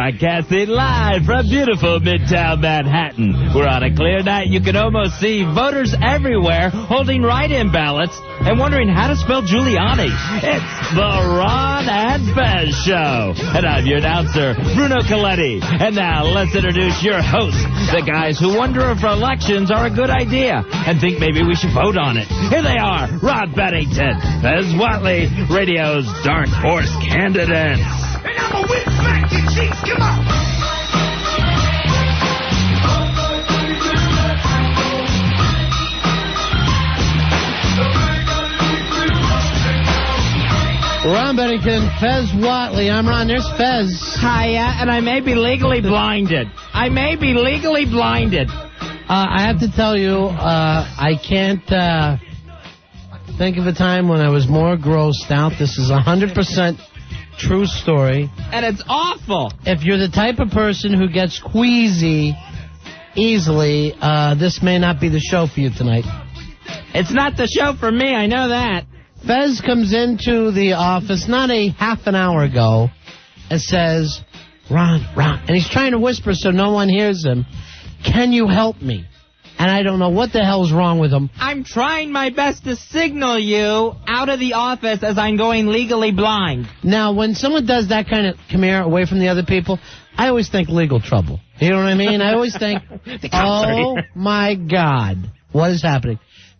Broadcasting live from beautiful Midtown Manhattan. We're on a clear night. You can almost see voters everywhere holding write-in ballots and wondering how to spell Giuliani. It's the Ron and Fez Show. And I'm your announcer, Bruno Coletti. And now let's introduce your hosts, the guys who wonder if elections are a good idea and think maybe we should vote on it. Here they are, Rob Bennington, Fez WNEW, radio's dark horse candidates. And I'm a whip smack your cheeks, come on! Ron Bennington, Fez WNEW. I'm Ron. There's Fez. Hiya, and I may be legally blinded. I have to tell you, I can't think of a time when I was more grossed out. This is 100% true story. And it's awful. If you're the type of person who gets queasy easily, this may not be the show for you tonight. It's not the show for me, I know that. Fez comes into the office not a half an hour ago and says, Ron, and he's trying to whisper so no one hears him, can you help me? And I don't know what the hell's wrong with him. I'm trying my best to signal you out of the office as I'm going legally blind. Now, when someone does that kind of, come here, away from the other people, I always think legal trouble. You know what I mean? I always think, oh, my God, what is happening?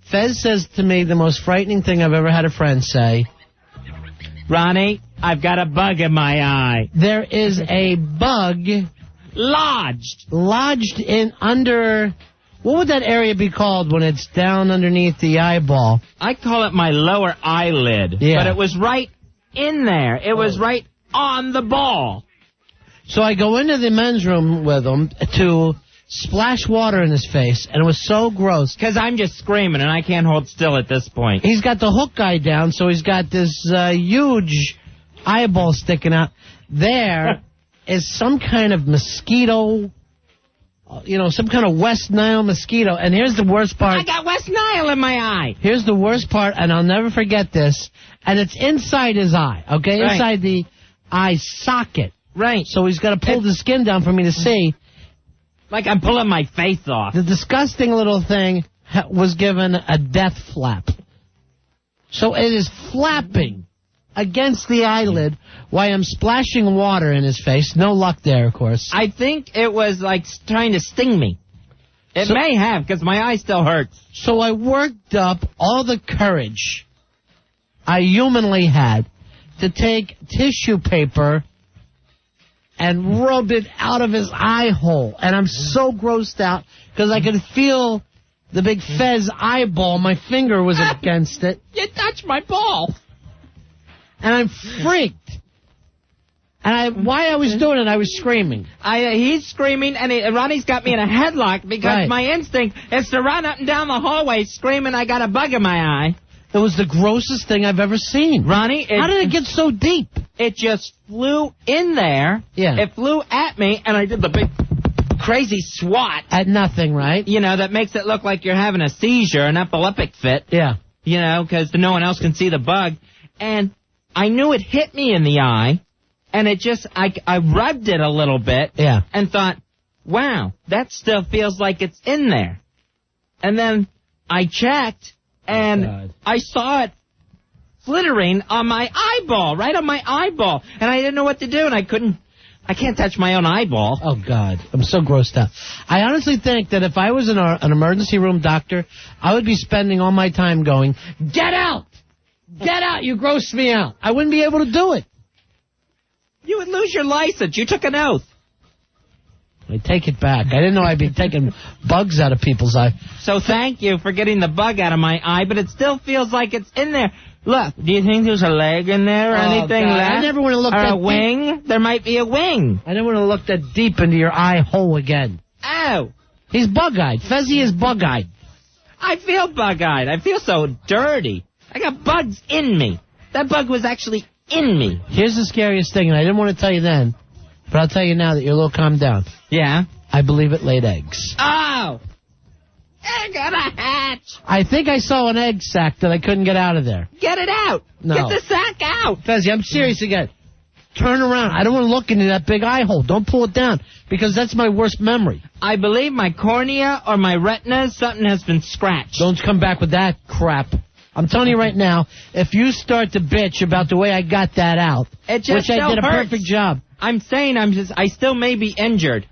Fez says to me the most frightening thing I've ever had a friend say. Ronnie, I've got a bug in my eye. There is a bug lodged in under, what would that area be called when it's down underneath the eyeball? I call it my lower eyelid. Yeah. But it was right in there. It was right on the ball. So I go into the men's room with him to splash water in his face, and it was so gross. Because I'm just screaming, and I can't hold still at this point. He's got the hook guy down, so he's got this huge eyeball sticking out. There is some kind of mosquito, some kind of West Nile mosquito. And here's the worst part. I got West Nile in my eye. Here's the worst part, and I'll never forget this. And it's inside his eye, okay? Right. Inside the eye socket. Right. So he's got to pull the skin down for me to see. Like I'm pulling my face off. The disgusting little thing was given a death flap. So it is flapping against the eyelid while I'm splashing water in his face. No luck there, of course. I think it was like trying to sting me. It may have, because my eye still hurts. So I worked up all the courage I humanly had to take tissue paper and rubbed it out of his eye hole. And I'm so grossed out because I could feel the big Fez eyeball. My finger was against it. You touched my ball. And I'm freaked. And while I was doing it, I was screaming. He's screaming, and Ronnie's got me in a headlock because my instinct is to run up and down the hallway screaming I got a bug in my eye. It was the grossest thing I've ever seen. Ronnie, how did it get so deep? It just flew in there. Yeah. It flew at me, and I did the big crazy swat. At nothing, right? That makes it look like you're having a seizure, an epileptic fit. Yeah. Because no one else can see the bug. And I knew it hit me in the eye, and it just, I rubbed it a little bit. Yeah. And thought, wow, that still feels like it's in there. And then I checked. And I saw it flittering on my eyeball, right on my eyeball. And I didn't know what to do, and I can't touch my own eyeball. Oh, God. I'm so grossed out. I honestly think that if I was an emergency room doctor, I would be spending all my time going, get out! Get out! You grossed me out. I wouldn't be able to do it. You would lose your license. You took an oath. I take it back. I didn't know I'd be taking bugs out of people's eyes. So thank you for getting the bug out of my eye, but it still feels like it's in there. Look, do you think there's a leg in there or anything left? I never want to look or that a wing? There might be a wing. I never want to look that deep into your eye hole again. Ow. He's bug-eyed. Fezzy is bug-eyed. I feel bug-eyed. I feel so dirty. I got bugs in me. That bug was actually in me. Here's the scariest thing, and I didn't want to tell you then, but I'll tell you now that you're a little calmed down. Yeah? I believe it laid eggs. Oh! I got a hatch! I think I saw an egg sac that I couldn't get out of there. Get it out! No. Get the sack out! Fezzy, I'm serious again. turn around. I don't want to look into that big eye hole. Don't pull it down, because that's my worst memory. I believe my cornea or my retina, something has been scratched. Don't come back with that crap. I'm telling you right now, if you start to bitch about the way I got that out, which I did a perfect job. I'm saying I still may be injured.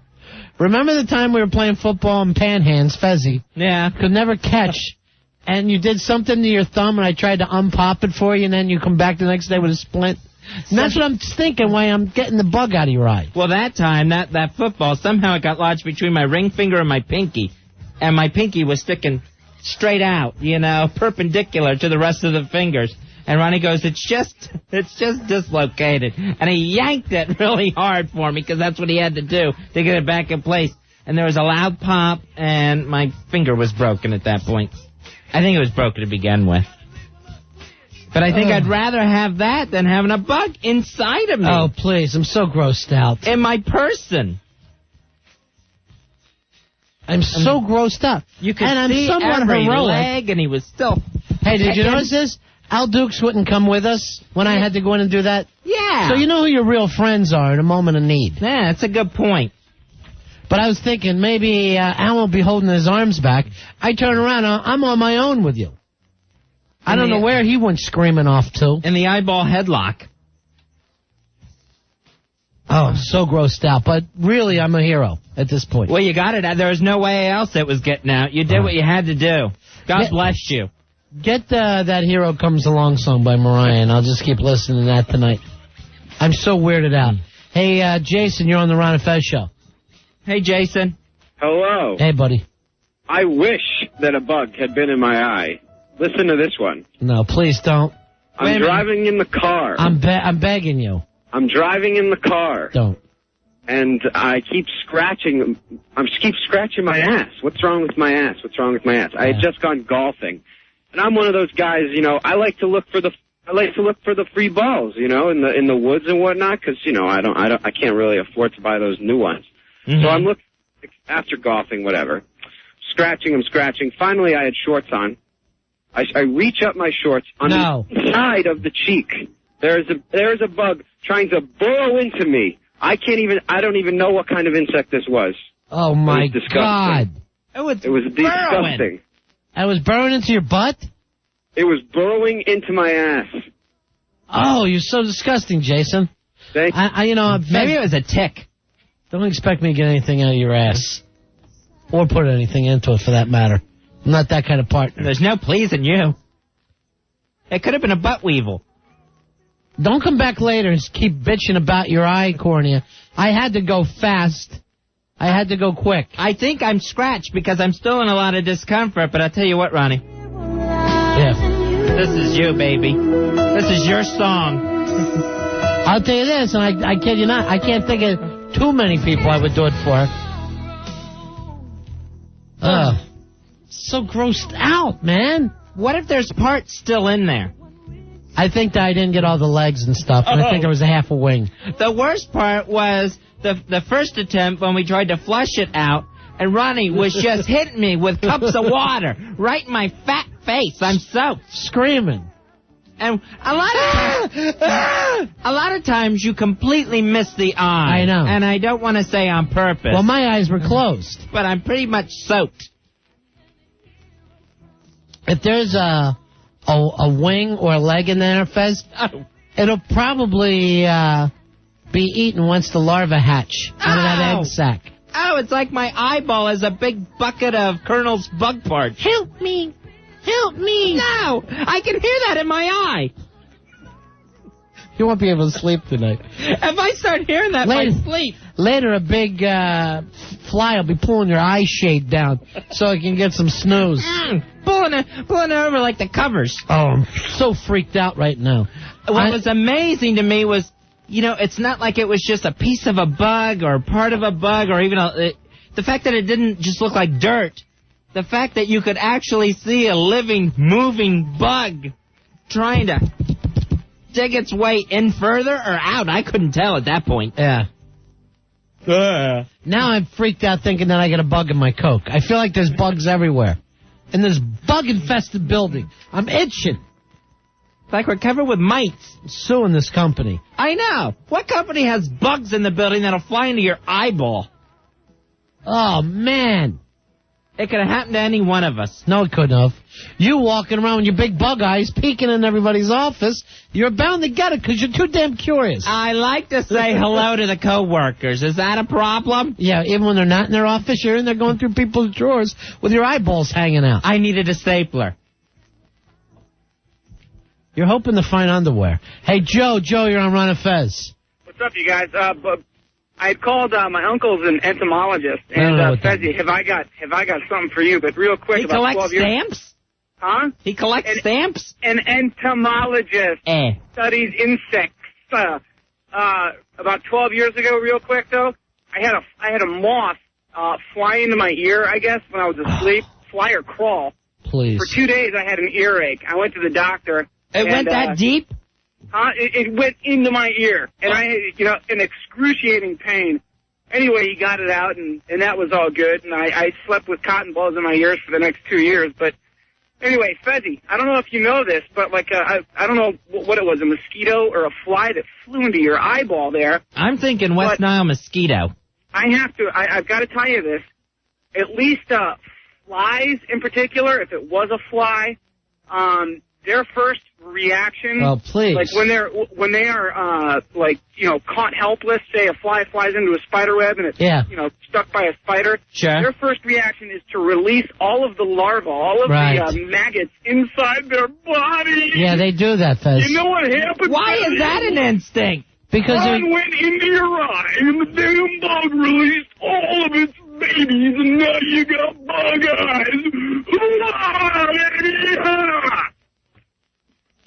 Remember the time we were playing football in Panhands, Fezzy? Yeah. Could never catch. And you did something to your thumb, and I tried to unpop it for you, and then you come back the next day with a splint. And that's what I'm thinking, why I'm getting the bug out of your eye. Well, that time, that football, somehow it got lodged between my ring finger and my pinky. And my pinky was sticking straight out, perpendicular to the rest of the fingers. And Ronnie goes, it's just dislocated. And he yanked it really hard for me, because that's what he had to do to get it back in place. And there was a loud pop, and my finger was broken at that point. I think it was broken to begin with. But I think I'd rather have that than having a bug inside of me. Oh, please. I'm so grossed out. In my person. I'm so grossed out. You could and see I'm somewhat every heroic. leg, and he was still... Hey, did you notice this? Al Dukes wouldn't come with us when I had to go in and do that. Yeah. So you know who your real friends are in a moment of need. Yeah, that's a good point. But I was thinking maybe Al will be holding his arms back. I turn around, I'm on my own with you. I don't know where he went screaming off to. In the eyeball headlock. Oh, I'm so grossed out. But really, I'm a hero at this point. Well, you got it. There was no way else it was getting out. You did what you had to do. God bless you. Get That Hero Comes Along song by Mariah, and I'll just keep listening to that tonight. I'm so weirded out. Hey, Jason, you're on the Ron and Fez show. Hey, Jason. Hello. Hey, buddy. I wish that a bug had been in my eye. Listen to this one. No, please don't. I'm driving in the car. I'm begging you. I'm driving in the car. Don't. And I keep scratching. I keep scratching my ass. What's wrong with my ass? What's wrong with my ass? I had just gone golfing, and I'm one of those guys. I like to look for the free balls. In the woods and whatnot, because I can't really afford to buy those new ones. Mm-hmm. So I'm looking after golfing, whatever. I'm scratching. Finally, I had shorts on. I reach up my shorts on the side of the cheek. There's a bug trying to burrow into me. I don't even know what kind of insect this was. Oh my God. It was disgusting. It was burrowing into your butt? It was burrowing into my ass. Oh, you're so disgusting, Jason. Thank you. Maybe it was a tick. Don't expect me to get anything out of your ass. Or put anything into it, for that matter. I'm not that kind of partner. There's no pleasing you. It could have been a butt weevil. Don't come back later and keep bitching about your eye cornea. I had to go fast. I had to go quick. I think I'm scratched because I'm still in a lot of discomfort, but I'll tell you what, Ronnie. Yeah. This is you, baby. This is your song. I'll tell you this, and I kid you not, I can't think of too many people I would do it for. So grossed out, man. What if there's parts still in there? I think that I didn't get all the legs and stuff, and I think there was a half a wing. The worst part was the first attempt when we tried to flush it out, and Ronnie was just hitting me with cups of water right in my fat face. I'm soaked. Screaming. And a lot of times you completely miss the eye. I know. And I don't want to say on purpose. Well, my eyes were closed. But I'm pretty much soaked. If there's a wing or a leg in there, Fez, it'll probably be eaten once the larva hatch out of that egg sac. Oh, it's like my eyeball is a big bucket of Colonel's bug parts. Help me. Help me. No, I can hear that in my eye. You won't be able to sleep tonight. If I start hearing that, I sleep. Later, a big fly will be pulling your eye shade down so I can get some snooze. Pulling it over like the covers. Oh, I'm so freaked out right now. What was amazing to me was, it's not like it was just a piece of a bug or part of a bug or even the fact that it didn't just look like dirt. The fact that you could actually see a living, moving bug trying to dig its way in further or out. I couldn't tell at that point. Yeah. Now I'm freaked out thinking that I got a bug in my Coke. I feel like there's bugs everywhere. In this bug-infested building. I'm itching. It's like we're covered with mites. Suing this company. I know. What company has bugs in the building that'll fly into your eyeball? Oh, man. It could have happened to any one of us. No, it couldn't have. You walking around with your big bug eyes peeking in everybody's office, you're bound to get it because you're too damn curious. I like to say hello to the coworkers. Is that a problem? Yeah, even when they're not in their office, you're in there going through people's drawers with your eyeballs hanging out. I needed a stapler. You're hoping to find underwear. Hey, Joe, you're on Ron and Fez. What's up, you guys? I had called my uncle's an entomologist, and Fezzy, have I got something for you? But real quick, He about collects 12 years. stamps? Huh? He collects stamps? An entomologist studies insects. About 12 years ago, real quick though, I had a moth fly into my ear. I guess when I was asleep, fly or crawl. Please. For 2 days, I had an earache. I went to the doctor. It went that deep? It went into my ear, and I had, an excruciating pain. Anyway, he got it out, and that was all good, and I slept with cotton balls in my ears for the next 2 years. But anyway, Fezzy, I don't know if you know this, but I don't know what it was, a mosquito or a fly that flew into your eyeball there. I'm thinking West Nile mosquito. I've got to tell you this. At least flies in particular, if it was a fly, their first reaction, well, please, like when they are caught helpless, say a fly flies into a spider web and it's stuck by a spider. Sure. Their first reaction is to release all of the larvae, all of the maggots inside their body. Yeah, they do that, Fez. You know what happened? Why is that an instinct? Because one went into your eye and the damn bug released all of its babies, and now you got bug eyes.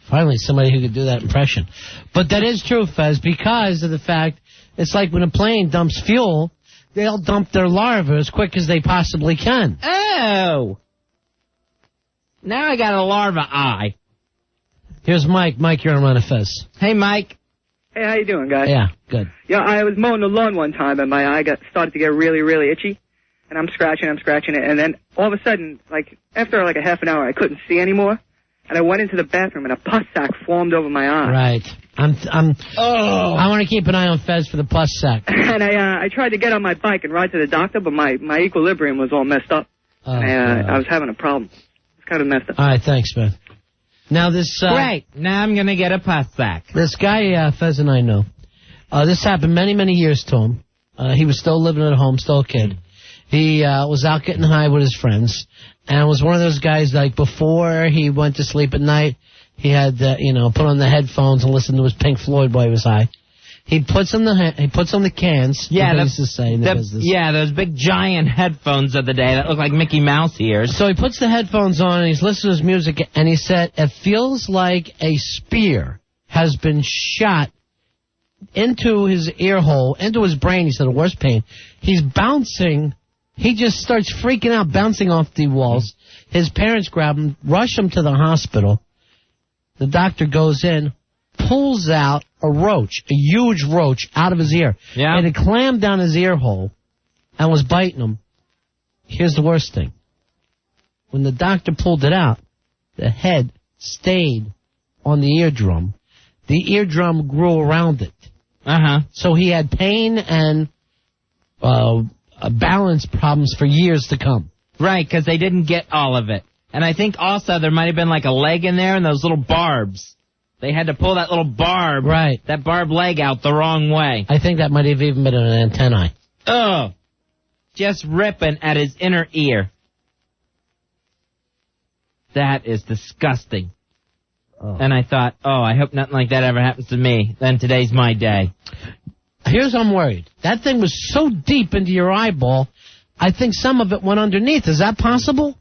Finally, somebody who could do that impression. But that is true, Fez, because of the fact it's like when a plane dumps fuel, they'll dump their larvae as quick as they possibly can. Oh. Now I got a larva eye. Here's Mike. Mike, you're on Ron and Fez. Hey, Mike. Hey, how you doing, guys? Yeah, good. Yeah, I was mowing the lawn one time, and my eye started to get really, really itchy. And I'm scratching it, and then all of a sudden, after a half an hour, I couldn't see anymore. And I went into the bathroom, and a pus sac formed over my eye. Right. I want to keep an eye on Fez for the pus sac. And I tried to get on my bike and ride to the doctor, but my equilibrium was all messed up. I was having a problem. It's kind of messed up. All right, thanks, man. Now this... Great. Now I'm going to get a pus sac. This guy, Fez and I know, this happened many, many years to him. He was still living at home, still a kid. He was out getting high with his friends, and was one of those guys, before he went to sleep at night, he had, put on the headphones and listened to his Pink Floyd while he was high. He puts on the cans. Yeah, they used to say in the business. Yeah, those big giant headphones of the day that look like Mickey Mouse ears. So he puts the headphones on and he's listening to his music, and he said, it feels like a spear has been shot into his ear hole, into his brain. He said, the worst pain. He's bouncing. He just starts freaking out, bouncing off the walls. His parents grab him, rush him to the hospital. The doctor goes in, pulls out a huge roach out of his ear. Yeah. And it clammed down his ear hole and was biting him. Here's the worst thing. When the doctor pulled it out, the head stayed on the eardrum. The eardrum grew around it. Uh-huh. So he had pain and balance problems for years to come. Right, because they didn't get all of it. And I think also there might have been a leg in there and those little barbs. They had to pull that little barb, that barb leg out the wrong way. I think that might have even been an antennae. Oh, just ripping at his inner ear. That is disgusting. Oh. And I thought, I hope nothing like that ever happens to me. Then today's my day. Here's I'm worried. That thing was so deep into your eyeball, I think some of it went underneath. Is that possible?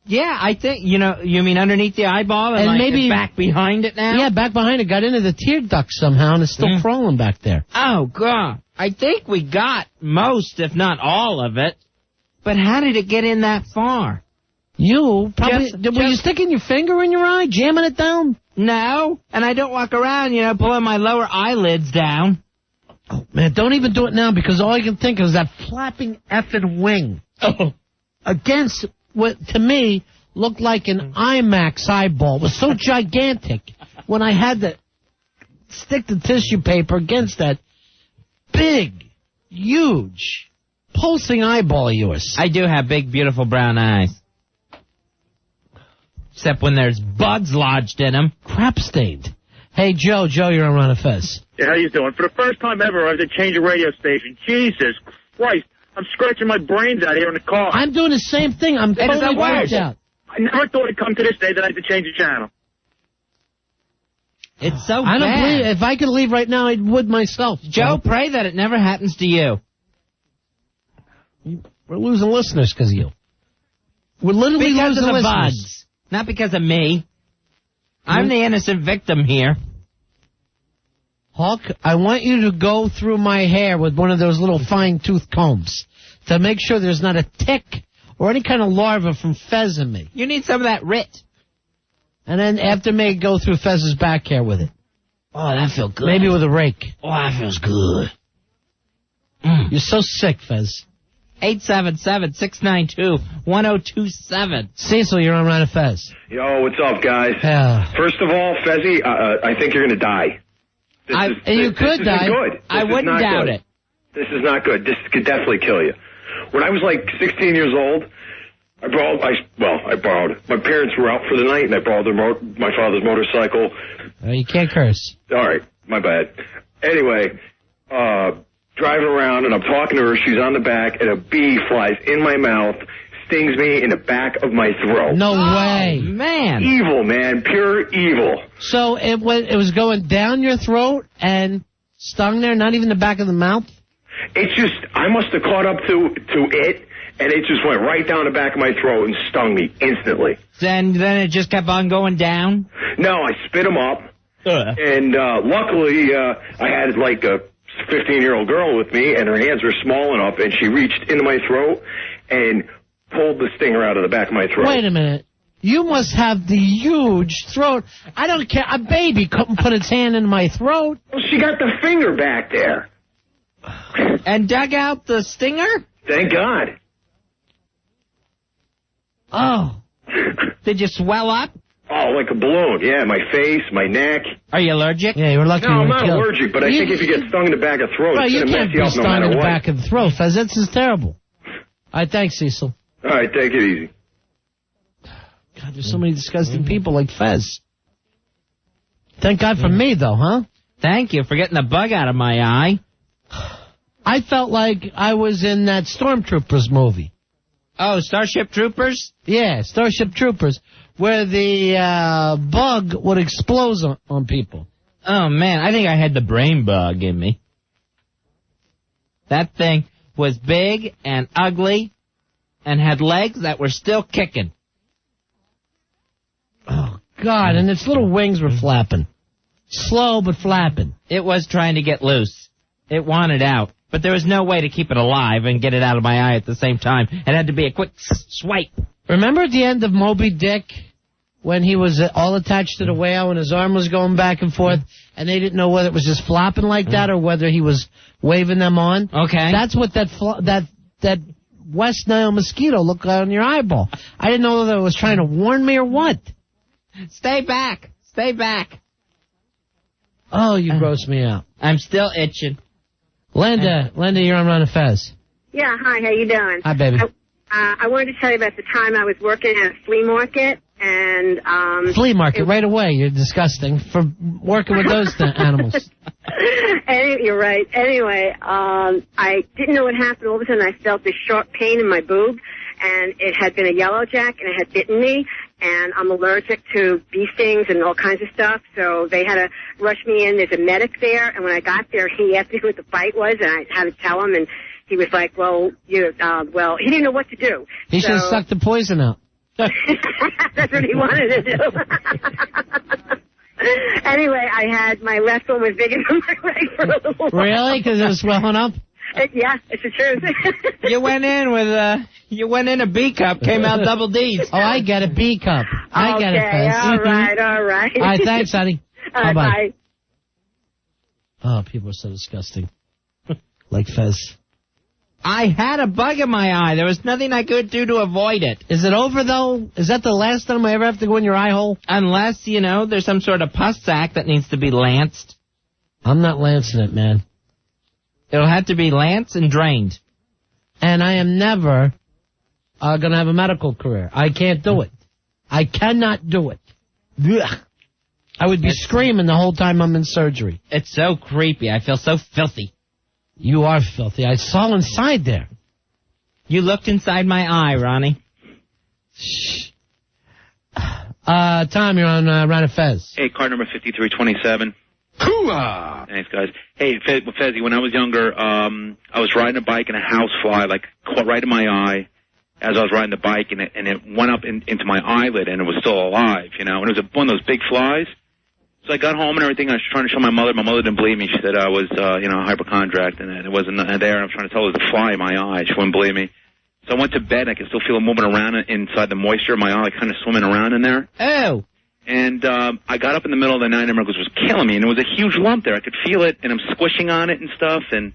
Yeah, I think, you mean underneath the eyeball and maybe back behind it now? Yeah, back behind it. Got into the tear duct somehow, and it's still crawling back there. Oh, God. I think we got most, if not all of it. But how did it get in that far? You probably... were you sticking your finger in your eye, jamming it down? No, and I don't walk around, pulling my lower eyelids down. Oh, man, don't even do it now, because all I can think of is that flapping effing wing. Oh. Against what, to me, looked like an IMAX eyeball. It was so gigantic. when I had to stick the tissue paper against that big, huge, pulsing eyeball of yours. I do have big, beautiful brown eyes. Except when there's bugs lodged in them. Crap stained. Hey, Joe, you're on Ron and Fez. Yeah, how you doing? For the first time ever, I had to change a radio station. Jesus Christ. I'm scratching my brains out here in the car. I'm doing the same thing. I'm totally worked out. I never thought it'd come to this day that I had to change the channel. It's so I don't bad. believe it. If I could leave right now, I would myself. Joe, pray that it never happens to you. We're losing listeners because of you. We're literally Because losing of the listeners. bugs. Not because of me. I'm the innocent victim here. Hawk, I want you to go through my hair with one of those little fine-tooth combs to make sure there's not a tick or any kind of larva from Fez in me. You need some of that RIT. And then after me, go through Fez's back hair with it. Oh, that feels good. Maybe with a rake. Oh, that feels good. You're so sick, Fez. 877-692-1027. Cecil, you're on Ron and Fez. Yo, what's up, guys? Yeah. First of all, Fezzy, I think you're going to die. You could die. Good. I wouldn't doubt it. This is not good. This could definitely kill you. When I was like 16 years old, I borrowed. My parents were out for the night, and I borrowed my father's motorcycle. You can't curse. All right, my bad. Anyway, driving around, and I'm talking to her. She's on the back, and a bee flies in my mouth, stings me in the back of my throat. No way. Man. Evil, man. Pure evil. So it was going down your throat and stung there, not even the back of the mouth? It's just, I must have caught up to it, and it just went right down the back of my throat and stung me instantly. Then it just kept on going down? No, I spit them up, and luckily I had like a 15-year-old girl with me, and her hands were small enough, and she reached into my throat and pulled the stinger out of the back of my throat. Wait a minute. You must have the huge throat. I don't care. A baby couldn't put its hand in my throat. Well, she got the finger back there. And dug out the stinger? Thank God. Oh. Did you swell up? Oh, like a balloon. Yeah, my face, my neck. Are you allergic? Yeah, you're lucky. No, you I'm were not killed. allergic, but I think if you get stung in the back of the throat, Bro, it's you going to mess can't you be up no stung matter in the what. back of the throat, Fez. That's just terrible. All right, thanks, Cecil. All right, take it easy. God, there's so many disgusting people like Fez. Thank God for me, though, huh? Thank you for getting the bug out of my eye. I felt like I was in that Stormtroopers movie. Oh, Starship Troopers? Yeah, Starship Troopers, where the bug would explode on people. Oh, man, I think I had the brain bug in me. That thing was big and ugly and had legs that were still kicking. Oh, God, and its little wings were flapping. Slow, but flapping. It was trying to get loose. It wanted out. But there was no way to keep it alive and get it out of my eye at the same time. It had to be a quick swipe. Remember at the end of Moby Dick when he was all attached to the whale and his arm was going back and forth and they didn't know whether it was just flopping like that or whether he was waving them on? Okay. That's what that West Nile mosquito looked like on your eyeball. I didn't know whether it was trying to warn me or what. Stay back. Stay back. Oh, you gross me out. I'm still itching. Linda, you're on Ron and Fez. Yeah, hi, how you doing? Hi, baby. I wanted to tell you about the time I was working at a flea market, and... Flea market, right away. You're disgusting for working with those animals. You're right. Anyway, I didn't know what happened. All of a sudden, I felt this sharp pain in my boob, and it had been a yellow jack, and it had bitten me, and I'm allergic to bee stings and all kinds of stuff, so they had to rush me in. There's a medic there, and when I got there, he asked me what the bite was, and I had to tell him, and he was like, well, he didn't know what to do. He should have sucked the poison out. That's what he wanted to do. Anyway, I had my left one was bigger than my right for a little while. Really? Because it was swelling up? Yeah, it's the truth. You went in a B cup, came out double D's. Oh, I get a B cup. I get it, Fez. All right. All right, thanks, honey. Bye. Bye. Oh, people are so disgusting. Like Fez. I had a bug in my eye. There was nothing I could do to avoid it. Is it over, though? Is that the last time I ever have to go in your eye hole? Unless, there's some sort of pus sac that needs to be lanced. I'm not lancing it, man. It'll have to be lanced and drained. And I am never going to have a medical career. I can't do it. I cannot do it. Ugh. I would be screaming the whole time I'm in surgery. It's so creepy. I feel so filthy. You are filthy. I saw inside there. You looked inside my eye, Ronnie. Shh. Tom, you're on Ron and Fez. Hey, car number 5327. Hoo-ah! Thanks, guys. Hey, Fezzy, when I was younger, I was riding a bike and a house fly, caught right in my eye as I was riding the bike, and it went up into my eyelid, and it was still alive, and it was one of those big flies. So I got home and everything. I was trying to show my mother. My mother didn't believe me. She said I was, a hypochondriac, and it wasn't there. And I was trying to tell her it was a fly in my eye. She wouldn't believe me. So I went to bed. I could still feel it moving around inside the moisture of my eye, kind of swimming around in there. Oh. And I got up in the middle of the night, and it was killing me. And it was a huge lump there. I could feel it, and I'm squishing on it and stuff. And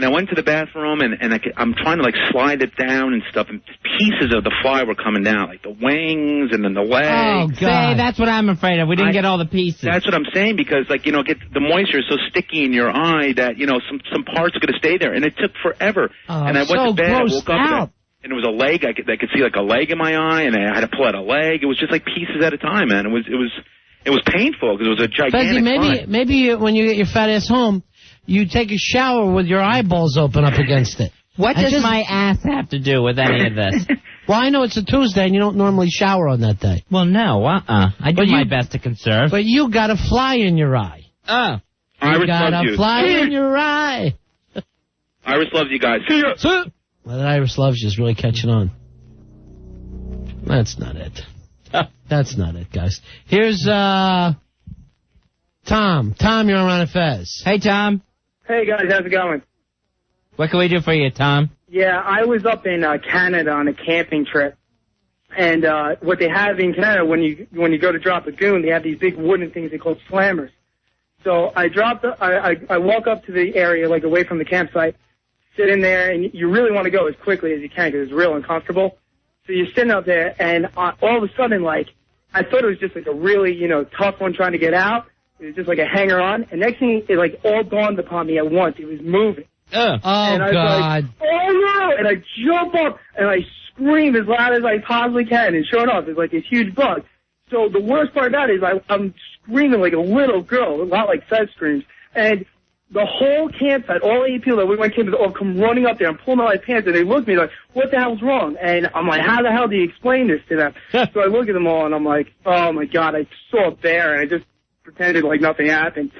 I went to the bathroom, and I'm trying to, slide it down and stuff, and pieces of the fly were coming down, like the wings and then the legs. Oh, God. Say, that's what I'm afraid of. We didn't get all the pieces. That's what I'm saying, because, the moisture is so sticky in your eye that, some parts are going to stay there. And it took forever. And I went to bed, I woke up, and it was a leg. I could see, a leg in my eye, and I had to pull out a leg. It was just, pieces at a time, man. It was painful, because it was a gigantic fly. Maybe when you get your fat ass home, you take a shower with your eyeballs open up against it. What does my ass have to do with any of this? Well, I know it's a Tuesday and you don't normally shower on that day. Well, no, I do my best to conserve. But you got a fly in your eye. Oh. Iris got loves a you. fly in your eye. Iris loves you guys. See ya. Well, that Iris loves you is really catching on. That's not it. That's not it, guys. Here's Tom. Tom, you're on Ron and Fez. Hey, Tom. Hey, guys, how's it going? What can we do for you, Tom? Yeah, I was up in Canada on a camping trip. And what they have in Canada, when you go to drop a goon, they have these big wooden things they call slammers. So I walk up to the area, away from the campsite, sit in there, and you really want to go as quickly as you can because it's real uncomfortable. So you're sitting up there, and all of a sudden, I thought it was just a really, tough one trying to get out. It was just a hanger-on. And next thing, it all dawned upon me at once. It was moving. Oh, and I was God. oh, no! And I jump up, and I scream as loud as I possibly can. And sure enough, there's this huge bug. So the worst part about it is I'm screaming like a little girl, a lot like Fez screams. And the whole campsite, all 8 people that we went camping, all come running up there and pulling out my pants, and they look at me like, what the hell's wrong? And I'm like, how the hell do you explain this to them? So I look at them all, and I'm like, oh, my God, I saw a bear, and I just pretended like nothing happened.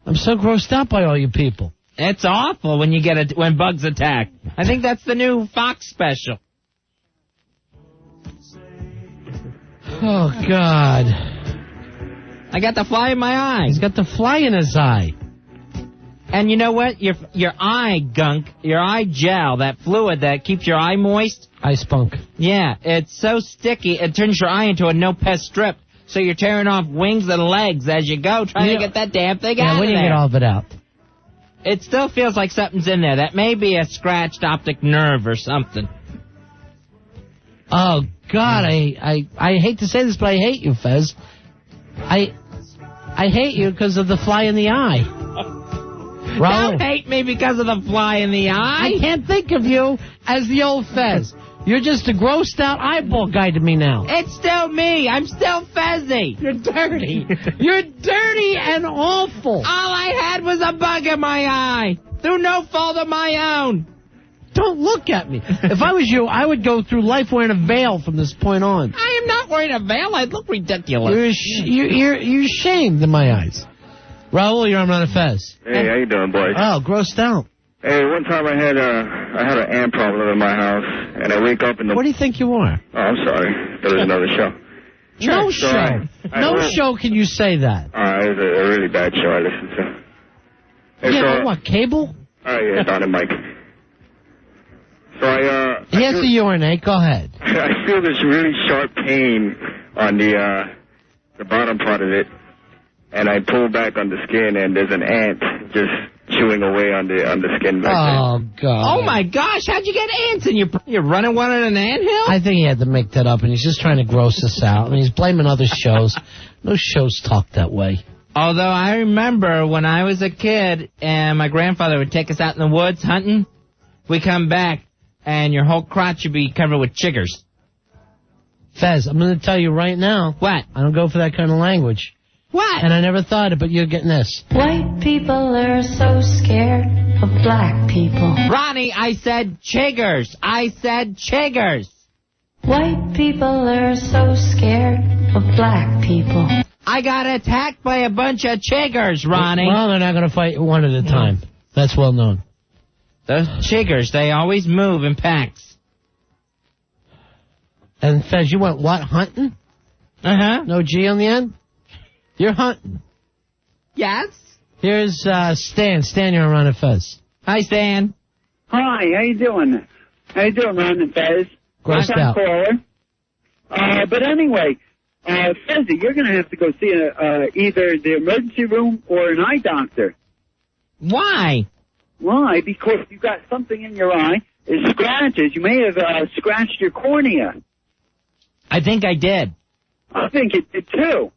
I'm so grossed out by all you people. It's awful when bugs attack. I think that's the new Fox special. Oh, God. I got the fly in my eye. He's got the fly in his eye. And you know what? Your eye gunk, your eye gel, that fluid that keeps your eye moist. Eye spunk. Yeah, it's so sticky, it turns your eye into a no-pest strip. So you're tearing off wings and legs as you go, trying to get that damn thing out of there. Yeah, when you get all of it out. It still feels like something's in there. That may be a scratched optic nerve or something. Oh, God, I hate to say this, but I hate you, Fez. I hate you because of the fly in the eye. Don't hate me because of the fly in the eye. I can't think of you as the old Fez. You're just a grossed out eyeball guy to me now. It's still me. I'm still Fezzy. You're dirty. You're dirty and awful. All I had was a bug in my eye. Through no fault of my own. Don't look at me. If I was you, I would go through life wearing a veil from this point on. I am not wearing a veil. I'd look ridiculous. You're shamed in my eyes. Raul, you're on Ron and Fez. Hey, how you doing, boys? Oh, grossed out. Hey, one time I had an ant problem in my house, and I wake up in the... What do you think you are? Oh, I'm sorry. There was another show. No show. No show can you say that. It was a really bad show I listened to. Hey, yeah, what, cable? Oh, yeah, Don and Mike. So he has to urinate. Go ahead. I feel this really sharp pain on the bottom part of it, and I pull back on the skin, and there's an ant just chewing away on the skin back Oh, God. Oh, my gosh. How'd you get ants? And you're running one in an anthill? I think he had to make that up, and he's just trying to gross us out. And he's blaming other shows. No shows talk that way. Although I remember when I was a kid and my grandfather would take us out in the woods hunting, we come back and your whole crotch would be covered with chiggers. Fez, I'm going to tell you right now. What? I don't go for that kind of language. What? And I never thought it, but you're getting this. White people are so scared of black people. Ronnie, I said chiggers. I said chiggers. White people are so scared of black people. I got attacked by a bunch of chiggers, Ronnie. Well, they're not going to fight one at a time. That's well known. Those chiggers, they always move in packs. And Fez, you went what, hunting? Uh-huh. No G on the end? You're hunting. Yes? Here's Stan. Stan, you're on Ron and Fez. Hi, Stan. Hi, how you doing? How you doing, Ron and Fez? Grossed First-time out. caller. But anyway, Fezzy, you're going to have to go see either the emergency room or an eye doctor. Why? Why? Because you got something in your eye. It scratches. You may have scratched your cornea. I think I did. I think it did, too.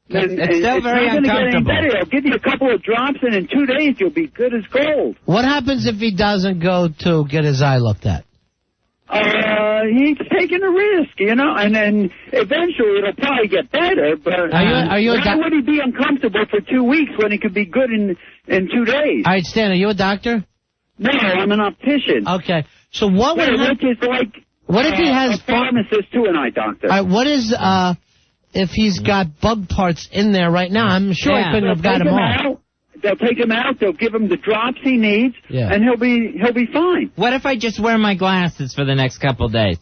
It's still very uncomfortable. It's not going to get any uncomfortable. better. I'll give you a couple of drops, and in 2 days, you'll be good as gold. What happens if he doesn't go to get his eye looked at? He's taking a risk, you know, and then eventually it'll probably get better, but Are you why would he be uncomfortable for 2 weeks when he could be good in 2 days? All right, Stan, are you a doctor? No, I'm an optician. Okay. So what would Which is like what if he has a pharmacist to an eye doctor? All right, what is if he's got bug parts in there right now? I'm sure I couldn't have got him all. They'll take him out. They'll give him the drops he needs, and he'll be fine. What if I just wear my glasses for the next couple days?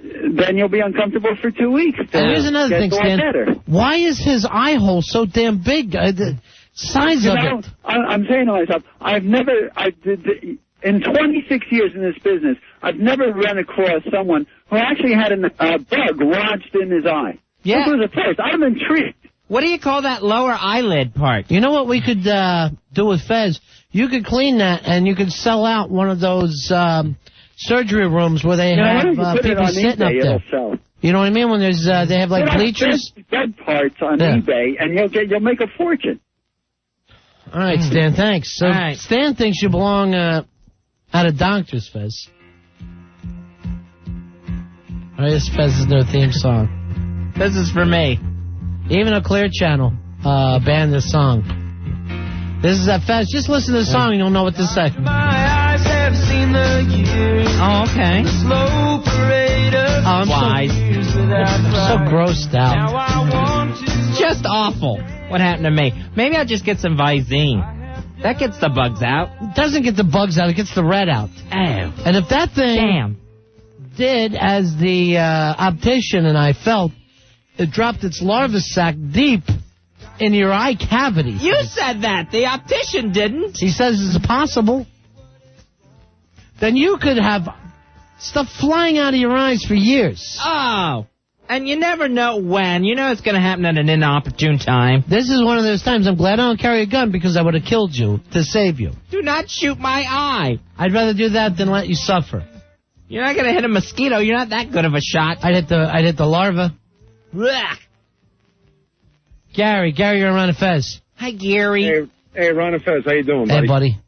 Then you'll be uncomfortable for 2 weeks. And here's another thing, Stan. Why is his eye hole so damn big? The size of it. I'm saying to myself, in 26 years in this business, I've never run across someone who actually had a bug lodged in his eye. Yeah. This was a first. I'm intrigued. What do you call that lower eyelid part? You know what we could do with Fez? You could clean that, and you could sell out one of those surgery rooms where they have people sitting up there. You know what I mean? When there's they have like bleachers. Bed parts on eBay, and you'll make a fortune. All right, Stan. Thanks. So Stan thinks you belong at a doctor's, Fez. All right, this Fez is their theme song. This is for me. Even a Clear Channel banned this song. This is Fez. Just listen to the song and you'll know what to say. My eyes have seen the years. Oh, okay. The slow parade of I'm so grossed out. Now I want to Just awful. What happened to me? Maybe I'll just get some Visine. That gets the bugs out. It doesn't get the bugs out. It gets the red out. Oh. And if that thing did as the optician and I felt, it dropped its larva sac deep in your eye cavity. You said that. The optician didn't. He says it's possible. Then you could have stuff flying out of your eyes for years. Oh. And you never know when. You know it's going to happen at an inopportune time. This is one of those times I'm glad I don't carry a gun because I would have killed you to save you. Do not shoot my eye. I'd rather do that than let you suffer. You're not going to hit a mosquito. You're not that good of a shot. I'd hit the larva. Blech. Gary, you're on Fez. Hi, Gary. Hey, Ron and Fez, how you doing, buddy? Hey, buddy.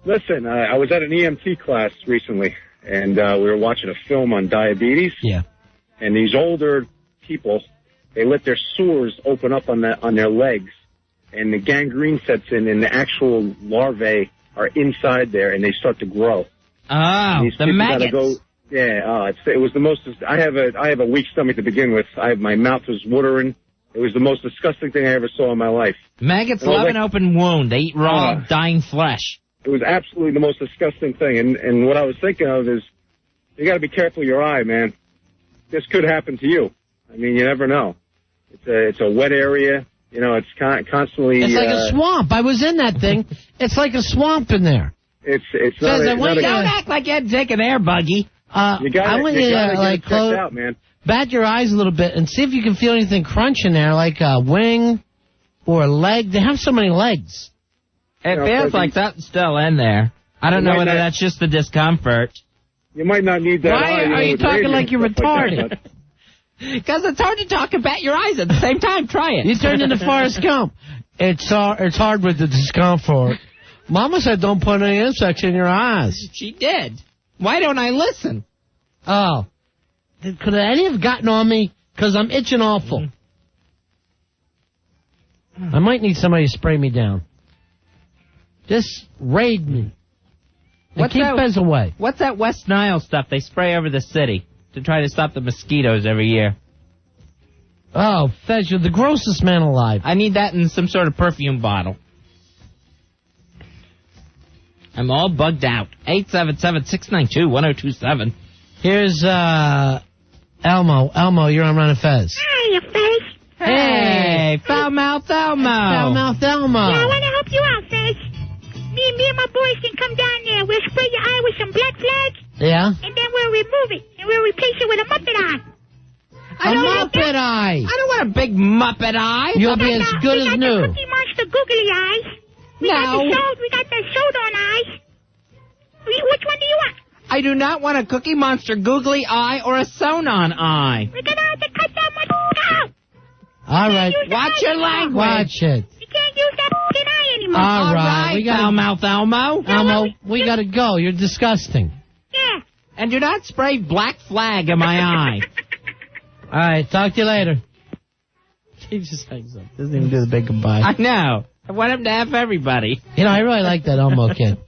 Listen, I was at an EMT class recently, and we were watching a film on diabetes. Yeah. And these older people, they let their sores open up on their legs, and the gangrene sets in, and the actual larvae are inside there, and they start to grow. Oh, the maggots. It was the most. I have a weak stomach to begin with. My mouth was watering. It was the most disgusting thing I ever saw in my life. Maggots love an open wound. They eat raw, dying flesh. It was absolutely the most disgusting thing. And what I was thinking of is, you got to be careful of your eye, man. This could happen to you. I mean, you never know. It's a wet area. You know, it's constantly. It's like a swamp. I was in that thing. It's like a swamp in there. It's not. Don't act like you had to take an air buggy. I want you to close out, man. Bat your eyes a little bit and see if you can feel anything crunch in there, like a wing or a leg. They have so many legs. It feels like something's still in there. I don't know whether that's just the discomfort. You might not need that. Why are you talking like you're retarded? Because it's hard to talk about your eyes at the same time. Try it. You turned into Forrest Gump. It's hard with the discomfort. Mama said don't put any insects in your eyes. She did. Why don't I listen? Oh. Could any have gotten on me? Because I'm itching awful. I might need somebody to spray me down. Just raid me. And keep Fez away. What's that West Nile stuff they spray over the city to try to stop the mosquitoes every year? Oh, Fez, you're the grossest man alive. I need that in some sort of perfume bottle. I'm all bugged out. 877-692-1027. Here's Elmo. Elmo, you're on Run of Fez. Hiya, Fez. Hey, Foul-Mouth Elmo. Foul-Mouth Elmo. Yeah, I want to help you out, Fez. Me and my boys can come down there. We'll spray your eye with some black flag. Yeah? And then we'll remove it. And we'll replace it with a Muppet eye. A Muppet eye. I don't want a big Muppet eye. You'll be as good as new. We got the Cookie Monster googly eyes. We got the Showdown eyes. Which one do you want? I do not want a Cookie Monster googly eye or a Sonon eye. We're going to have to cut that much out. All right. Watch your language. Watch it. You can't use that eye anymore. All right. We got Foul-Mouth Elmo. Elmo, we got to go. You're disgusting. Yeah. And do not spray black flag in my eye. All right. Talk to you later. He just hangs up. Doesn't even do the big goodbye. I know. I want him to F everybody. You know, I really like that Elmo kid.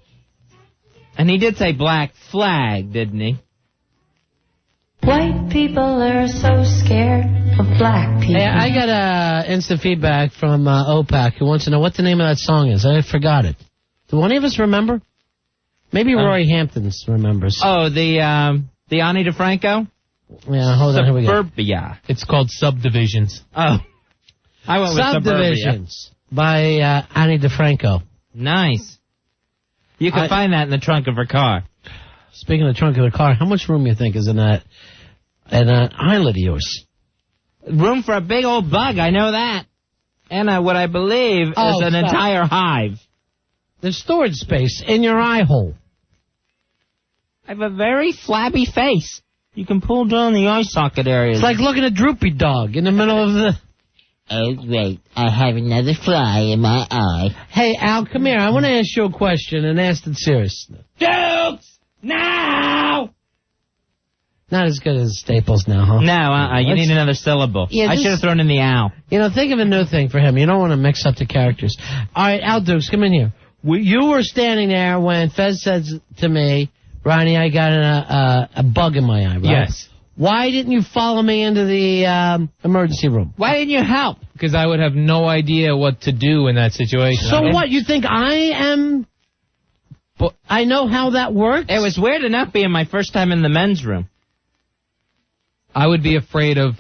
And he did say black flag, didn't he? White people are so scared of black people. Hey, I got instant feedback from OPAC who wants to know what the name of that song is. I forgot it. Do any of us remember? Maybe Roy Hamptons remembers. Oh, the Ani DeFranco? Yeah, hold on. Here we go. Suburbia. It's called Subdivisions. Oh. I went with Subdivisions by Ani DeFranco. Nice. You can find that in the trunk of her car. Speaking of the trunk of the car, how much room you think is in that island of yours? Room for a big old bug, I know that. And what I believe is an entire hive. There's storage space in your eye hole. I have a very flabby face. You can pull down the eye socket area. It's like looking at Droopy Dog in the middle of the... Oh, wait, I have another fly in my eye. Hey, Al, come here. I want to ask you a question and ask it seriously. Dukes! Now! Not as good as Staples now, huh? No, you need another syllable. Yeah, I should have thrown in the owl. You know, think of a new thing for him. You don't want to mix up the characters. All right, Al Dukes, come in here. You were standing there when Fez said to me, Ronnie, I got a bug in my eye, right? Yes. Why didn't you follow me into the emergency room? Why didn't you help? Because I would have no idea what to do in that situation. So what? You think I am... I know how that works? It was weird enough being my first time in the men's room. I would be afraid of,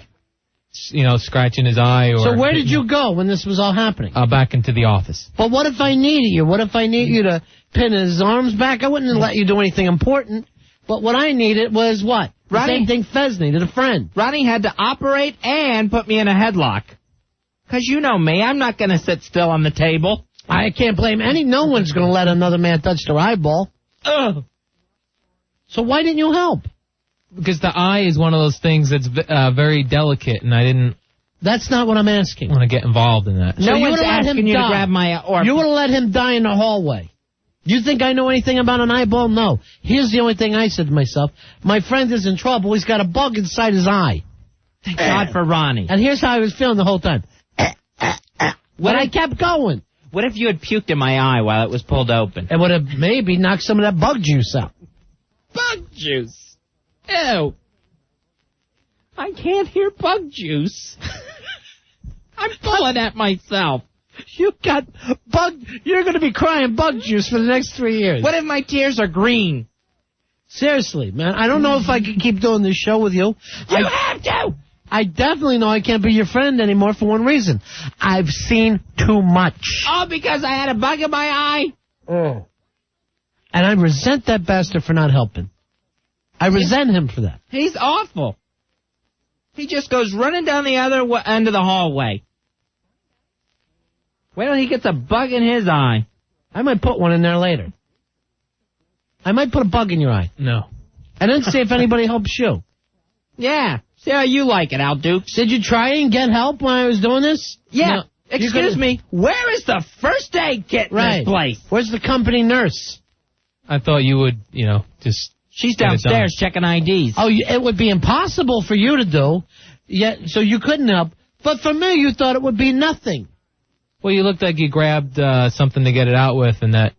scratching his eye or... So where did you go when this was all happening? Back into the office. But what if I needed you? What if I need you to pin his arms back? I wouldn't let you do anything important. But what I needed was what? The same thing Fez needed, a friend. Ronnie had to operate and put me in a headlock. Because you know me, I'm not going to sit still on the table. I can't blame no one's going to let another man touch their eyeball. Ugh. So why didn't you help? Because the eye is one of those things that's very delicate, and I didn't... That's not what I'm asking. Want to get involved in that. So no one's asking you to grab my... You would have let him die in the hallway. You think I know anything about an eyeball? No. Here's the only thing I said to myself. My friend is in trouble. He's got a bug inside his eye. Thank God for Ronnie. And here's how I was feeling the whole time. But I kept going. What if you had puked in my eye while it was pulled open? It would have maybe knocked some of that bug juice out. Bug juice? Ew. I can't hear bug juice. I'm pulling at myself. You got you're going to be crying bug juice for the next 3 years. What if my tears are green? Seriously, man, I don't know if I can keep doing this show with you. You have to! I definitely know I can't be your friend anymore for one reason. I've seen too much. Oh, because I had a bug in my eye? Oh. And I resent that bastard for not helping. I resent him for that. He's awful. He just goes running down the other end of the hallway. Wait till he gets a bug in his eye. I might put one in there later. I might put a bug in your eye. No. And then see if anybody helps you. Yeah. See how you like it, Al Dukes. Did you try and get help when I was doing this? Yeah. No. Excuse me. Where is the first aid kit in this place? Where's the company nurse? I thought you would, just... She's downstairs checking IDs. Oh, it would be impossible for you to do, so you couldn't help. But for me, you thought it would be nothing. Well, you looked like you grabbed something to get it out with, and that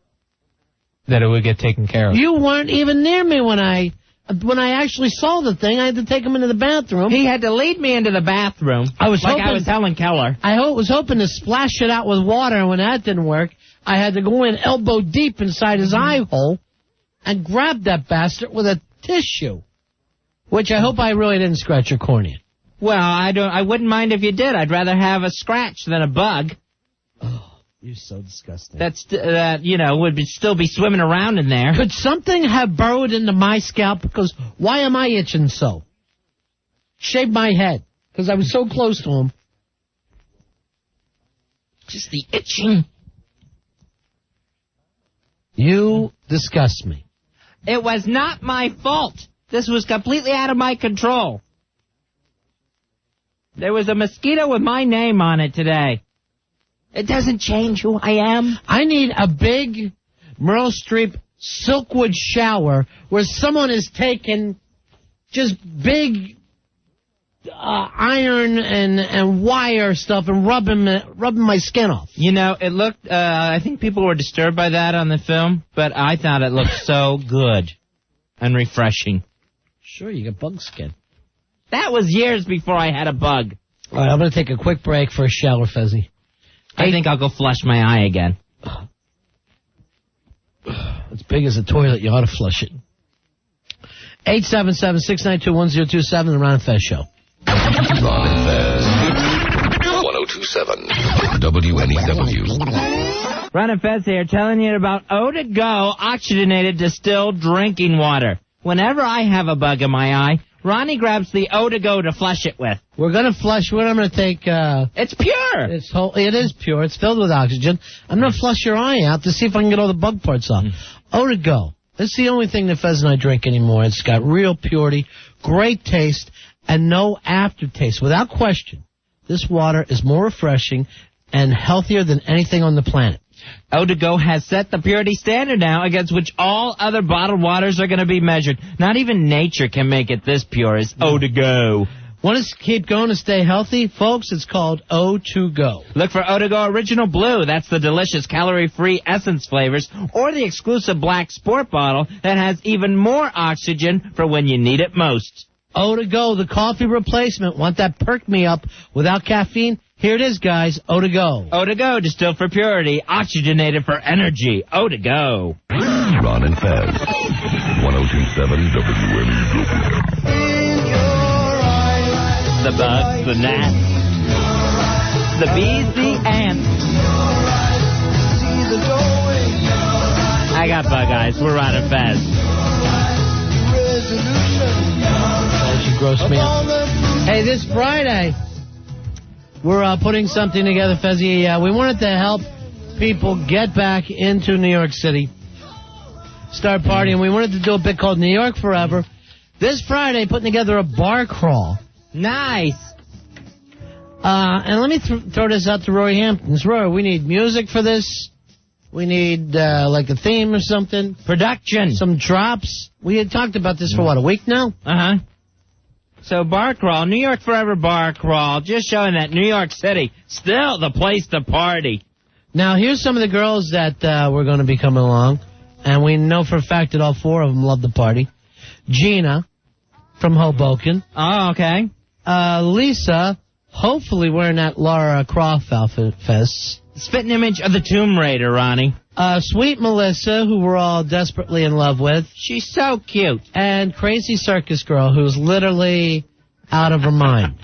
it would get taken care of. You weren't even near me when I actually saw the thing. I had to take him into the bathroom. He had to lead me into the bathroom. I was Helen Keller. I was hoping to splash it out with water, and when that didn't work, I had to go in elbow deep inside his eye hole and grab that bastard with a tissue, which I hope I really didn't scratch your cornea. Well, I wouldn't mind if you did. I'd rather have a scratch than a bug. Oh, you're so disgusting. That would still be swimming around in there. Could something have burrowed into my scalp? Because why am I itching so? Shave my head, because I was so close to him. Just the itching. You disgust me. It was not my fault. This was completely out of my control. There was a mosquito with my name on it today. It doesn't change who I am. I need a big Meryl Streep Silkwood shower where someone is taking just big iron and wire stuff and rubbing my skin off. It looked, I think people were disturbed by that on the film, but I thought it looked so good and refreshing. Sure, you get bug skin. That was years before I had a bug. All right, I'm going to take a quick break for a shower, Fezzy. I think I'll go flush my eye again. It's big as a toilet. You ought to flush it. 877-692-1027, the Ron and Fez Show. Ron and Fez. 1027 WNEW. Ron and Fez here telling you about O2Go oxygenated distilled drinking water. Whenever I have a bug in my eye, Ronnie grabs the O2Go to flush it with. We're going to flush what I'm going to take. It's pure. It is pure. It's filled with oxygen. I'm going to flush your eye out to see if I can get all the bug parts off. O2Go. It's the only thing that Fez and I drink anymore. It's got real purity, great taste, and no aftertaste. Without question, this water is more refreshing and healthier than anything on the planet. O2Go has set the purity standard now against which all other bottled waters are going to be measured. Not even nature can make it this pure as O2Go. Want to keep going to stay healthy? Folks, it's called O2Go. Look for O2Go Original Blue. That's the delicious calorie-free essence flavors. Or the exclusive black sport bottle that has even more oxygen for when you need it most. O2Go, the coffee replacement. Want that perk me up without caffeine? Here it is, guys. O2Go. O2Go, distilled for purity, oxygenated for energy. O2Go. Ron and Fez. 1027 WNEW. The bugs, the gnats, the bees, the ants. I got bug eyes. We're Ron and Fez. You gross me up. Hey, this Friday, we're putting something together, Fezzy. We wanted to help people get back into New York City, start partying. We wanted to do a bit called New York Forever. This Friday, putting together a bar crawl. Nice. And let me throw this out to Roy Hamptons. Roy, we need music for this. We need, like a theme or something. Production. Some drops. We had talked about this for, a week now? Uh-huh. So bar crawl, New York Forever bar crawl, just showing that New York City, still the place to party. Now, here's some of the girls that we're going to be coming along. And we know for a fact that all four of them love the party. Gina from Hoboken. Oh, okay. Lisa, hopefully wearing that Lara Croft outfit, Fez. Spitting image of the Tomb Raider, Ronnie. Sweet Melissa, who we're all desperately in love with. She's so cute. And Crazy Circus Girl, who's literally out of her mind.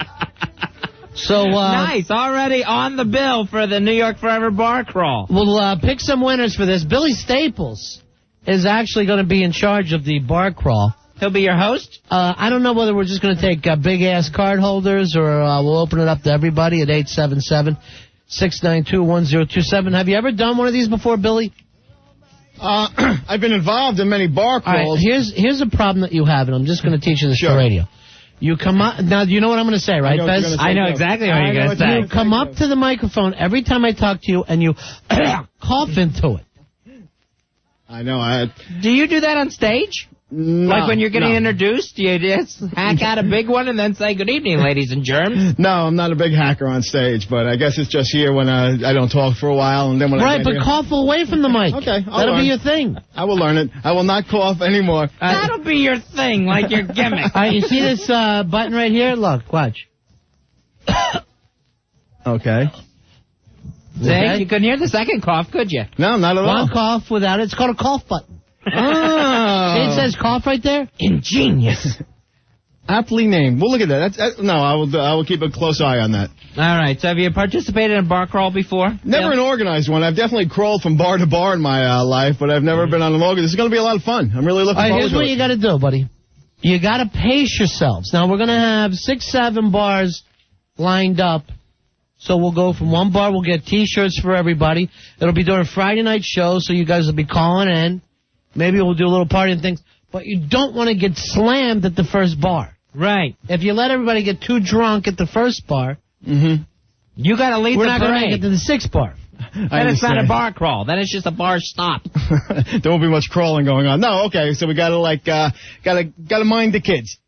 So nice, already on the bill for the New York Forever bar crawl. We'll pick some winners for this. Billy Staples is actually going to be in charge of the bar crawl. He'll be your host? I don't know whether we're just going to take big-ass card holders or we'll open it up to everybody at 877-692-1027. Have you ever done one of these before, Billy? I've been involved in many bar crawls. All right, here's a problem that you have, and I'm just going to teach you this for radio. You come up now. You know what I'm going to say, right, Fez? I know exactly what you're going to say. You come up to the microphone every time I talk to you, and you cough into it. I know. Do you do that on stage? No, like when you're getting introduced, you just hack out a big one and then say, good evening, ladies and germs? No, I'm not a big hacker on stage, but I guess it's just here when I don't talk for a while. And then when I get here. Cough away from the mic. Okay, that'll be your thing. I will learn it. I will not cough anymore. That'll be your thing, like your gimmick. All right, you see this button right here? Look, watch. Okay. See, you couldn't hear the second cough, could you? No, not at all. One cough without it. It's called a cough button. Oh. It says cough right there. Ingenious. Aptly named. Well, look at that. No, I will keep a close eye on that. All right. So have you participated in a bar crawl before? Never an organized one. I've definitely crawled from bar to bar in my life, but I've never been on an organized. This is going to be a lot of fun. I'm really looking forward to it. Here's what you got to do, buddy. You got to pace yourselves. Now, we're going to have 6-7 bars lined up. So we'll go from one bar. We'll get T-shirts for everybody. It'll be during Friday night shows, so you guys will be calling in. Maybe we'll do a little party and things. But you don't want to get slammed at the first bar. Right. If you let everybody get too drunk at the first bar, you got to lead the parade. We're not going to make it to the sixth bar. Then it's not a bar crawl. Then it's just a bar stop. There won't be much crawling going on. No, okay. So we got to gotta mind the kids.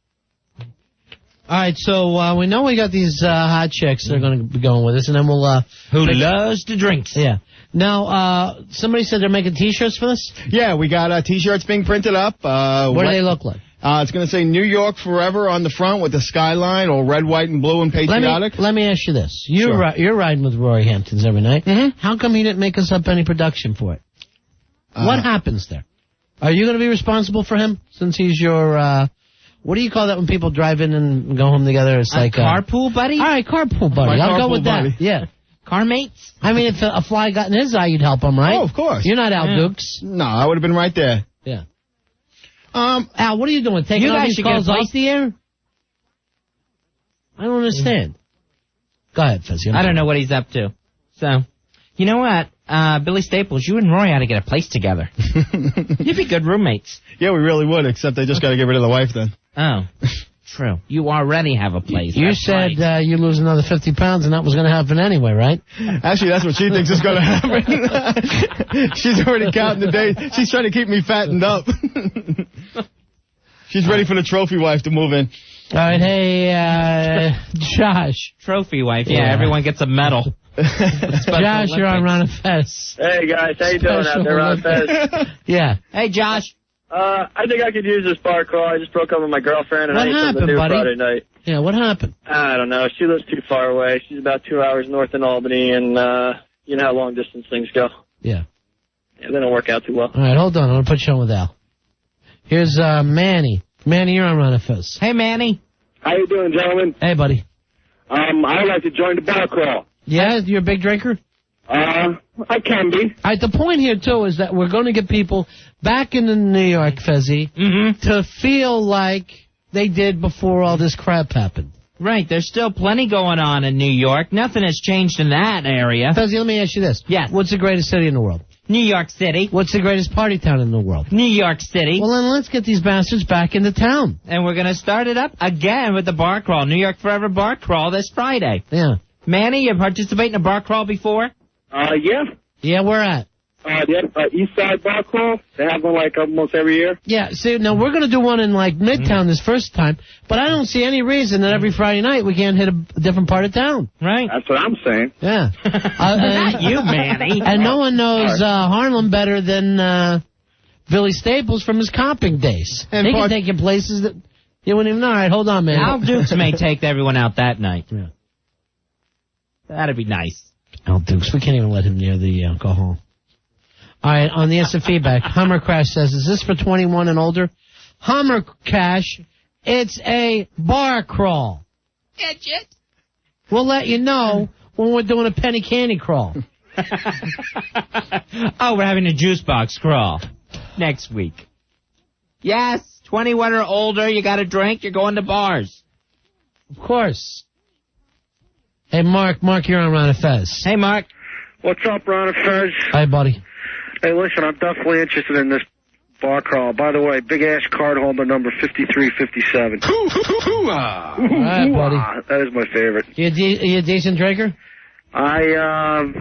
All right, so we know we got these hot chicks that are going to be going with us, and then we'll... Who loves to drink. Yeah. Now, somebody said they're making T-shirts for this? Yeah, we got T-shirts being printed up. What do they look like? It's going to say New York Forever on the front with the skyline, all red, white, and blue and patriotic. Let me ask you this. You're riding with Rory Hamptons every night. How come he didn't make us up any production for it? What happens there? Are you going to be responsible for him since he's your... what do you call that when people drive in and go home together? It's like carpool buddy? All right, carpool buddy. I'll go with buddy. that. Yeah. Car mates? I mean, if a fly got in his eye, you'd help him, right? Oh, of course. You're not Al Dukes. No, I would have been right there. Yeah. Al, what are you doing? Taking all these calls off the air? I don't understand. Go ahead, Fez. I don't know what he's up to. So, you know what? Billy Staples, you and Roy ought to get a place together. You'd be good roommates. Yeah, we really would, except I just got to get rid of the wife then. Oh, true. You already have a place. You said you lose another 50 pounds, and that was going to happen anyway, right? Actually, that's what she thinks is going to happen. She's already counting the days. She's trying to keep me fattened up. She's ready for the trophy wife to move in. All right, hey, Josh. Trophy wife, yeah, everyone gets a medal. Josh, you're on Ron and Fez. Hey, guys, how you doing out there, Ron Fez? Yeah. Hey, Josh. I think I could use this bar crawl. I just broke up with my girlfriend, and What I need happened, something to do buddy? Friday night. Yeah, what happened? I don't know. She lives too far away. She's about 2 hours north in Albany, and you know how long distance things go. Yeah. Yeah, they don't work out too well. All right, hold on. I'm going to put you on with Al. Here's Manny. Manny, you're on Ron and Fez. Hey, Manny. How you doing, gentlemen? Hey, buddy. I'd like to join the bar crawl. Yeah, you're a big drinker? I can be. All right, the point here, too, is that we're going to get people back into New York, Fezzy, to feel like they did before all this crap happened. Right, there's still plenty going on in New York. Nothing has changed in that area. Fezzy, let me ask you this. Yes. What's the greatest city in the world? New York City. What's the greatest party town in the world? New York City. Well, then let's get these bastards back into town. And we're going to start it up again with the bar crawl, New York Forever bar crawl this Friday. Yeah. Manny, you participated in a bar crawl before? Yeah. Yeah, where at? East Side bar crawl. They have one like almost every year. Yeah, see, now we're going to do one in like Midtown this first time, but I don't see any reason that every Friday night we can't hit a different part of town. Right. That's what I'm saying. Yeah. Not you, Manny. And no one knows Harlem better than Billy Staples from his comping days. And he can take you places that you wouldn't even know. All right, hold on, man. Al Dukes may take everyone out that night. Yeah. That'd be nice. Al Dukes, we can't even let him near the alcohol. All right, on the instant feedback, Hummer Crash says, is this for 21 and older? Hummer Cash, it's a bar crawl. Gadget. We'll let you know when we're doing a penny candy crawl. Oh, we're having a juice box crawl next week. Yes, 21 or older, you got a drink, you're going to bars. Of course. Hey, Mark, you're on Ron and Fez. Hey, Mark. What's up, Ron and Fez? Hi, buddy. Hey, listen, I'm definitely interested in this bar crawl. By the way, big ass card holder number 5357. All right, buddy. That is my favorite. You a decent drinker? I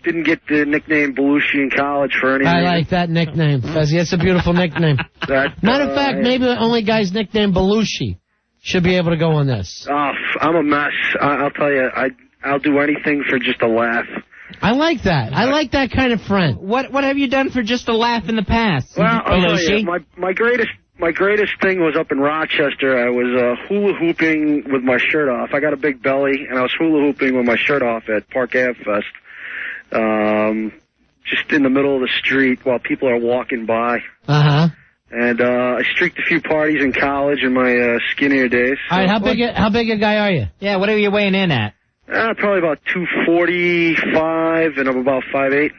didn't get the nickname Belushi in college for any I reason. like that nickname, Fezzy. That's a beautiful nickname. Matter of fact, maybe the only guy's nicknamed Belushi should be able to go on this. Oh, I'm a mess. I'll tell you, I'll do anything for just a laugh. I like that. I like that kind of friend. What have you done for just a laugh in the past? Well, I'll tell Belushi? you, my greatest thing was up in Rochester. I was hula hooping with my shirt off. I got a big belly, and I was hula hooping with my shirt off at Park Ave Fest. Just in the middle of the street while people are walking by. Uh-huh. And I streaked a few parties in college in my skinnier days. All right, how big a guy are you? Yeah, what are you weighing in at? Probably about 245, and I'm about 5'8".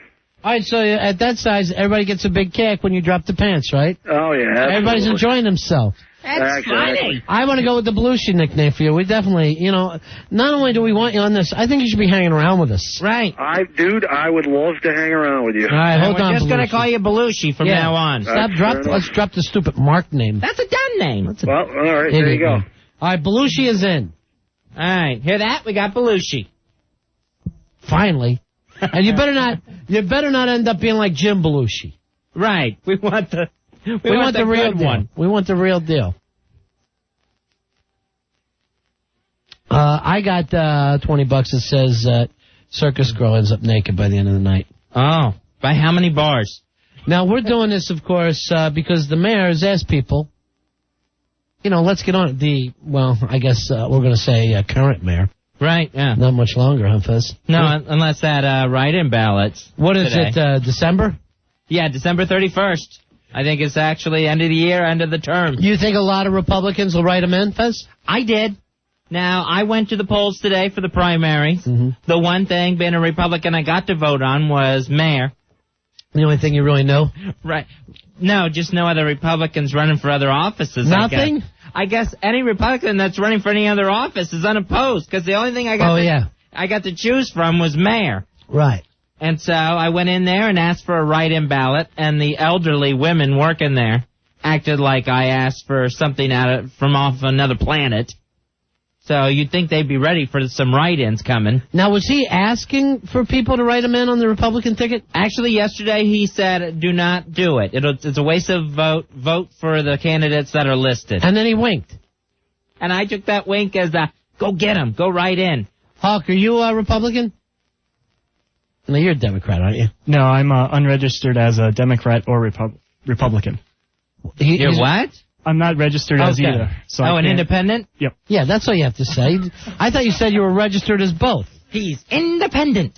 All right, so at that size, everybody gets a big kick when you drop the pants, right? Oh, yeah. Absolutely. Everybody's enjoying themselves. That's funny. I want to go with the Belushi nickname for you. We definitely, not only do we want you on this, I think you should be hanging around with us. Right. Dude, I would love to hang around with you. All right, hold on, We're just going to Belushi. call you Belushi from now on. Let's drop the stupid Mark name. That's a dumb name. Well, all right, there you go. All right, Belushi is in. All right, hear that? We got Belushi. Finally. And you better not end up being like Jim Belushi. Right. We want the real good deal. one. We want the real deal. I got $20 that says Circus Girl ends up naked by the end of the night. Oh, by how many bars? Now, we're doing this, of course, because the mayor has asked people, let's get on it. I guess we're going to say current mayor. Right, yeah. Not much longer, huh, Fez? No, unless that write-in ballots. What is today. it, December? Yeah, December 31st. I think it's actually end of the year, end of the term. You think a lot of Republicans will write them in, Fez? I did. Now, I went to the polls today for the primary. Mm-hmm. The one thing, being a Republican, I got to vote on was mayor. The only thing you really know? Right. No, just no other Republicans running for other offices. Nothing? I guess any Republican that's running for any other office is unopposed, because the only thing I got to choose from was mayor. Right. And so I went in there and asked for a write-in ballot, and the elderly women working there acted like I asked for something from off another planet. So you'd think they'd be ready for some write-ins coming. Now, was he asking for people to write him in on the Republican ticket? Actually, yesterday he said, do not do it. It's a waste of vote. Vote for the candidates that are listed. And then he winked. And I took that wink as go get him. Go right in. Hawk, are you a Republican? No, you're a Democrat, aren't you? No, I'm unregistered as a Democrat or Republican. You're what? I'm not registered as either. So an independent? Yep. Yeah, that's all you have to say. I thought you said you were registered as both. He's independent.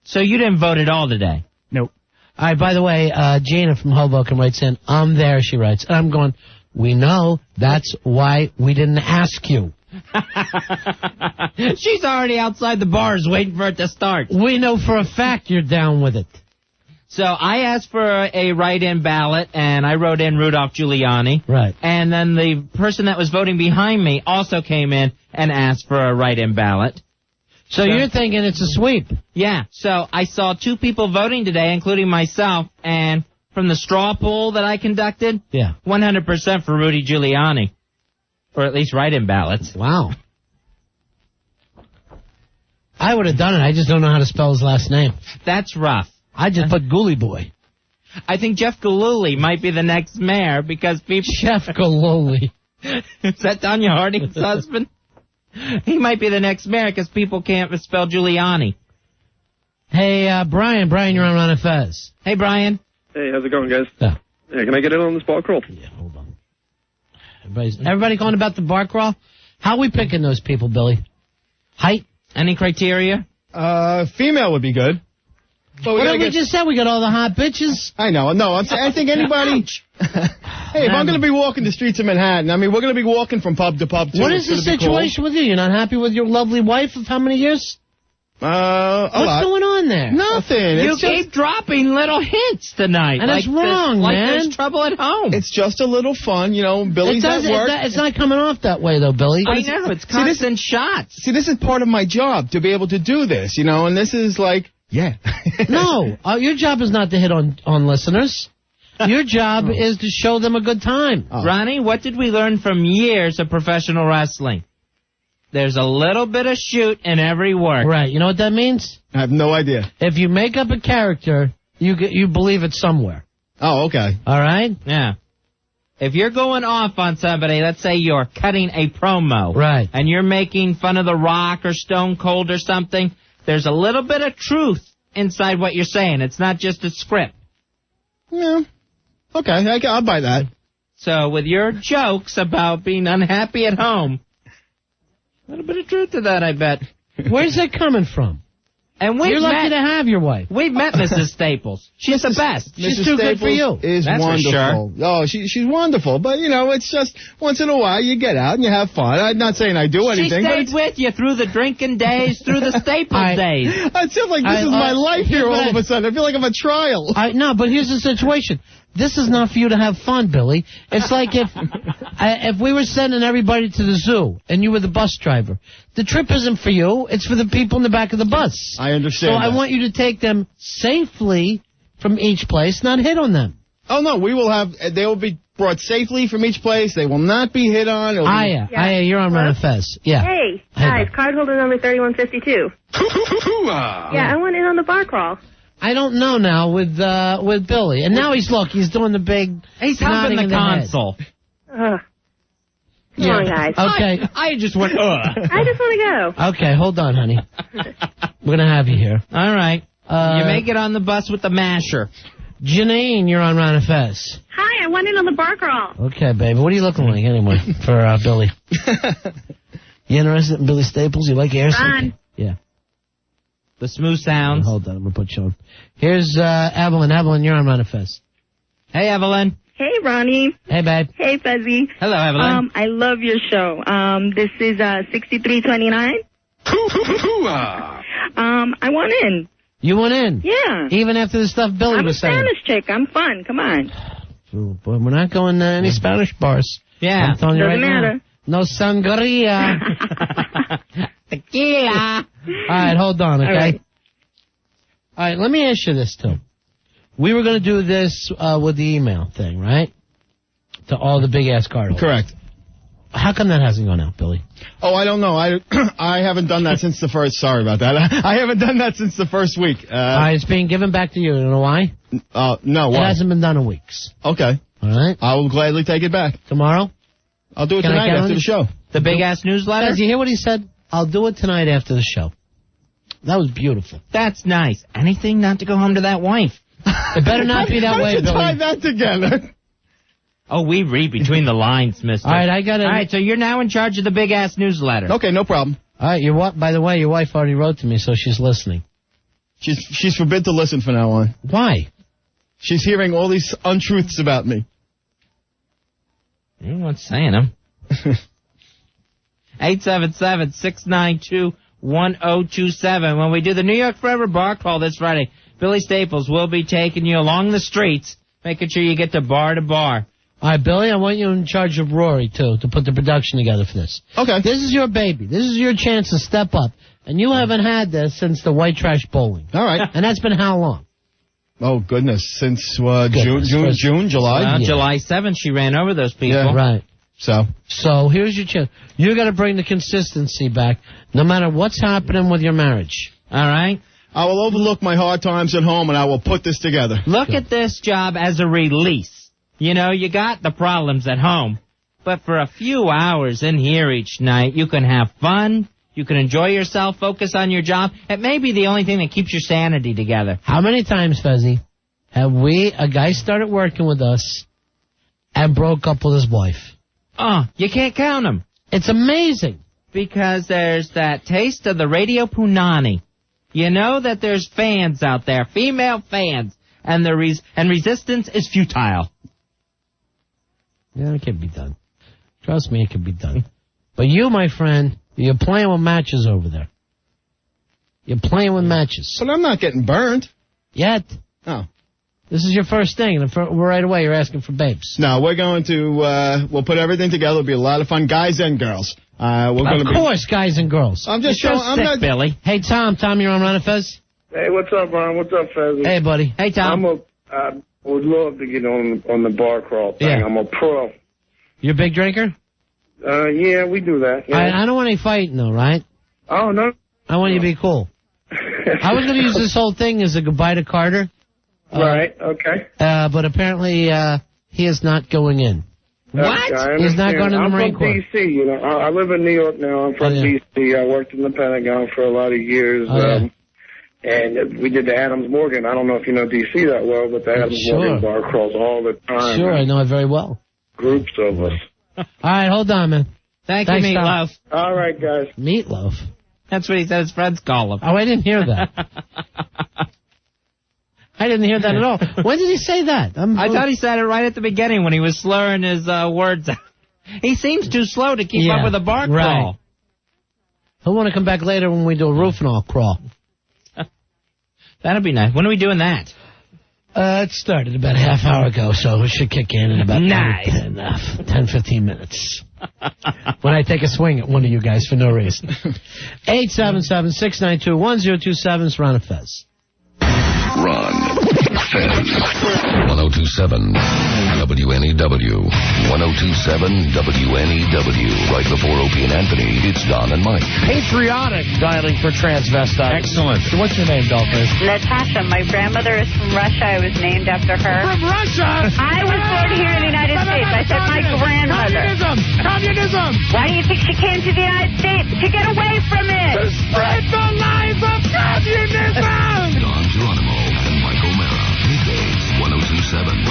So you didn't vote at all today? Nope. All right, by the way, Jana from Hoboken writes in, I'm there, she writes. And I'm going, we know. That's why we didn't ask you. She's already outside the bars waiting for it to start. We know for a fact you're down with it. So I asked for a write-in ballot, and I wrote in Rudolph Giuliani. Right. And then the person that was voting behind me also came in and asked for a write-in ballot. So you're thinking it's a sweep? Yeah. So I saw two people voting today, including myself, and from the straw poll that I conducted, 100% for Rudy Giuliani. Or at least write-in ballots. Wow. I would have done it. I just don't know how to spell his last name. That's rough. I just put Ghoulie Boy. I think Jeff Gillooly might be the next mayor because people... Jeff Gillooly. Is that Tanya Harding's husband? He might be the next mayor because people can't spell Giuliani. Hey, Brian. Brian, you're on Ron and Fez. Hey, Brian. Hey, how's it going, guys? Yeah. Yeah, can I get in on this ball crawl? Yeah, hold on. Everybody calling about the bar crawl? How are we picking those people, Billy? Height? Any criteria? Female would be good. But we just said we got all the hot bitches. I know. No, I think anybody... Hey, if I'm going to be walking the streets of Manhattan, I mean, we're going to be walking from pub to pub, too. What is the situation with you? You're not happy with your lovely wife of how many years? What's going on there? Nothing. You keep dropping little hints tonight. And it's wrong, like man. there's trouble at home. It's just a little fun, Billy's at work. It's not coming off that way, though, Billy. I know. It's constant shots. See, this is part of my job, to be able to do this, and this is like... Yeah. No, your job is not to hit on listeners. Your job is to show them a good time. Ronnie, what did we learn from years of professional wrestling? There's a little bit of shoot in every work. Right. You know what that means? I have no idea. If you make up a character, you believe it somewhere. Oh, okay. All right? Yeah. If you're going off on somebody, let's say you're cutting a promo. Right. And you're making fun of The Rock or Stone Cold or something, there's a little bit of truth inside what you're saying. It's not just a script. Yeah. Okay, I'll buy that. So with your jokes about being unhappy at home, a little bit of truth to that, I bet. Where's that coming from? And You're lucky to have your wife. We've met Mrs. Staples. She's the best. She's Mrs. too good Staples for you. is That's for wonderful. Oh, she's wonderful. But, it's just once in a while you get out and you have fun. I'm not saying I do anything. She but stayed with you through the drinking days, through the Staples days. It feels like this is my life here all of a sudden. I feel like I'm a trial. No, but here's the situation. This is not for you to have fun, Billy. It's like if we were sending everybody to the zoo and you were the bus driver. The trip isn't for you. It's for the people in the back of the bus. I understand. So I want you to take them safely from each place, not hit on them. Oh, no, they will be brought safely from each place. They will not be hit on. Aya, you're on Ron and Fez. Yeah. Hey, guys, cardholder number 3152. Yeah, I went in on the bar crawl. I don't know now with Billy. And now he's doing the big... He's humping the console. Come on, guys. Okay. I just went, I just want to go. Okay, hold on, honey. We're going to have you here. All right. You may get on the bus with the masher. Janine, you're on Ron and Fez. Hi, I went in on the bar crawl. Okay, baby. What are you looking like anyway for Billy? You interested in Billy Staples? You like air? Ron. Yeah. The smooth sounds. Hold on, I'm going to put you on. Here's Evelyn. Evelyn, you're on Ron and Fez. Hey, Evelyn. Hey, Ronnie. Hey, babe. Hey, Fezzy. Hello, Evelyn. I love your show. This is 6329. I went in. You went in? Yeah. Even after the stuff Billy I'm was saying? I'm a Spanish chick. I'm fun. Come on. Oh, boy, we're not going to any Spanish bars. Yeah. I'm telling you Doesn't right matter. now. No sangria. Tequila. All right, hold on, okay? All right, let me ask you this, too. We were going to do this with the email thing, right? To all the big-ass cardholders. Correct. How come that hasn't gone out, Billy? Oh, I don't know. I haven't done that since the first... Sorry about that. I haven't done that since the first week. All right, it's being given back to you. You know why? No, why? It hasn't been done in weeks. Okay. All right? I will gladly take it back. Tomorrow? I'll do it Can I tonight count after it? the show. The big-ass newsletter? Did you hear what he said? I'll do it tonight after the show. That was beautiful. That's nice. Anything not to go home to that wife. It better not be that way, How did you Billy. tie that together? Oh, we read between the lines, mister. All right, I got it. All right, so you're now in charge of the big-ass newsletter. Okay, no problem. All right, by the way, your wife already wrote to me, so she's listening. She's forbid to listen from now on. Why? She's hearing all these untruths about me. Anyone's saying them. 877-692-1027. When we do the New York Forever Bar Crawl this Friday, Billy Staples will be taking you along the streets, making sure you get to bar. All right, Billy, I want you in charge of Rory, too, to put the production together for this. Okay. This is your baby. This is your chance to step up. And you haven't had this since the White Trash Bowling. All right. And that's been how long? Oh, goodness. Since June, July? July 7th, she ran over those people. Yeah. Right. So here's your chance. You got to bring the consistency back, no matter what's happening with your marriage. All right? I will overlook my hard times at home, and I will put this together. Look at this job as a release. You know, you got the problems at home, but for a few hours in here each night, you can have fun, you can enjoy yourself, focus on your job. It may be the only thing that keeps your sanity together. How many times, Fezzy, have a guy started working with us and broke up with his wife? You can't count them. It's amazing. Because there's that taste of the Radio Punani. You know that there's fans out there, female fans, and resistance is futile. Yeah, it can be done. Trust me, it can be done. But you, my friend, you're playing with matches over there. You're playing with matches. But I'm not getting burned. Yet. Oh. This is your first thing, and right away you're asking for babes. No, we're going to, we'll put everything together. It'll be a lot of fun, guys and girls. Of course, guys and girls. I'm just showing. I'm not, Billy. Hey, Tom, you're on Ron and Fez? Hey, what's up, Ron? What's up, Fez? Hey, buddy. Hey, Tom. I would love to get on the bar crawl thing. Yeah. I'm a pro. You're a big drinker? Yeah, we do that. Yeah. I don't want any fighting, though, right? Oh, no. I want you to be cool. I was going to use this whole thing as a goodbye to Carter. Right, okay. But apparently he is not going in. What? He's not going in the Marine Corps. I'm from D.C., you know. I live in New York now. I'm from D.C. I worked in the Pentagon for a lot of years. And we did the Adams Morgan. I don't know if you know D.C. that well, but the Adams Morgan bar crawls all the time. Sure, I know it very well. Groups of us. All right, hold on, man. Thanks, Meatloaf. Tom. All right, guys. Meatloaf? That's what he said his friends call him. Oh, I didn't hear that. I didn't hear that at all. When did he say that? I thought he said it right at the beginning when he was slurring his words out. He seems too slow to keep up with a bar crawl. Right. He'll want to come back later when we do a roof and all crawl. That'll be nice. When are we doing that? It started about a half hour ago, so we should kick in about 10, 15 minutes. When I take a swing at one of you guys for no reason. 877-692-1027 is Ron and Fez. Ron, Fez, 1027 WNEW, 1027 WNEW. Right before Opie and Anthony, it's Don and Mike. Patriotic dialing for transvestite. Excellent. What's your name, Dolphus? Natasha. My grandmother is from Russia. I was named after her. From Russia? I was born here in the United States. I said my grandmother. Communism! Why do you think she came to the United States? To get away from it! To spread the lies of communism! Don Geronimo and Mike O'Mara. Weekdays, 1027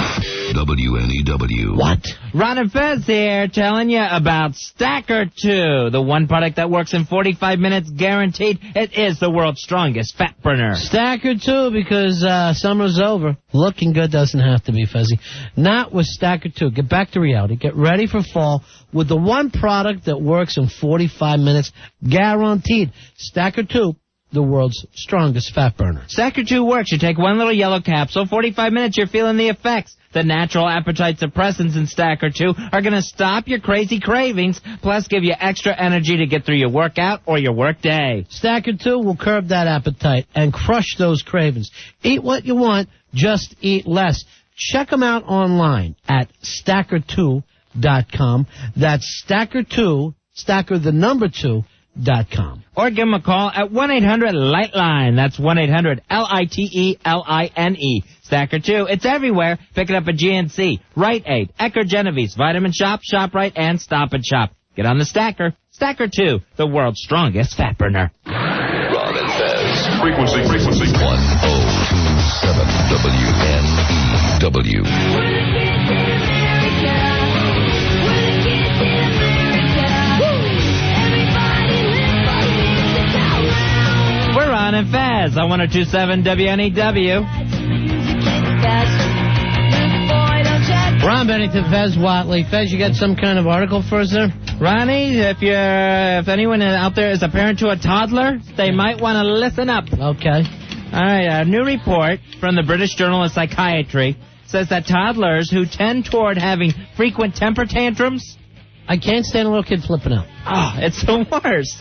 WNEW. What? Ron and Fez here telling you about Stacker 2, the one product that works in 45 minutes guaranteed. It is the world's strongest fat burner. Stacker 2 because summer's over. Looking good doesn't have to be, Fezzy. Not with Stacker 2. Get back to reality. Get ready for fall with the one product that works in 45 minutes guaranteed. Stacker 2. The world's strongest fat burner. Stacker 2 works. You take one little yellow capsule, 45 minutes, you're feeling the effects. The natural appetite suppressants in Stacker 2 are going to stop your crazy cravings, plus give you extra energy to get through your workout or your work day. Stacker 2 will curb that appetite and crush those cravings. Eat what you want, just eat less. Check them out online at Stacker2.com. That's Stacker2, Stacker the number 2.com. Or give them a call at 1-800-LIGHTLINE. That's 1-800-LITELINE. Stacker 2. It's everywhere. Pick it up at GNC, Rite Aid, Ecker Genevieve's, Vitamin Shop, ShopRite, and Stop and Shop. Get on the Stacker. Stacker 2, the world's strongest fat burner. Ron and Fez. Frequency. 1027 WNEW. We're Ron and Fez on 1027 WNEW. Ron Bennington, Fez Watley. Fez, you got some kind of article for us there? Ronnie, if anyone out there is a parent to a toddler, they might want to listen up. Okay. All right, a new report from the British Journal of Psychiatry says that toddlers who tend toward having frequent temper tantrums... I can't stand a little kid flipping out. Oh, it's the worst.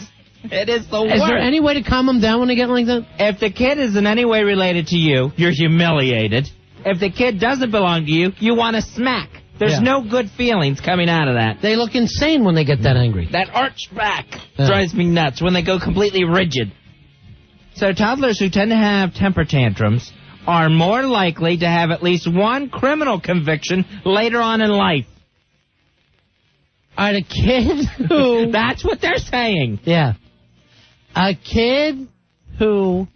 It is the worst. Is there any way to calm them down when they get like that? If the kid is in any way related to you, you're humiliated. If the kid doesn't belong to you, you want to smack. There's no good feelings coming out of that. They look insane when they get that angry. That arched back drives me nuts when they go completely rigid. So toddlers who tend to have temper tantrums are more likely to have at least one criminal conviction later on in life. All right, a kid who... That's what they're saying. Yeah. A kid who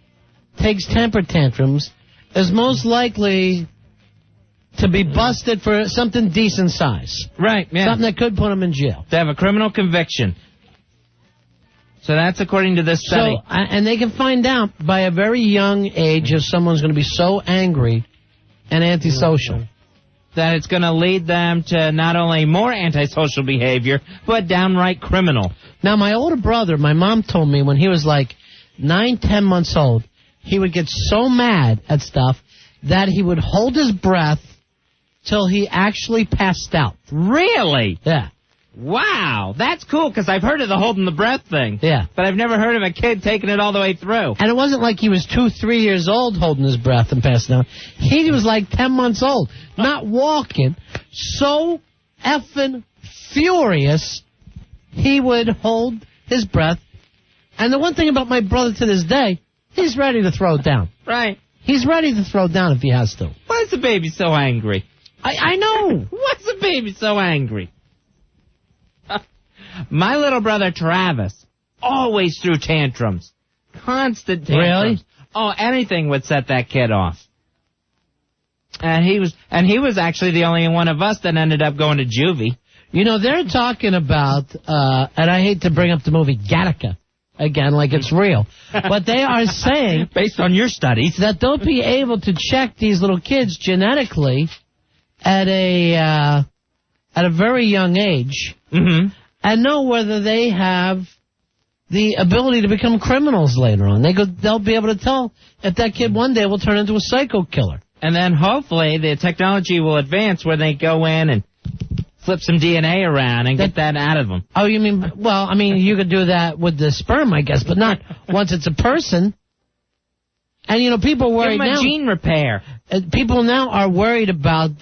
takes temper tantrums is most likely to be busted for something decent size. Right, yeah. Something that could put him in jail. To have a criminal conviction. So that's according to this study. So, and they can find out by a very young age if someone's going to be so angry and antisocial. That it's going to lead them to not only more antisocial behavior, but downright criminal. Now, my older brother, my mom told me when he was like 9, 10 months old, he would get so mad at stuff that he would hold his breath till he actually passed out. Really? Yeah. Wow, that's cool, because I've heard of the holding the breath thing. Yeah. But I've never heard of a kid taking it all the way through. And it wasn't like he was 2-3 years old holding his breath and passing out. He was like 10 months old, not walking. So effing furious, he would hold his breath. And the one thing about my brother to this day, he's ready to throw it down. Right. He's ready to throw it down if he has to. Why is the baby so angry? I know. Why's the baby so angry? My little brother Travis always threw tantrums. Constant tantrums. Really? Oh, anything would set that kid off. And he was actually the only one of us that ended up going to juvie. You know, they're talking about, and I hate to bring up the movie Gattaca again, like it's real, but they are saying, based on your studies, that they'll be able to check these little kids genetically at a very young age, and know whether they have the ability to become criminals later on. They'll be able to tell if that kid one day will turn into a psycho killer. And then hopefully the technology will advance where they go in and flip some DNA around and get that out of them. Oh, you mean, well, I mean, you could do that with the sperm, I guess, but not once it's a person. And, you know, people are worried now. Gene repair. People now are worried about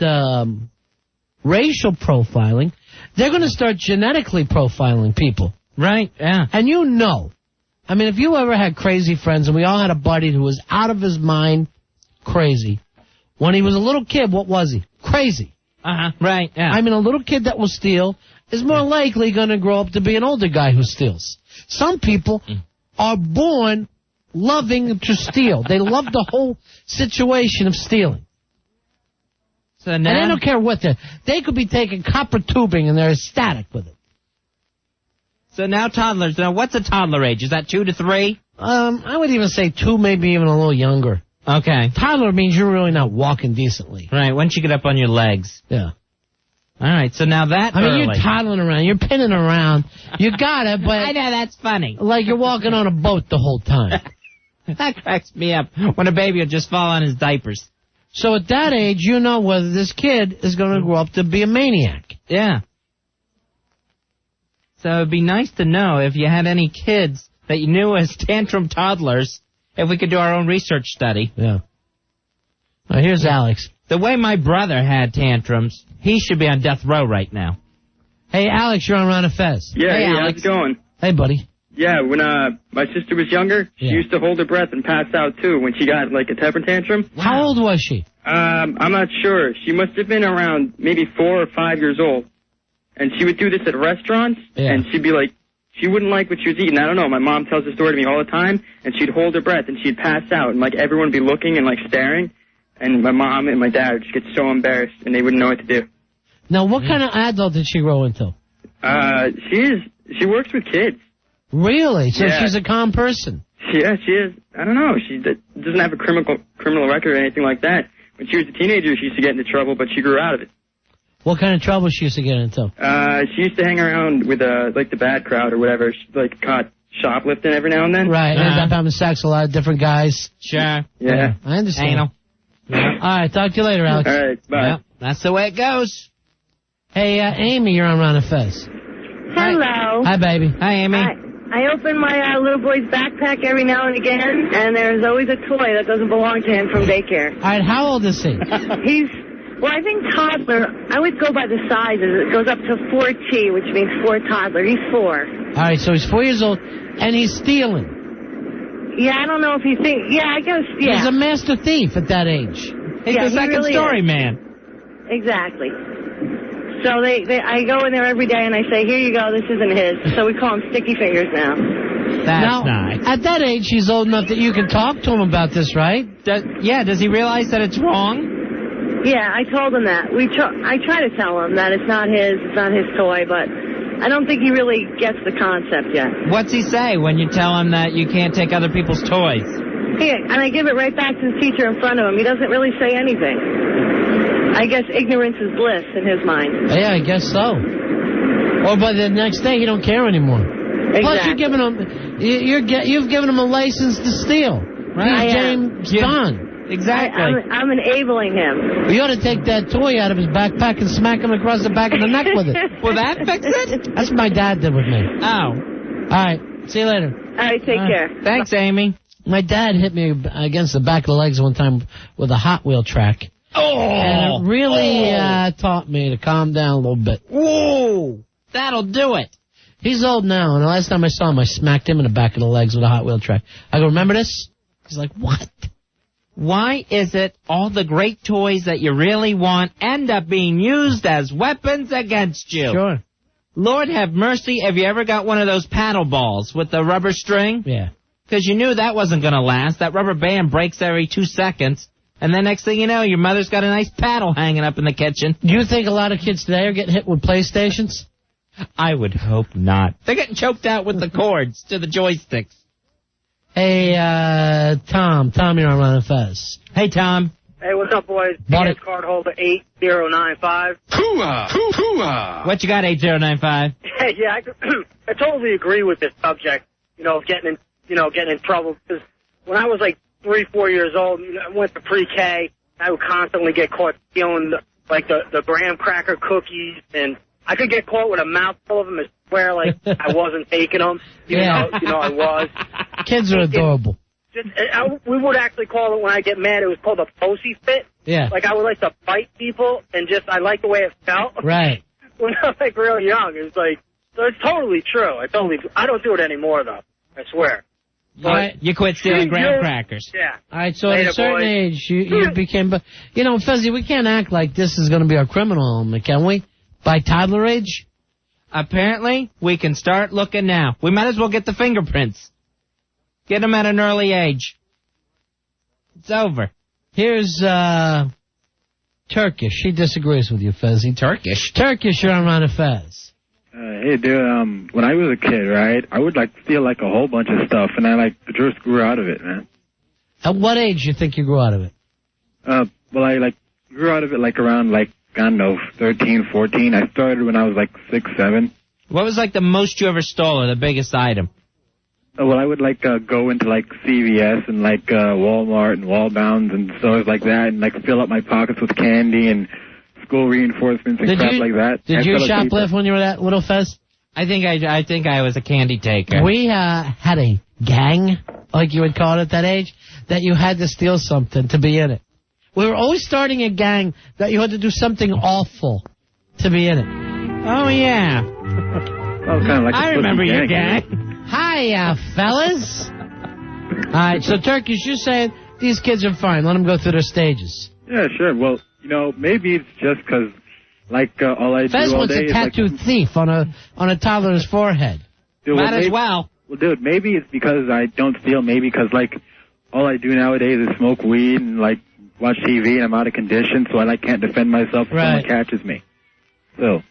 racial profiling. They're going to start genetically profiling people. Right, yeah. And you know, I mean, if you ever had crazy friends, and we all had a buddy who was out of his mind crazy. When he was a little kid, what was he? Crazy. Right, yeah. I mean, a little kid that will steal is more likely going to grow up to be an older guy who steals. Some people are born loving to steal. They love the whole situation of stealing. So now, and they don't care what they could be taking copper tubing and they're ecstatic with it. So now toddlers, now what's a toddler age? Is that 2 to 3? I would even say 2, maybe even a little younger. Okay. Toddler means you're really not walking decently. Right, once you get up on your legs. Yeah. All right, so now that I mean, you're toddling around, you're pinning around. You got it, but... I know, that's funny. Like you're walking on a boat the whole time. That cracks me up, when a baby will just fall on his diapers. So at that age, you know whether this kid is going to grow up to be a maniac. Yeah. So it'd be nice to know if you had any kids that you knew as tantrum toddlers, if we could do our own research study. Yeah. Now, here's Alex. The way my brother had tantrums, he should be on death row right now. Hey, Alex, you're on Ron and Fez. Yeah, hey, how's Alex. it going? Hey, buddy. Yeah, when my sister was younger, she used to hold her breath and pass out, too, when she got, like, a temper tantrum. How old was she? I'm not sure. She must have been around maybe 4 or 5 years old. And she would do this at restaurants, and she'd be like, she wouldn't like what she was eating. I don't know. My mom tells the story to me all the time, and she'd hold her breath, and she'd pass out, and, like, everyone would be looking and, like, staring. And my mom and my dad would just get so embarrassed, and they wouldn't know what to do. Now, what kind of adult did she grow into? She works with kids. Really? So Yeah. she's a calm person? Yeah, she is. I don't know. She doesn't have a criminal record or anything like that. When she was a teenager, she used to get into trouble, but she grew out of it. What kind of trouble she used to get into? She used to hang around with, like, the bad crowd or whatever. She, like, caught shoplifting every now and then. Right, ended up having sex with a lot of different guys. Sure. Yeah. I understand. Anal. Yeah. All right, talk to you later, Alex. All right, bye. Yep, that's the way it goes. Hey, Amy, you're on Ron and Fez. Hello. Hi, baby. Hi, Amy. I open my little boy's backpack every now and again, and there's always a toy that doesn't belong to him from daycare. All right, how old is he? Well, I think toddler, I would go by the sizes. It goes up to 4T, which means 4 toddler. He's 4. All right, so he's 4 years old, and he's stealing. Yeah, I don't know if he thinks, yeah, I guess, yeah. He's a master thief at that age. He's Yeah, the he second really story is. man. Exactly. So I go in there every day and I say, here you go, this isn't his. So we call him Sticky Fingers now. That's nice. At that age, he's old enough that you can talk to him about this, right? Does he realize that it's wrong? Yeah, I told him that. I try to tell him that it's not his toy, but I don't think he really gets the concept yet. What's he say when you tell him that you can't take other people's toys? Yeah, and I give it right back to the teacher in front of him. He doesn't really say anything. I guess ignorance is bliss in his mind. Yeah, I guess so. Or by the next day, you don't care anymore. Exactly. Plus, you've given him a license to steal. Right. He's James Bond. Exactly. I'm enabling him. You ought to take that toy out of his backpack and smack him across the back of the neck with it. Will that fix it? That's what my dad did with me. Oh. All right. See you later. All right, take care. Thanks, Amy. My dad hit me against the back of the legs one time with a Hot Wheel track. Oh! And it really taught me to calm down a little bit. Whoa! That'll do it. He's old now, and the last time I saw him, I smacked him in the back of the legs with a Hot Wheel track. I go, remember this? He's like, what? Why is it all the great toys that you really want end up being used as weapons against you? Sure. Lord have mercy, have you ever got one of those paddle balls with the rubber string? Yeah. Because you knew that wasn't going to last. That rubber band breaks every 2 seconds. And then next thing you know, your mother's got a nice paddle hanging up in the kitchen. Do you think a lot of kids today are getting hit with PlayStations? I would hope not. They're getting choked out with the cords to the joysticks. Hey, Tom. Tom, you're on Ron and Fez. Hey, Tom. Hey, what's up, boys? PS card holder 8095. Hooah! Hooah! What you got, 8095? Yeah, I totally agree with this subject, getting in trouble. Because when I was like 3-4 years old, I went to pre-K, I would constantly get caught stealing the graham cracker cookies, and I could get caught with a mouthful of them and swear like I wasn't taking them, even though I was. Kids are adorable. We would actually call it, when I get mad, it was called a posy fit. Yeah. Like I would like to bite people, and I like the way it felt. Right. When I was like real young, it was like, so it's totally true. I don't do it anymore though. I swear. You quit stealing graham crackers. Yeah. All right, so at a certain age, you became... Fezzy, we can't act like this is going to be our criminal element, can we? By toddler age? Apparently, we can start looking now. We might as well get the fingerprints. Get them at an early age. It's over. Here's Turkish. She disagrees with you, Fezzy. Turkish? Turkish, you're on Ron and Fez. Hey, dude, when I was a kid, right, I would, steal, a whole bunch of stuff, and I, just grew out of it, man. At what age do you think you grew out of it? Well, I, grew out of it, around, I don't know, 13, 14. I started when I was, 6, 7. What was, the most you ever stole or the biggest item? Well, I would, go into, CVS and, Walmart and Wallbounds and stores like that and, fill up my pockets with candy and school reinforcements and crap like that. Did you shoplift when you were that little, Fez? I think I was a candy taker. We had a gang, like you would call it at that age, that you had to steal something to be in it. We were always starting a gang that you had to do something awful to be in it. Oh, yeah. Kind of I remember your gang. Hi, fellas. All right, so Turkish, you're saying these kids are fine. Let them go through their stages. Yeah, sure. Well, maybe it's just because, all I Fez do all wants day a tattooed thief on a toddler's forehead. Dude, Might as well. Well, dude, maybe it's because I don't steal. Maybe because, all I do nowadays is smoke weed and, watch TV, and I'm out of condition, so I, can't defend myself if someone catches me. So,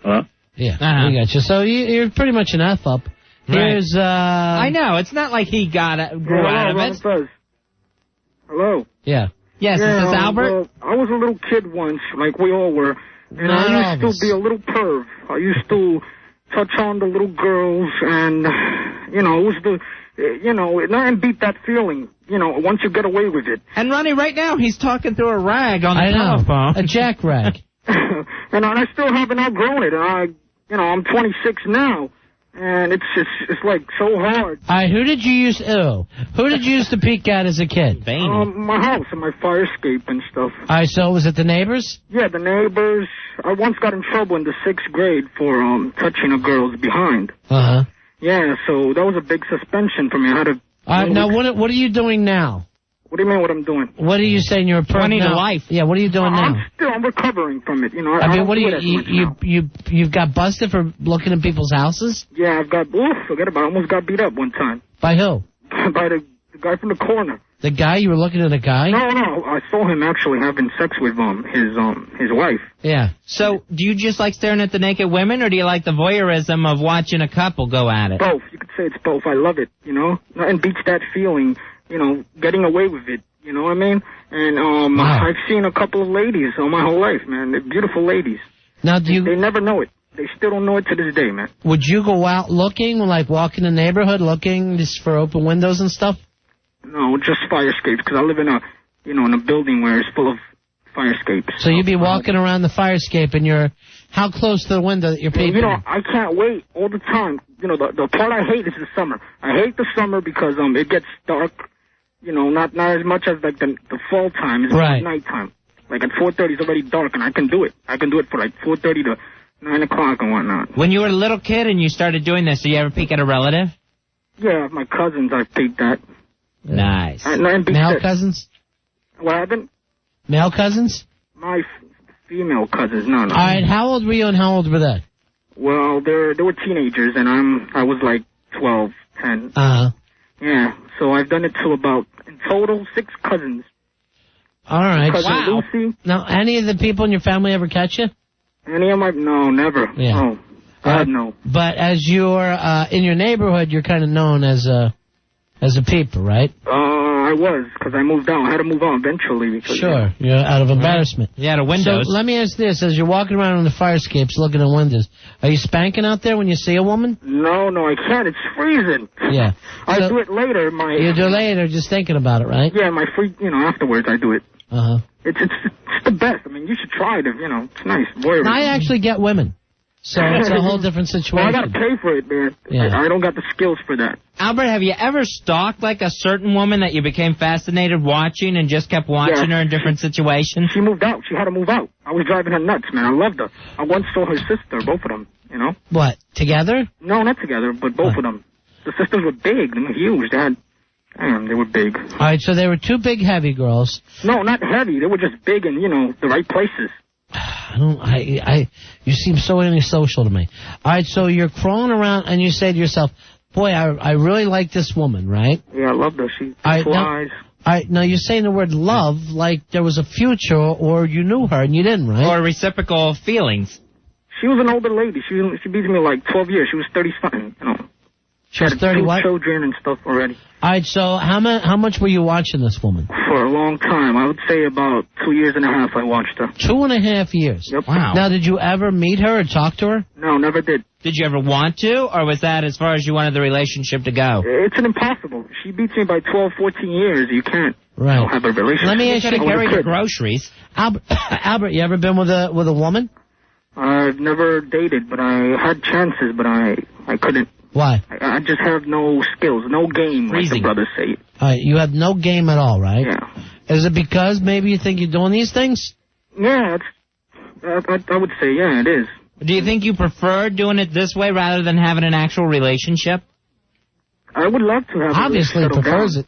hello? Yeah, we got you. So you're pretty much an F-up. Here's, I know. It's not like he grew out of it. Hello? Yeah. Yes, is this Albert? I was a little kid once, like we all were, and I used to be a little perv. I used to touch on the little girls, and, it was and beat that feeling, once you get away with it. And Ronnie, right now, he's talking through a rag on the telephone. A jack rag. And I still haven't outgrown it, and I'm 26 now. And it's so hard. All right, who did you use to peek at as a kid? My house and my fire escape and stuff. All right, so was it the neighbors? Yeah, the neighbors. I once got in trouble in the 6th grade for touching a girl's behind. Uh-huh. Yeah, so that was a big suspension for me. I had to... All right, now what are you doing now? What do you mean what I'm doing? What are you saying you're a perv 20 now? to life. Yeah, what are you doing now? I'm recovering from it, I mean, what are you've got busted for looking at people's houses? Yeah, forget about it. I almost got beat up one time. By who? By the guy from the corner. The guy? You were looking at a guy? No, I saw him actually having sex with his wife. Yeah. So, do you just like staring at the naked women, or do you like the voyeurism of watching a couple go at it? Both. You could say it's both. I love it, Nothing beats that feeling, getting away with it. You know what I mean? And wow. I've seen a couple of ladies all my whole life, man. They're beautiful ladies. Now, they never know it. They still don't know it to this day, man. Would you go out looking, walk in the neighborhood looking just for open windows and stuff? No, just fire escapes, because I live in a in a building where it's full of fire escapes. So you'd be walking around the fire escape, and you're how close to the window that you're peeping? I can't wait all the time. The part I hate is the summer. I hate the summer because it gets dark. Not as much as like the fall time. It's nighttime. Like at 4:30 it's already dark, and I can do it. I can do it for like 4:30 to 9 o'clock and whatnot. When you were a little kid and you started doing this, did you ever peek at a relative? Yeah, my cousins, I peeked at. Nice. Male cousins? What happened? Male cousins? My female cousins, no. All right, how old were you and how old were they? Well, they were teenagers, and I was like 12, 10. Yeah, so I've done it to about, in total, 6 cousins. All right. Cousin Lucy. Now, any of the people in your family ever catch you? Any of my, no, never. Yeah. Oh, God, no. But as you're in your neighborhood, you're kind of known as a peeper, right? I was, because I moved out. I had to move out eventually. Because, sure, you're out of embarrassment. Yeah, the windows. So let me ask this: as you're walking around on the fire escapes, looking at windows, are you spanking out there when you see a woman? No, I can't. It's freezing. Yeah. I do it later. You do it later, just thinking about it, right? Yeah, afterwards I do it. Uh-huh. It's the best. I mean, you should try it. It's nice. Boy, I actually get women. So it's a whole different situation. Well, I got to pay for it, man. Yeah. I don't got the skills for that. Albert, have you ever stalked like a certain woman that you became fascinated watching and just kept watching her in different situations? She moved out. She had to move out. I was driving her nuts, man. I loved her. I once saw her sister, both of them, What, together? No, not together, but both of them. The sisters were big. They were huge. They were big. All right, so they were 2 big, heavy girls. No, not heavy. They were just big in, the right places. You seem so antisocial to me. All right, so you're crawling around and you say to yourself, boy, I really like this woman, right? Yeah, I love her. She flies. All right, now you're saying the word love like there was a future or you knew her and you didn't, right? Or reciprocal feelings. She was an older lady. She beat me like 12 years. She was 30-something, She was 30 what? Children and stuff already. All right, so how much were you watching this woman? For a long time. I would say about 2.5 years I watched her. 2.5 years? Yep. Wow. Now, did you ever meet her or talk to her? No, never did. Did you ever want to, or was that as far as you wanted the relationship to go? It's an impossible. She beats me by 12, 14 years. You can't have a relationship. Let me ask you, carry your groceries. Albert, you ever been with a woman? I've never dated, but I had chances, but I couldn't. Why? I just have no skills, no game, like the brothers say. All right, you have no game at all, right? Yeah. Is it because maybe you think you're doing these things? Yeah, I would say, yeah, it is. Do you think you prefer doing it this way rather than having an actual relationship? I would love to have. Obviously, prefers it.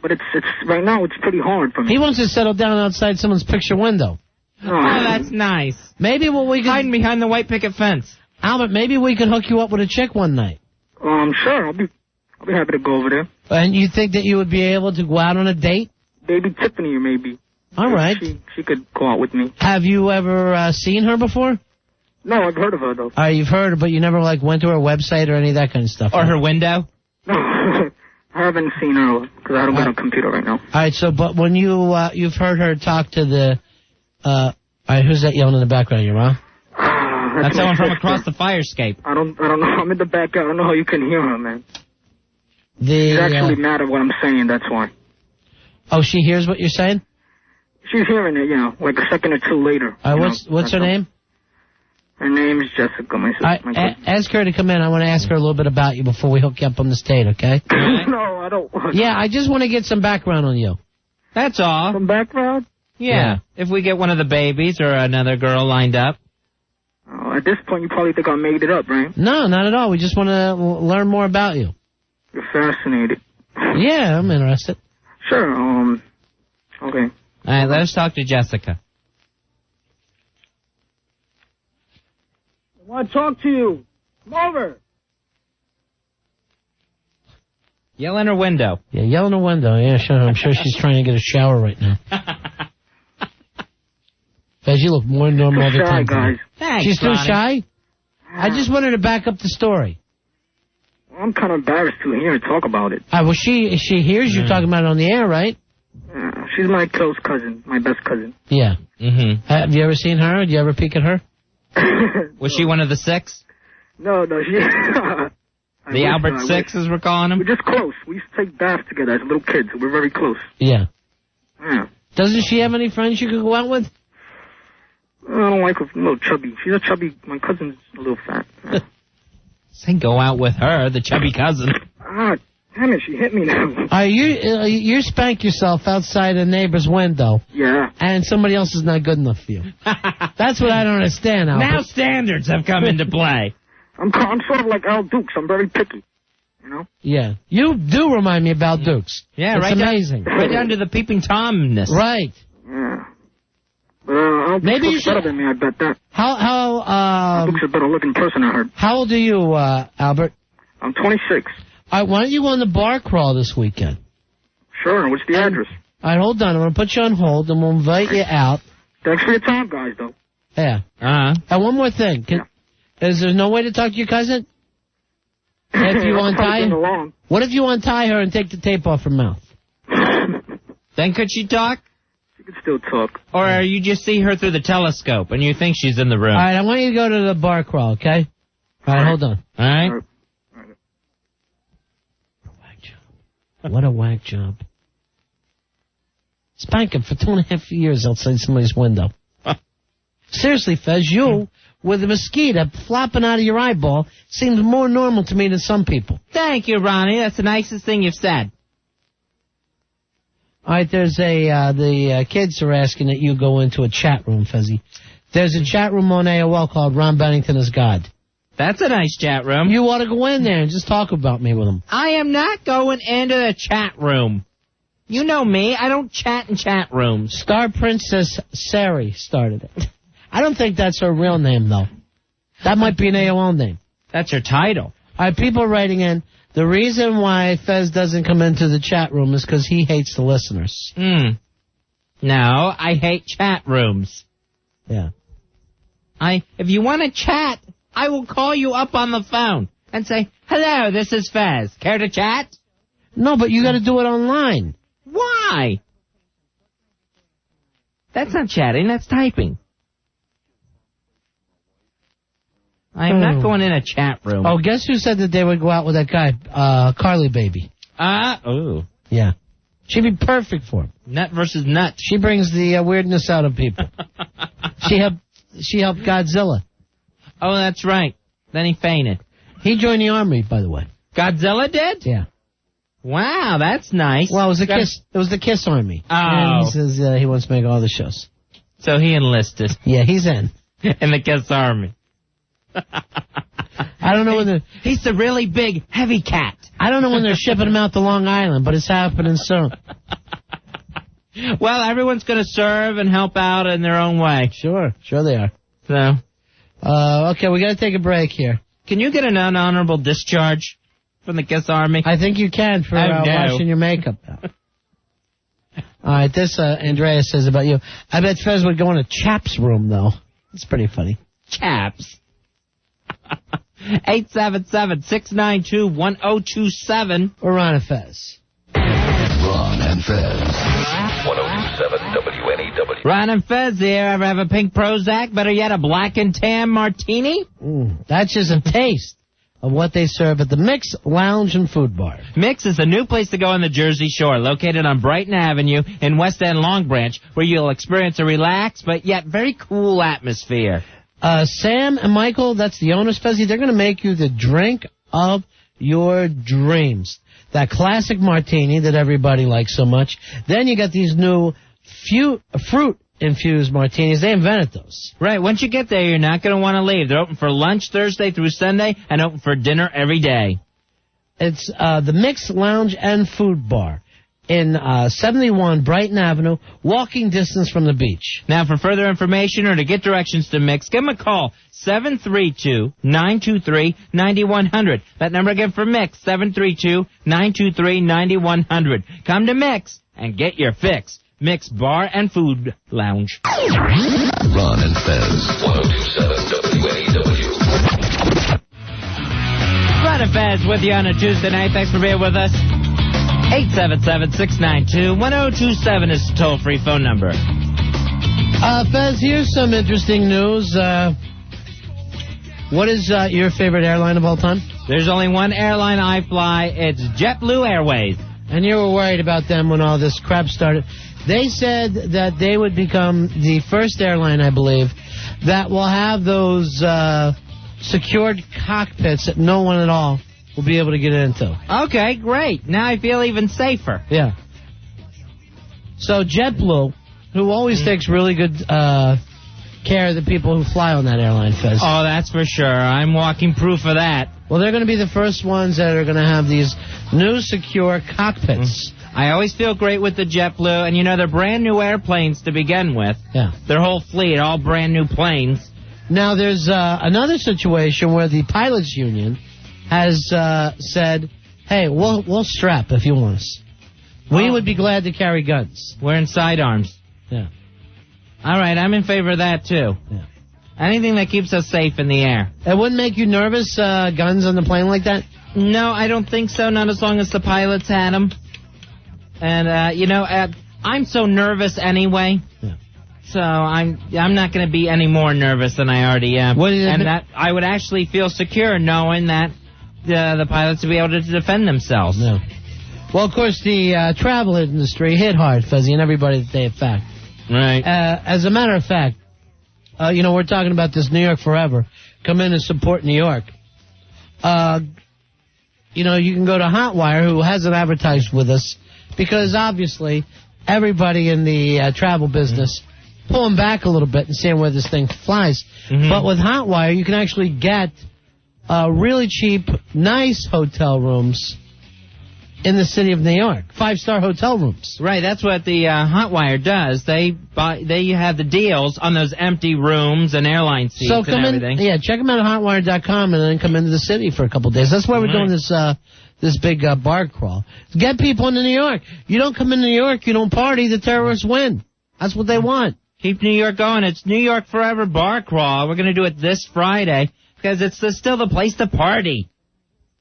But it's right now. It's pretty hard for me. He wants to settle down outside someone's picture window. Oh, that's nice. Maybe we could hiding behind the white picket fence. Albert, maybe we could hook you up with a chick one night. Sure. I'll be happy to go over there. And you think that you would be able to go out on a date? Maybe Tiffany or maybe. All right. She could go out with me. Have you ever seen her before? No, I've heard of her though. You've heard her, but you never went to her website or any of that kind of stuff. Or her window? No, I haven't seen her because I don't got a computer right now. All right. So, but when you've heard her talk to the, all right, who's that yelling in the background? Your mom? That's someone from across the fire escape. I don't know. I'm in the back. I don't know how you can hear her, man. She's actually mad at what I'm saying. That's why. Oh, she hears what you're saying? She's hearing it, like a second or two later. What's her name? Her name is Jessica. My sister. Ask her to come in. I want to ask her a little bit about you before we hook you up on this date, okay? No, I don't want. Yeah, I just want to get some background on you. That's all. Some background? Yeah. If we get one of the babies or another girl lined up. Oh, at this point, you probably think I made it up, right? No, not at all. We just want to learn more about you. You're fascinated. Yeah, I'm interested. Sure. Okay. All right, let us talk to Jessica. I want to talk to you. Come over. Yell in her window. Yeah, yell in her window. Yeah, sure. I'm sure she's trying to get a shower right now. Fez, you look more normal all the time. Guys. Thanks, she's too Ronnie. shy? I just wanted to back up the story. I'm kind of embarrassed to hear her talk about it. Well, she hears you talking about it on the air, right? Yeah, she's my close cousin, my best cousin. Yeah. Mm-hmm. Have you ever seen her? Did you ever peek at her? Was she one of the 6? No, she... The Albert 6, as we're calling them? We're just close. We used to take baths together as little kids. We're very close. Yeah. Yeah. Doesn't she have any friends you could go out with? I don't like her. A little chubby. She's a chubby. My cousin's a little fat. Say go out with her, the chubby cousin. Ah, damn it, she hit me now. You spank yourself outside a neighbor's window. Yeah. And somebody else is not good enough for you. That's what I don't understand, Albert. Now standards have come into play. I'm sort of like Al Dukes. I'm very picky. You know? Yeah. You do remind me about Dukes. Yeah, it's right amazing. Right down to the peeping Tomness. Right. Yeah. But Al Dukes looks better than me, I bet that. Al Dukes a better looking person, I heard. How old are you, Albert? I'm 26. All right, why don't you go on the bar crawl this weekend? Sure, what's the address? All right, hold on. I'm going to put you on hold, and we'll invite you out. Thanks for your time, guys, though. Yeah. Uh-huh. And one more thing. Is there no way to talk to your cousin? If you untie, what if you untie her and take the tape off her mouth? Then could she talk? She could still talk. Or you just see her through the telescope and you think she's in the room? All right, I want you to go to the bar crawl, okay? All right, hold on. All right. What a whack job. Spanking for 2.5 years outside somebody's window. Seriously, Fez, you, with a mosquito flopping out of your eyeball, seems more normal to me than some people. Thank you, Ronnie. That's the nicest thing you've said. All right, there's the kids are asking that you go into a chat room, Fezzy. There's a chat room on AOL called Ron Bennington is God. That's a nice chat room. You ought to go in there and just talk about me with them. I am not going into the chat room. You know me. I don't chat in chat rooms. Star Princess Sari started it. I don't think that's her real name, though. That might be an AOL name. That's her title. All right, people are writing in, the reason why Fez doesn't come into the chat room is because he hates the listeners. No, I hate chat rooms. Yeah. If you want to chat, I will call you up on the phone and say, hello, this is Fez. Care to chat? No, but you got to do it online. Why? That's not chatting, that's typing. I am not going in a chat room. Oh, guess who said that they would go out with that guy, Carly Baby? Oh. Yeah. She'd be perfect for him. Nut versus nut. She brings the weirdness out of people. She helped Godzilla. Oh, that's right. Then he fainted. He joined the army, by the way. Godzilla did? Yeah. Wow, that's nice. Well, it was Kiss. It was the Kiss Army. Oh. And he says he wants to make all the shows. So he enlisted. Yeah, he's in. In the Kiss Army. I don't know when he's the really big, heavy cat. I don't know when they're shipping him out to Long Island, but it's happening soon. Well, everyone's going to serve and help out in their own way. Sure they are. So, okay, we got to take a break here. Can you get an unhonorable discharge from the Kiss Army? I think you can for washing your makeup. All right, this Andrea says about you. I bet Fez would go in a Chaps room, though. It's pretty funny. Chaps. 877-692-1027. We're Ron and Fez. Ron and Fez. 1027 WNEW. Ron and Fez here. Ever have a pink Prozac? Better yet, a black and tan martini? That's just a taste of what they serve at the Mix Lounge and Food Bar. Mix is a new place to go on the Jersey Shore, located on Brighton Avenue in West End Long Branch, where you'll experience a relaxed but yet very cool atmosphere. Sam and Michael, that's the owners, Fezzy, they're going to make you the drink of your dreams. That classic martini that everybody likes so much. Then you got these new fruit-infused martinis. They invented those. Right. Once you get there, you're not going to want to leave. They're open for lunch Thursday through Sunday and open for dinner every day. It's the Mix Lounge and Food Bar in 71 Brighton Avenue, walking distance from the beach. Now, for further information or to get directions to Mix, give them a call, 732-923-9100. That number again for Mix, 732-923-9100. Come to Mix and get your fix. Mix Bar and Food Lounge. Ron and Fez, 1027 WNEW. Ron and Fez with you on a Tuesday night. Thanks for being with us. 877-692-1027 is the toll-free phone number. Fez, here's some interesting news. What is your favorite airline of all time? There's only one airline I fly. It's JetBlue Airways. And you were worried about them when all this crap started. They said that they would become the first airline, I believe, that will have those secured cockpits that no one at all will be able to get into. Okay, great. Now I feel even safer. Yeah. So JetBlue, who always takes really good care of the people who fly on that airline, Fez. Oh, that's for sure. I'm walking proof of that. Well, they're going to be the first ones that are going to have these new secure cockpits. I always feel great with the JetBlue, and they're brand new airplanes to begin with. Yeah. Their whole fleet, all brand new planes. Now, there's another situation where the pilots union has said, hey, we'll strap if you want us. We would be glad to carry guns. Wearing sidearms. Yeah. All right, I'm in favor of that, too. Yeah. Anything that keeps us safe in the air. It wouldn't make you nervous, guns on the plane like that? No, I don't think so, not as long as the pilots had them. And, I'm so nervous anyway. Yeah. So I'm not going to be any more nervous than I already am. And that I would actually feel secure knowing that the pilots would be able to defend themselves. No. Well, of course, the travel industry hit hard, Fuzzy, and everybody that they affect. Right. As a matter of fact, we're talking about this New York Forever. Come in and support New York. You can go to Hotwire, who hasn't advertised with us, because obviously everybody in the travel business pulling back a little bit and seeing where this thing flies. Mm-hmm. But with Hotwire, you can actually get really cheap, nice hotel rooms in the city of New York. 5-star hotel rooms. Right, that's what the Hotwire does. They have the deals on those empty rooms and airline seats and everything. Check them out at hotwire.com and then come into the city for a couple of days. That's why we're doing this big bar crawl. Get people into New York. You don't come into New York, you don't party, the terrorists win. That's what they want. Keep New York going. It's New York Forever Bar Crawl. We're going to do it this Friday because it's still the place to party.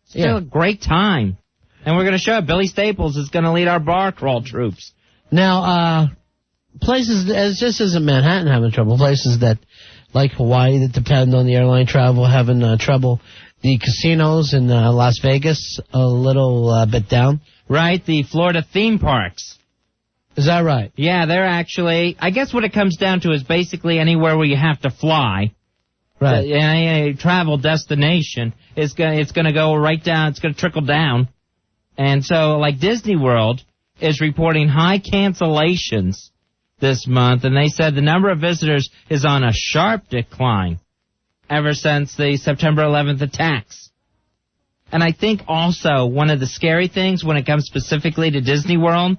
Still a great time. And we're going to show up. Billy Staples is going to lead our bar crawl troops. Now, places, as just as in Manhattan having trouble, places that, like Hawaii, that depend on the airline travel, having trouble. The casinos in Las Vegas, a little bit down. Right, the Florida theme parks. Is that right? Yeah, they're actually, I guess what it comes down to is basically anywhere where you have to fly. Right. Any travel destination, it's going to go right down, it's going to trickle down. And so, like Disney World is reporting high cancellations this month, and they said the number of visitors is on a sharp decline ever since the September 11th attacks. And I think also one of the scary things when it comes specifically to Disney World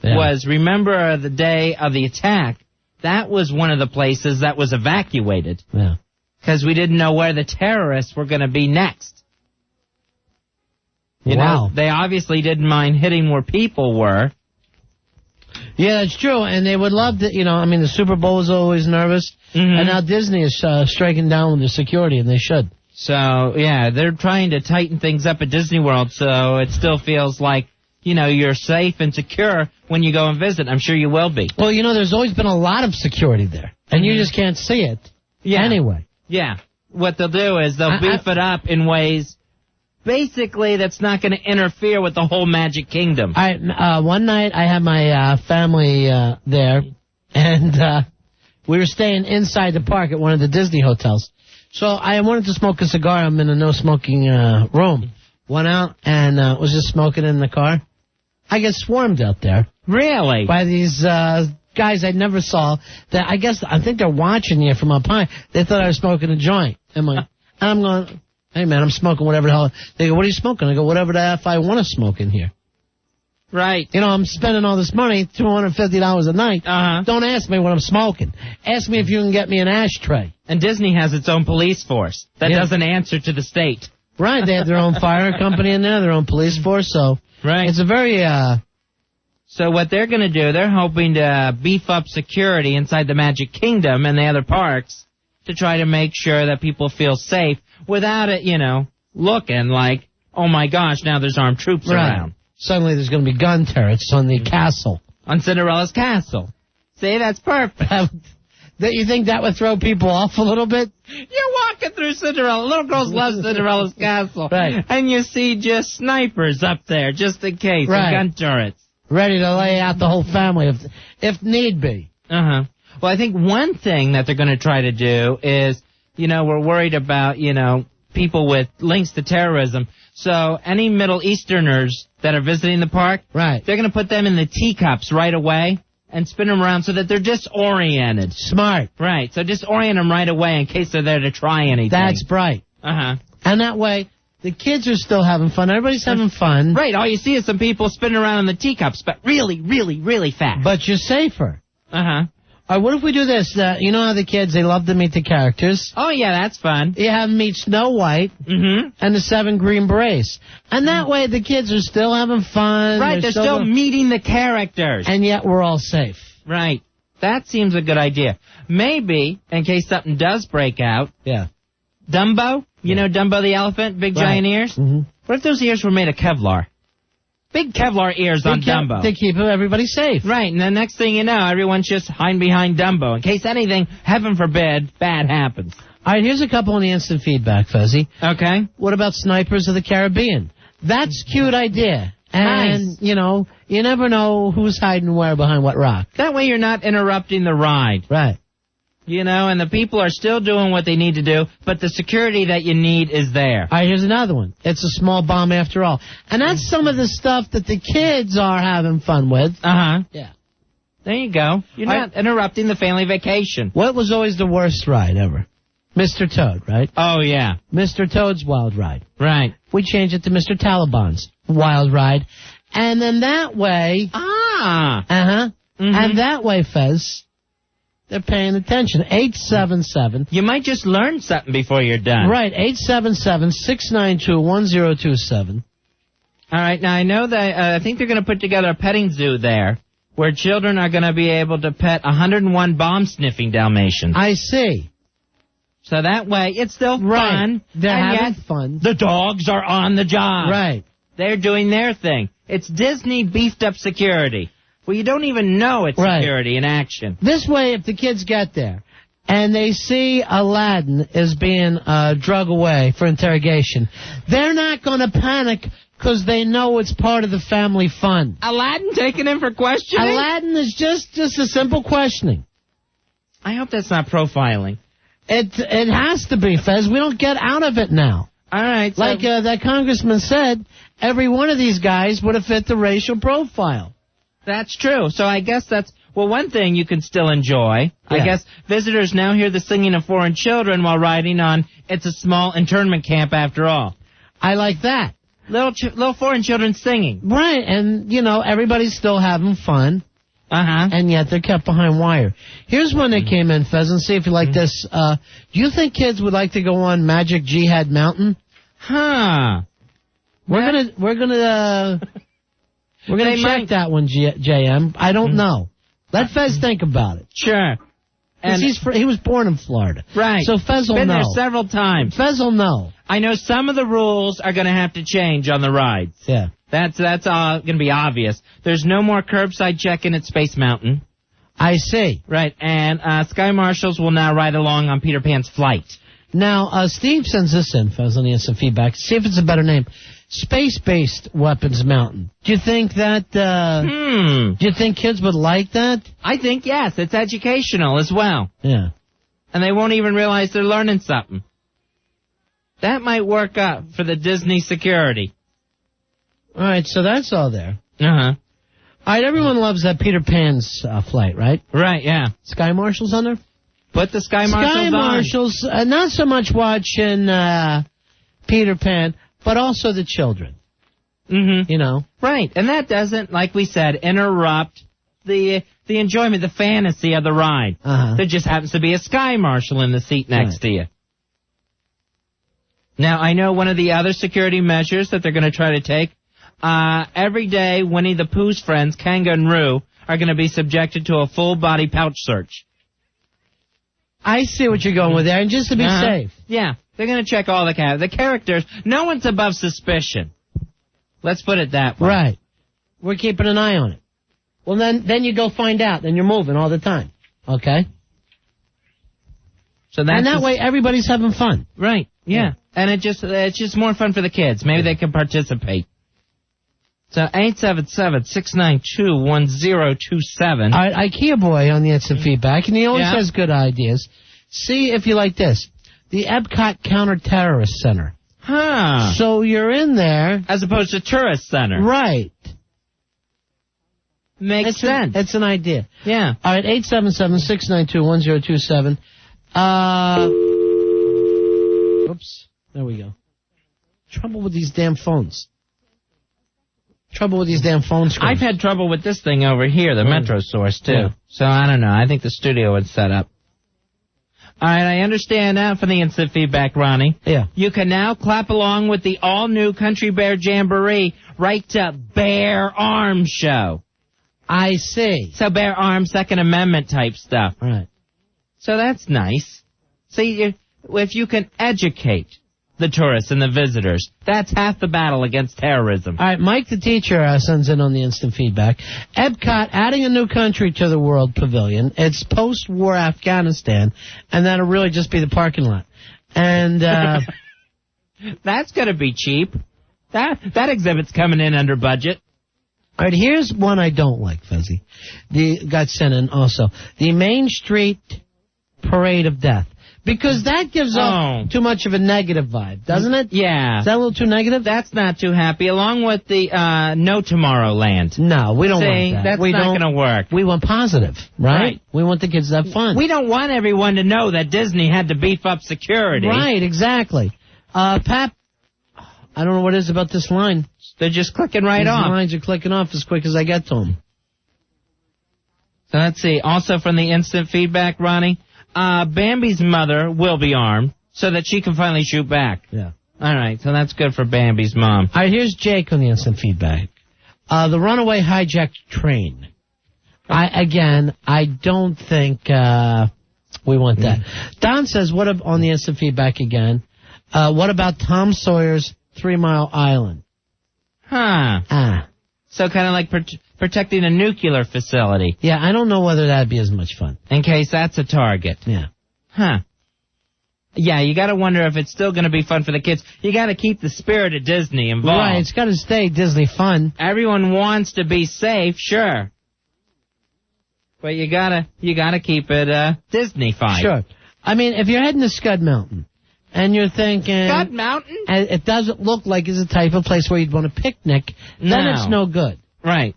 was, remember the day of the attack, that was one of the places that was evacuated. Yeah. Because we didn't know where the terrorists were going to be next. You know, they obviously didn't mind hitting where people were. Yeah, that's true. And they would love to, the Super Bowl is always nervous. Mm-hmm. And now Disney is striking down with their security, and they should. So, yeah, they're trying to tighten things up at Disney World so it still feels like, you're safe and secure when you go and visit. I'm sure you will be. Well, there's always been a lot of security there, and you just can't see it. Yeah. Anyway. Yeah. What they'll do is they'll beef it up in ways, basically, that's not going to interfere with the whole Magic Kingdom. One night I had my family there, and we were staying inside the park at one of the Disney hotels. So I wanted to smoke a cigar. I'm in a no-smoking room. Went out and was just smoking in the car. I get swarmed out there. Really? By these guys I never saw. That I think they're watching you from up high. They thought I was smoking a joint. And I'm going, hey, man, I'm smoking whatever the hell. They go, what are you smoking? I go, whatever the F I want to smoke in here. Right. I'm spending all this money, $250 a night. Uh-huh. Don't ask me what I'm smoking. Ask me if you can get me an ashtray. And Disney has its own police force that doesn't answer to the state. Right. They have their own fire company in there, their own police force. So it's a very... So what they're going to do, they're hoping to beef up security inside the Magic Kingdom and the other parks to try to make sure that people feel safe without it, looking like, oh my gosh, now there's armed troops around. Suddenly there's going to be gun turrets on the castle. On Cinderella's castle. See, that's perfect. That you think that would throw people off a little bit? You're walking through Cinderella. Little girls love Cinderella's castle. Right. And you see just snipers up there, just in case, Right. and gun turrets. Ready to lay out the whole family if need be. Uh-huh. Well, I think one thing that they're going to try to do is, we're worried about, people with links to terrorism. So any Middle Easterners that are visiting the park, right, they're going to put them in the teacups right away and spin them around so that they're disoriented. Smart. Right. So just orient them right away in case they're there to try anything. That's bright. Uh-huh. And that way, the kids are still having fun. Everybody's having fun. Right. All you see is some people spinning around in the teacups, but really, really, really fast. But you're safer. Uh-huh. All right, what if we do this? You know how the kids, they love to meet the characters? Oh, yeah, that's fun. You have them meet Snow White and the 7 Green Berets. And that way the kids are still having fun. Right, they're still meeting the characters. And yet we're all safe. Right. That seems a good idea. Maybe, in case something does break out, Dumbo, you know Dumbo the elephant, big giant ears? Mm-hmm. What if those ears were made of Kevlar? Big Kevlar ears on Dumbo. They keep everybody safe. Right, and the next thing you know, everyone's just hiding behind Dumbo in case anything, heaven forbid, bad happens. All right, here's a couple on the instant feedback, Fezzy. Okay. What about Snipers of the Caribbean? That's a cute idea. And, Nice. You never know who's hiding where behind what rock. That way you're not interrupting the ride. Right. And the people are still doing what they need to do, but the security that you need is there. All right, here's another one. It's a small bomb after all. And that's some of the stuff that the kids are having fun with. Uh-huh. Yeah. There you go. You're not interrupting the family vacation. What was always the worst ride ever? Mr. Toad, right? Oh, yeah. Mr. Toad's Wild Ride. Right. We changed it to Mr. Taliban's Wild Ride. And then that way... Ah! Uh-huh. Mm-hmm. And that way, Fez... They're paying attention. 877. You might just learn something before you're done. Right. 877-692-1027. All right. Now, I know that I think they're going to put together a petting zoo there where children are going to be able to pet 101 bomb-sniffing Dalmatians. I see. So that way, it's still fun. They're and having yet fun. The dogs are on the job. Right. They're doing their thing. It's Disney beefed up security. Well, you don't even know it's security in action. This way, if the kids get there and they see Aladdin is being drug away for interrogation, they're not going to panic because they know it's part of the family fun. Aladdin taken in for questioning? Aladdin is just a simple questioning. I hope that's not profiling. It has to be, Fez. We don't get out of it now. All right. So Like that congressman said, every one of these guys would have fit the racial profile. That's true. So I guess that's, one thing you can still enjoy. Yeah. I guess visitors now hear the singing of foreign children while riding on It's a Small Internment Camp After All. I like that. Little foreign children singing. Right, and, everybody's still having fun. Uh-huh. And yet they're kept behind wire. Here's one that came in, Fez, and see if you like this. Do you think kids would like to go on Magic Jihad Mountain? Huh. We're gonna check that one, JM. I don't know. Let Fez think about it. Sure. And he was born in Florida. Right. So Fez will know. Been there several times. Fez will know. I know some of the rules are going to have to change on the rides. Yeah. That's going to be obvious. There's no more curbside check-in at Space Mountain. I see. Right. And Sky Marshals will now ride along on Peter Pan's flight. Now, Steve sends this in, Fez, on the instant feedback. See if it's a better name. Space-based Weapons Mountain. Do you think that, do you think kids would like that? I think, yes. It's educational as well. Yeah. And they won't even realize they're learning something. That might work out for the Disney security. All right, so that's all there. Uh-huh. All right, everyone loves that Peter Pan's flight, right? Right, yeah. Sky Marshals on there? Put the Sky Marshals on. Sky Marshals, not so much watching Peter Pan, but also the children. Mm-hmm. Right, and that doesn't, like we said, interrupt the enjoyment, the fantasy of the ride. Uh-huh. There just happens to be a Sky Marshal in the seat next to you. Now, I know one of the other security measures that they're going to try to take, every day Winnie the Pooh's friends, Kanga and Roo, are going to be subjected to a full-body pouch search. I see what you're going with there, and just to be safe. Yeah, they're going to check all the characters. No one's above suspicion. Let's put it that way. Right. We're keeping an eye on it. Well, then you go find out. Then you're moving all the time. Okay? So that's and that way everybody's having fun. Right. Yeah. And it's just more fun for the kids. Maybe they can participate. So 877-692-1027. All right, IKEA boy on the instant feedback, and he always has good ideas. See if you like this. The Epcot Counter-Terrorist Center. Huh. So you're in there. As opposed to tourist center. Right. Makes sense. It's an idea. Yeah. All right, 877-692-1027. Oops. There we go. Trouble with these damn phones. I've had trouble with this thing over here, the Metro Source, too. Yeah. So I don't know. I think the studio would set up. All right, I understand now from the instant feedback, Ronnie. Yeah. You can now clap along with the all-new Country Bear Jamboree right to Bear Arms Show. I see. So Bear Arms, Second Amendment type stuff. Right. So that's nice. See, if you can educate the tourists and the visitors, that's half the battle against terrorism. All right, Mike the teacher sends in on the instant feedback. Epcot adding a new country to the World Pavilion. It's post-war Afghanistan, and that'll really just be the parking lot. And that's going to be cheap. That exhibit's coming in under budget. All right, here's one I don't like, Fezzi. Got sent in also. The Main Street Parade of Death. Because that gives off too much of a negative vibe, doesn't it? Yeah. Is that a little too negative? That's not too happy, along with the No Tomorrowland. No, we don't want that. That's not going to work. We want positive, right? We want the kids to have fun. We don't want everyone to know that Disney had to beef up security. Right, exactly. Pap, I don't know what it is about this line. They're just clicking right off. These lines are clicking off as quick as I get to them. So let's see. Also from the instant feedback, Ronnie, Bambi's mother will be armed so that she can finally shoot back. Yeah. All right, so that's good for Bambi's mom. All right, here's Jake on the instant feedback. The runaway hijacked train. I don't think we want that. Don says, on the instant feedback again, what about Tom Sawyer's 3 Mile Island? Huh. So kind of like protecting a nuclear facility. Yeah, I don't know whether that'd be as much fun. In case that's a target. Yeah. Huh. Yeah, you got to wonder if it's still going to be fun for the kids. You got to keep the spirit of Disney involved. Right, it's got to stay Disney fun. Everyone wants to be safe, sure. But you gotta keep it Disney fun. Sure. I mean, if you're heading to Scud Mountain, and you're thinking... Scud Mountain? And it doesn't look like it's the type of place where you'd want to picnic, then it's no good. Right.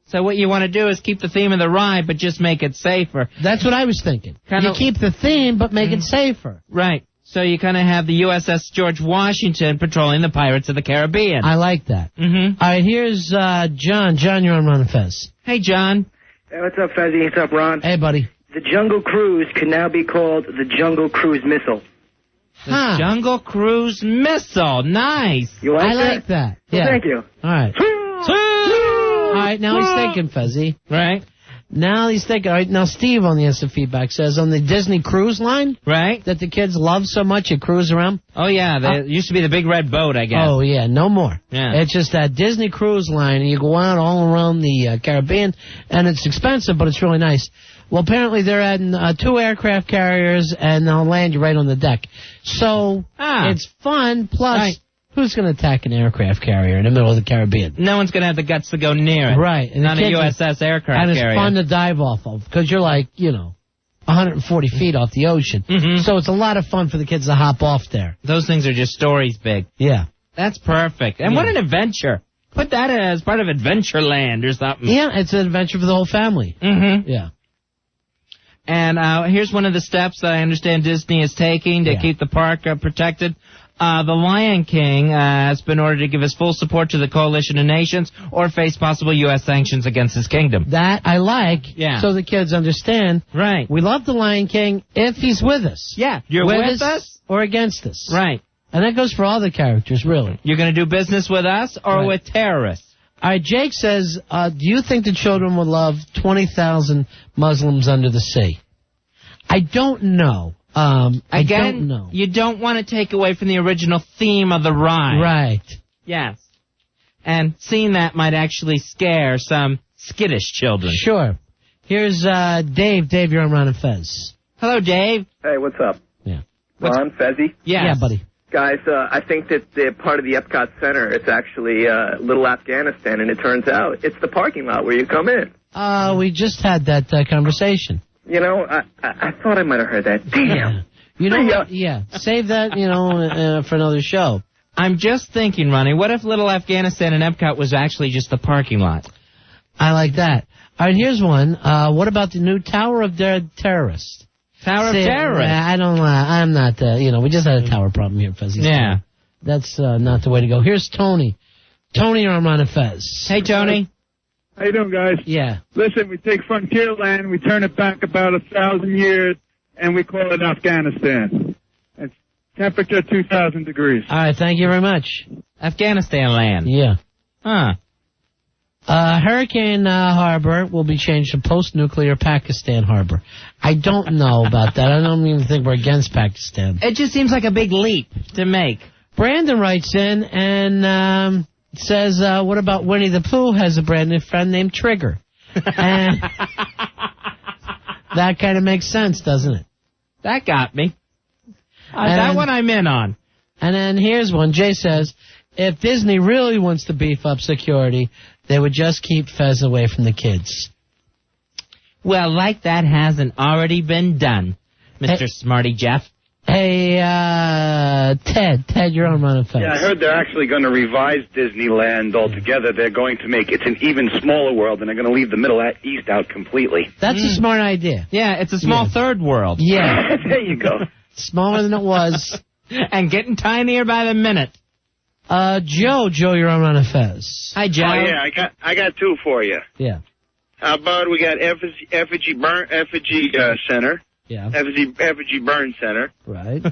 So what you want to do is keep the theme of the ride, but just make it safer. That's what I was thinking. You keep the theme, but make it safer. Right. So you kind of have the USS George Washington patrolling the Pirates of the Caribbean. I like that. Mm-hmm. All right, here's John. John, you're on Ron and Fez. Hey, John. Hey, what's up, Fezzy? What's up, Ron? Hey, buddy. The Jungle Cruise can now be called the Jungle Cruise Missile. The Jungle Cruise Missile. Nice. You like I that? like that. Well, Yeah. thank you. All right. All right, now he's thinking, Fezzy. Right. Now he's thinking. All right, now Steve on the instant feedback says on the Disney cruise line, right, that the kids love so much you cruise around. Oh, yeah. There used to be the big red boat, I guess. Oh, yeah, no more. Yeah. It's just that Disney cruise line, and you go out all around the Caribbean, and it's expensive, but it's really nice. Well, apparently they're adding 2 aircraft carriers, and they'll land you right on the deck. So it's fun, plus who's going to attack an aircraft carrier in the middle of the Caribbean? No one's going to have the guts to go near it. Right. And Not a USS aircraft and it's carrier. fun to dive off of, because you're like, 140 feet off the ocean. Mm-hmm. So it's a lot of fun for the kids to hop off there. Those things are just stories big. Yeah. That's perfect. And what an adventure. Put that as part of Adventureland or something. Yeah, it's an adventure for the whole family. Mm-hmm. Yeah. And here's one of the steps that I understand Disney is taking to keep the park protected. The Lion King has been ordered to give his full support to the coalition of nations or face possible U.S. sanctions against his kingdom. That I like, so the kids understand. Right. We love the Lion King if he's with us. Yeah, you're with us or against us. Right. And that goes for all the characters, really. You're going to do business with us or with terrorists? All right, Jake says, do you think the children would love 20,000 Muslims under the sea? I don't know. I don't know. You don't want to take away from the original theme of the ride. Right. Yes. And seeing that might actually scare some skittish children. Sure. Here's Dave. Dave, you're on Ron and Fez. Hello, Dave. Hey, what's up? Yeah. Ron, Fezzy? Yes. Yeah, buddy. Guys, I think that the part of the Epcot Center, it's actually Little Afghanistan, and it turns out it's the parking lot where you come in. We just had that conversation. You know, I thought I might have heard that. Damn. You know what? Yeah. Save that, for another show. I'm just thinking, Ronnie, what if Little Afghanistan and Epcot was actually just the parking lot? I like that. All right, here's one. What about the new Tower of Terrorists? Tower of Terrorists? I'm not, we just had a tower problem here, Fezzy. Yeah. That's not the way to go. Here's Tony. Tony, you're on Ron and Fez. Hey, Tony. How you doing, guys? Yeah. Listen, we take Frontierland, we turn it back about 1,000 years, and we call it Afghanistan. It's temperature 2,000 degrees. All right, thank you very much. Afghanistan land. Yeah. Huh. Hurricane Harbor will be changed to post-nuclear Pakistan Harbor. I don't know about that. I don't even think we're against Pakistan. It just seems like a big leap to make. Brandon writes in and says, what about Winnie the Pooh has a brand new friend named Trigger? And that kind of makes sense, doesn't it? That got me. That one I'm in on. And then here's one. Jay says, if Disney really wants to beef up security, they would just keep Fez away from the kids. Well, like that hasn't already been done, Mr. Smarty Jeff. Hey, Ted, you're on Ron and Fez. Yeah, I heard they're actually going to revise Disneyland altogether. They're going to make it's an even smaller world, and they're going to leave the Middle East out completely. That's a smart idea. Yeah, it's a small third world. Yeah. There you go. Smaller than it was. And getting tinier by the minute. Joe, you're on Ron and Fez. Hi, Joe. Oh, yeah, I got two for you. Yeah. How about we got Effigy Center. Yeah. Effigy Burn Center. Right.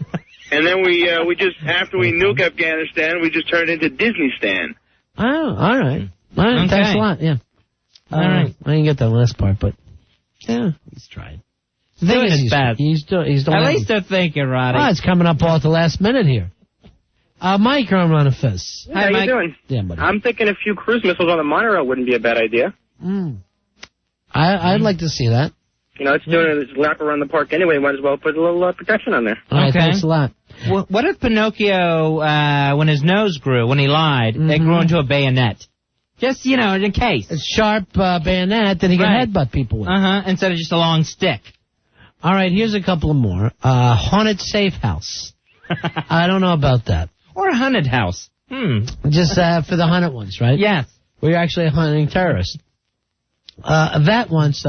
And then we just, after we nuke Afghanistan, we just turn it into Disneystan. Oh, all right. All right, Okay. thanks a lot, yeah. All right. I didn't get that last part, but, yeah, he's trying. The thing Doing is, his best. He's doing At least they're thinking, Roddy. Oh, it's coming up all at the last minute here. Mike, you're on Ron and Fez. How you doing? Yeah, buddy. I'm thinking a few cruise missiles on the monorail wouldn't be a bad idea. I'd like to see that. You know, it's doing a lap around the park anyway. Might as well put a little protection on there. All right, thanks a lot. What if Pinocchio, when his nose grew, when he lied, it grew into a bayonet? Just, in case. A sharp bayonet that he can headbutt people with. Instead of just a long stick. All right, here's a couple of more. Haunted safe house. I don't know about that. Or a haunted house. Just for the haunted ones, right? Yes. Where you're actually hunting terrorists. That one's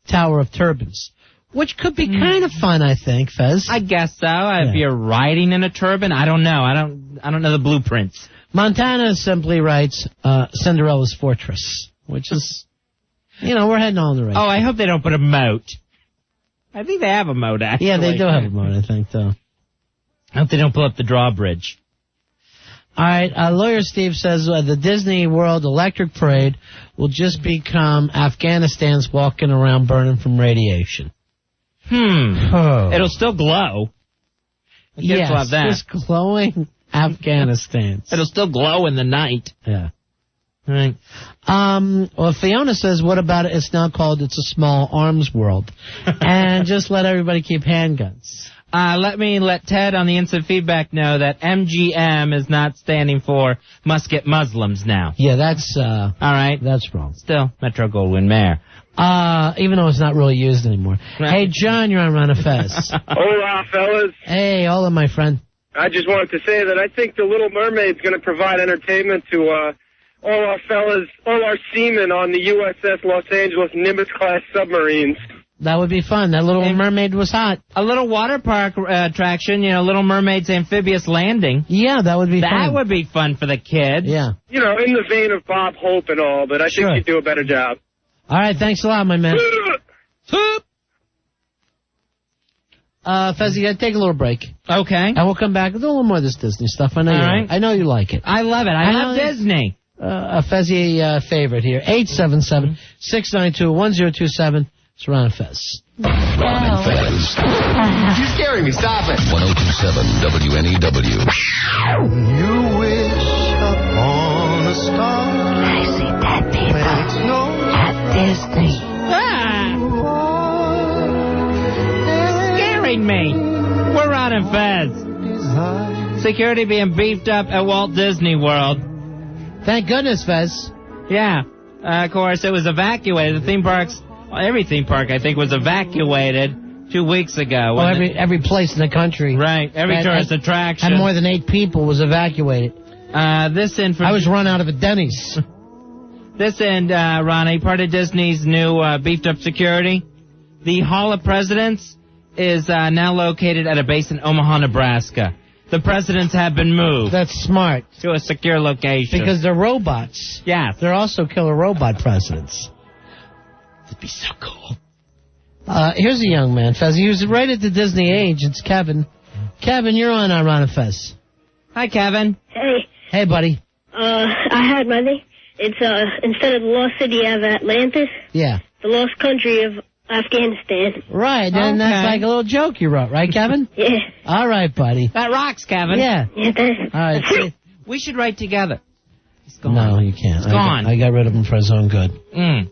Tower of Turbans, which could be kind of fun, I think, Fez. I guess so. If you're riding in a turban, I don't know. I don't know the blueprints. Montana simply writes Cinderella's Fortress, which is, we're heading on the right. Oh, I hope they don't put a moat. I think they have a moat, actually. Yeah, they do have a moat, I think, though. I hope they don't pull up the drawbridge. All right, Lawyer Steve says the Disney World Electric Parade will just become Afghanistan's walking around burning from radiation. It'll still glow. Yes, love that. just glowing Afghanistan. It'll still glow in the night. Yeah. Right. Well, Fiona says, what about it? It's now called It's a Small Arms World. And just let everybody keep handguns. Let me let Ted on the instant feedback know that MGM is not standing for Must Get Muslims now. Yeah, that's, all right. That's wrong. Still, Metro Goldwyn Mayer. Even though it's not really used anymore. Hey, John, you're on Ron and Fez. Hola, fellas. Hey, hola, my friend. I just wanted to say that I think The Little Mermaid's going to provide entertainment to all our fellas, all our seamen on the USS Los Angeles Nimitz-class submarines. That would be fun. That Little Mermaid was hot. A little water park attraction, Little Mermaid's Amphibious Landing. Yeah, that would be fun. That would be fun for the kids. Yeah. In the vein of Bob Hope and all, but I think you'd do a better job. All right, thanks a lot, my man. Fez, you got to take a little break. Okay. And we'll come back with a little more of this Disney stuff. I know I know you like it. I love it. I love Disney. A Fezzy favorite here. 877-692-1027. It's Ron and Fez. Ron and Fez. You're scaring me. Stop it. 102.7 WNEW. You wish upon a star. I see dead people at Disney. Security being beefed up at Walt Disney World. Thank goodness, Fez. Yeah. Of course, it was evacuated. The theme parks, well, every theme park, I think, was evacuated 2 weeks ago. Well, every place in the country. Right. Every tourist attraction. And more than 8 people was evacuated. I was run out of a Denny's. This end, Ronnie, part of Disney's new beefed-up security. The Hall of Presidents is now located at a base in Omaha, Nebraska. The presidents have been moved. That's smart. To a secure location. Because they're robots. Yeah. They're also killer robot presidents. That'd be so cool. Here's a young man, Fez. He was right at the Disney age. It's Kevin. Kevin, you're on Ron and Fez. Hi, Kevin. Hey. Hey, buddy. I had money. It's, instead of the lost city, you have Atlantis. Yeah. The lost country of Afghanistan. Right, and that's like a little joke you wrote, right, Kevin? Yeah. All right, buddy. That rocks, Kevin. Yeah. Yeah, All right. See. We should write together. He's gone. No, you can't. He's gone. I got rid of him for his own good. Mm.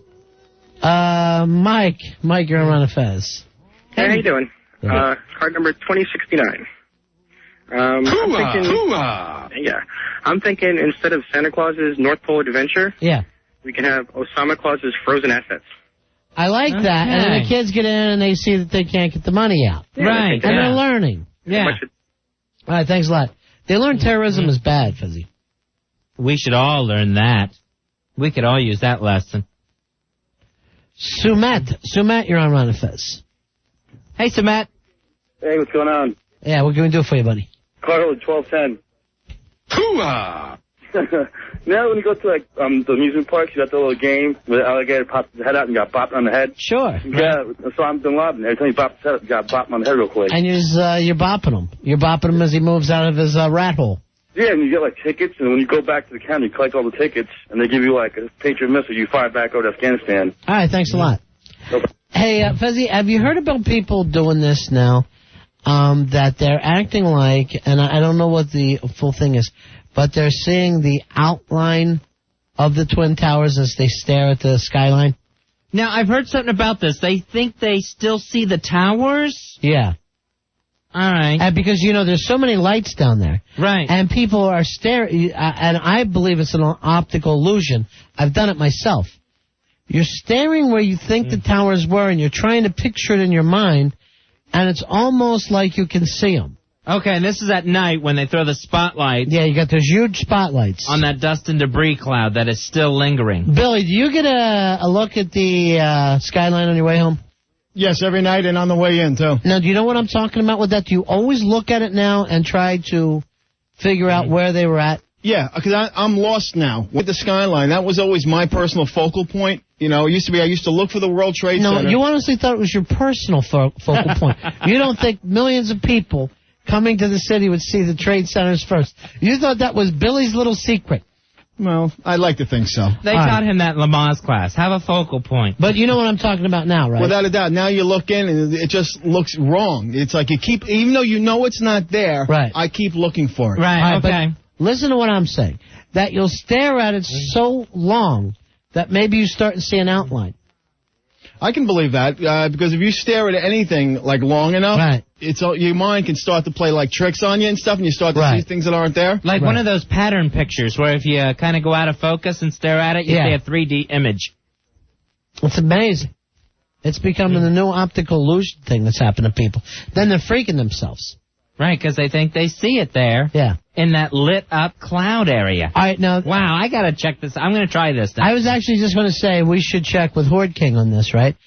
Mike, you're on Ron and Fez. Hey, how you doing? Card number 2069. I'm thinking instead of Santa Claus's North Pole Adventure, we can have Osama Claus's Frozen Assets. I like that. And then the kids get in and they see that they can't get the money out. Yeah, right. And they're learning. Yeah. All right, thanks a lot. They learn terrorism is bad, Fuzzy. We should all learn that. We could all use that lesson. Sumat, you're on Ron and Fez. Hey, Sumat. Hey, what's going on? Yeah, what can we do for you, buddy? Carl at 1210. Hoo-ah! Now when you go to like the amusement parks, you got the little game where the alligator pops his head out and got bopped on the head. Sure. Yeah, Osama bin Laden. Every time he pops his head up, he got bopped on the head real quick. And you're bopping him. You're bopping him as he moves out of his rat hole. Yeah, and you get like tickets, and when you go back to the counter, you collect all the tickets, and they give you like a Patriot missile. You fire back over to Afghanistan. All right, thanks a lot. Hey, Fezzy, have you heard about people doing this now? That they're acting like, and I don't know what the full thing is, but they're seeing the outline of the Twin Towers as they stare at the skyline. Now, I've heard something about this. They think they still see the towers? Yeah. All right. Because, there's so many lights down there. Right. And people are staring, and I believe it's an optical illusion. I've done it myself. You're staring where you think the towers were, and you're trying to picture it in your mind, and it's almost like you can see them. Okay, and this is at night when they throw the spotlight. Yeah, you got those huge spotlights. On that dust and debris cloud that is still lingering. Billy, do you get a look at the skyline on your way home? Yes, every night and on the way in, too. Now, do you know what I'm talking about with that? Do you always look at it now and try to figure out where they were at? Yeah, because I'm lost now with the skyline. That was always my personal focal point. It used to be I used to look for the World Trade Center. No, you honestly thought it was your personal focal point. You don't think millions of people coming to the city would see the trade centers first. You thought that was Billy's little secret. Well, I'd like to think so. They taught him that in Lamaze class. Have a focal point. But you know what I'm talking about now, right? Without a doubt. Now you look in and it just looks wrong. It's like you keep, even though you know it's not there, I keep looking for it. Right, okay. Listen to what I'm saying. That you'll stare at it so long that maybe you start to see an outline. I can believe that, because if you stare at anything like long enough, your mind can start to play like tricks on you and stuff, and you start to see things that aren't there. Like one of those pattern pictures where if you kind of go out of focus and stare at it, you see a 3D image. It's amazing. It's becoming the new optical illusion thing that's happened to people. Then they're freaking themselves. Right, because they think they see it there. Yeah. In that lit-up cloud area. All right, now... Wow, I got to check this. I'm going to try this now. I was actually just going to say we should check with Horde King on this, right?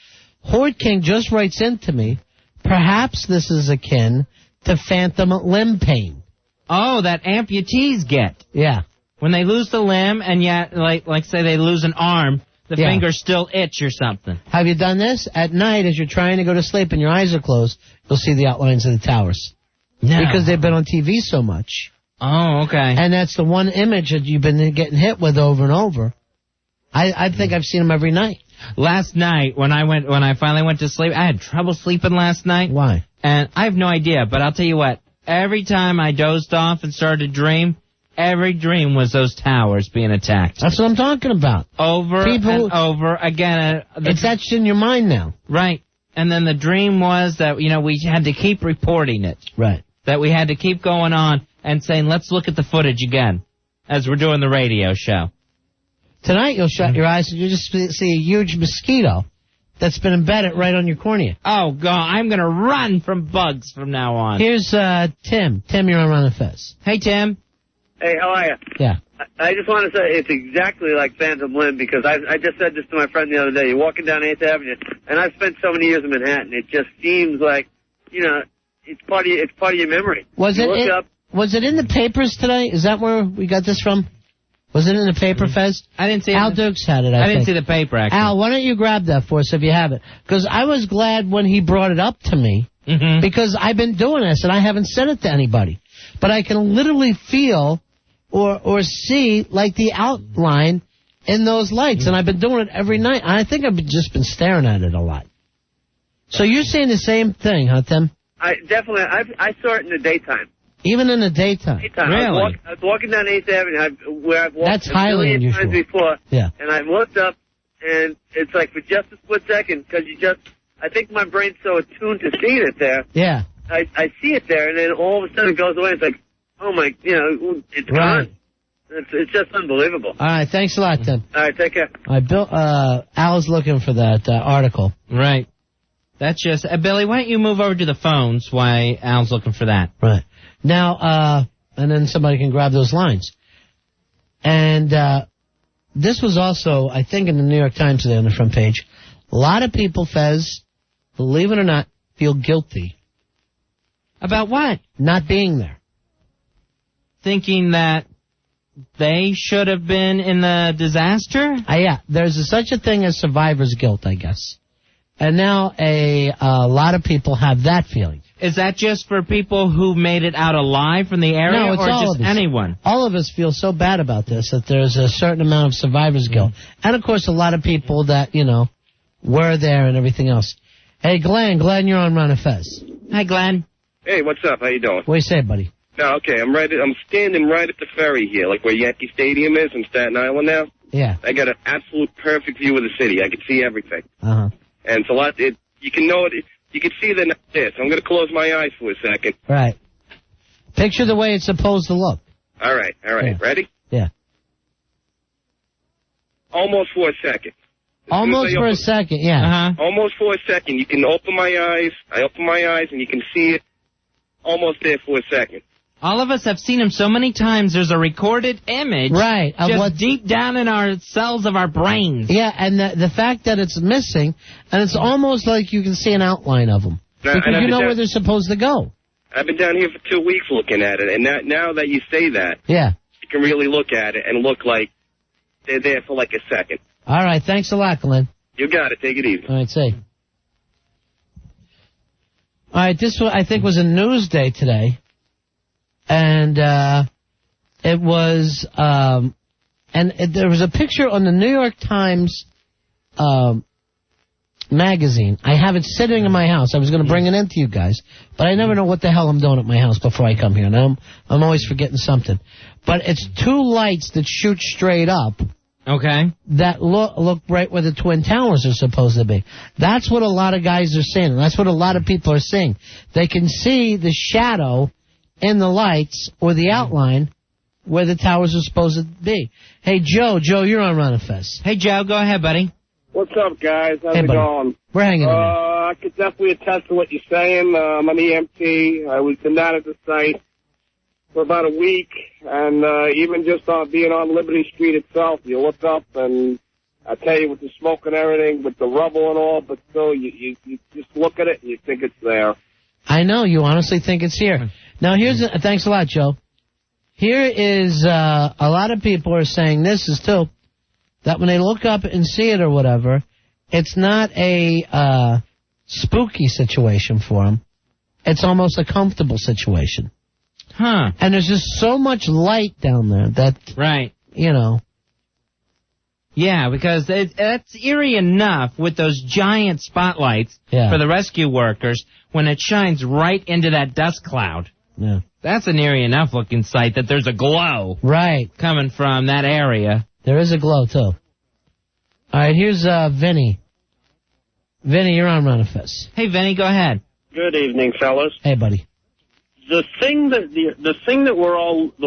Horde King just writes into me, perhaps this is akin to phantom limb pain. Oh, that amputees get. Yeah. When they lose the limb and yet, like say they lose an arm, the fingers still itch or something. Have you done this? At night, as you're trying to go to sleep and your eyes are closed, you'll see the outlines of the towers. No. Because they've been on TV so much. Oh, okay. And that's the one image that you've been getting hit with over and over. I think I've seen them every night. Last night, when I finally went to sleep, I had trouble sleeping last night. Why? And I have no idea, but I'll tell you what. Every time I dozed off and started to dream, every dream was those towers being attacked. That's what I'm talking about. Over and over again. It's etched in your mind now. Right. And then the dream was that, we had to keep reporting it. Right. That we had to keep going on and saying, let's look at the footage again as we're doing the radio show. Tonight you'll shut your eyes and you'll just see a huge mosquito that's been embedded right on your cornea. Oh, God, I'm going to run from bugs from now on. Here's Tim. Tim, you're on Ron and Fez. Hey, Tim. Hey, how are you? Yeah. I just want to say it's exactly like Phantom Limb because I just said this to my friend the other day. You're walking down 8th Avenue, and I've spent so many years in Manhattan. It just seems like, it's part of your memory. Was it in the papers today? Is that where we got this from? Was it in the paper, Fez? I didn't see it. Al Dukes had it, I didn't think. see the paper, actually. Al, why don't you grab that for us if you have it? Because I was glad when he brought it up to me because I've been doing this and I haven't said it to anybody. But I can literally feel or see, like, the outline in those lights. And I've been doing it every night. I think I've just been staring at it a lot. So you're saying the same thing, huh, Tim? I saw it in the daytime. Even in the daytime? Really? I was walking down 8th Avenue, where I've walked That's highly a million times before. Yeah. And I looked up, and it's like for just a split second, because I think my brain's so attuned to seeing it there. Yeah. I see it there, and then all of a sudden it goes away. It's like, oh my, it's gone. It's just unbelievable. All right, thanks a lot, Tim. All right, take care. All right, Al's looking for that article. Right. That's just... Billy, why don't you move over to the phones while Al's looking for that? Right. Now, and then somebody can grab those lines. And this was also, I think, in the New York Times today on the front page. A lot of people, Fez, believe it or not, feel guilty. About what? Not being there. Thinking that they should have been in the disaster? Yeah, there's such a thing as survivor's guilt, I guess. And now a lot of people have that feeling. Is that just for people who made it out alive from the area, no, it's or all just of us. anyone? All of us feel so bad about this that there's a certain amount of survivor's guilt. And, of course, a lot of people that, were there and everything else. Hey, Glenn, you're on Ron and Fez. Hi, Glenn. Hey, what's up? How you doing? What do you say, buddy? No, okay, I'm standing right at the ferry here, like where Yankee Stadium is in Staten Island now. Yeah. I got an absolute perfect view of the city. I can see everything. Uh-huh. And it's a lot, you can know it, you can see the this. I'm going to close my eyes for a second. Right. Picture the way it's supposed to look. All right. Yeah. Ready? Yeah. Almost for a second. Almost for a second, yeah. Uh-huh. Almost for a second. You can open my eyes. I open my eyes, and you can see it almost there for a second. All of us have seen him so many times, there's a recorded image. Right. Of just what, deep down in our cells of our brains. Yeah, and the fact that it's missing, and it's almost like you can see an outline of them. Because you know where they're supposed to go. I've been down here for 2 weeks looking at it, and now that you say that, yeah, you can really look at it and look like they're there for like a second. All right, thanks a lot, Glenn. You got it. Take it easy. All right, say. All right, this I think was a Newsday today, and it was, there was a picture on the New York Times magazine. I have it sitting in my house. I was going to bring it in to you guys, but I never know what the hell I'm doing at my house before I come here. And I'm always forgetting something. But it's two lights that shoot straight up. Okay. That look right where the Twin Towers are supposed to be. That's what a lot of guys are seeing. That's what a lot of people are seeing. They can see the shadow in the lights or the outline where the towers are supposed to be. Hey, Joe, you're on Ron and Fez. Hey, Joe, go ahead, buddy. What's up, guys? How's Hey, it buddy. going? We're hanging in there. I could definitely attest to what you're saying. I'm an EMT. I was not at the site for about a week, and even just being on Liberty Street itself, you look up, and I tell you, with the smoke and everything, with the rubble and all, but still, you just look at it and you think it's there. I know. You honestly think it's here. Now, thanks a lot, Joe. Here is a lot of people are saying this is too, that when they look up and see it or whatever, it's not a spooky situation for them. It's almost a comfortable situation. Huh. And there's just so much light down there that, right. Yeah, because that's eerie enough with those giant spotlights for the rescue workers when it shines right into that dust cloud. Yeah. That's an eerie enough looking sight that there's a glow. Right. Coming from that area. There is a glow, too. All right, here's Vinny. Vinny, you're on Ron and Fez. Hey, Vinny, go ahead. Good evening, fellas. Hey, buddy. the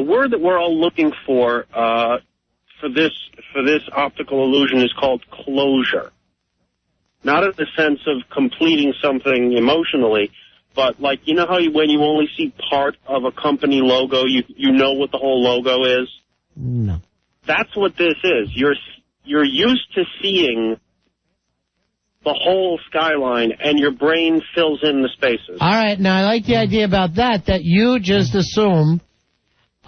word that we're all looking for this optical illusion is called closure. Not in the sense of completing something emotionally, but like, you know how when you only see part of a company logo, you know what the whole logo is? No. That's what this is. You're used to seeing the whole skyline, and your brain fills in the spaces. All right, now I like the idea about that you just assume,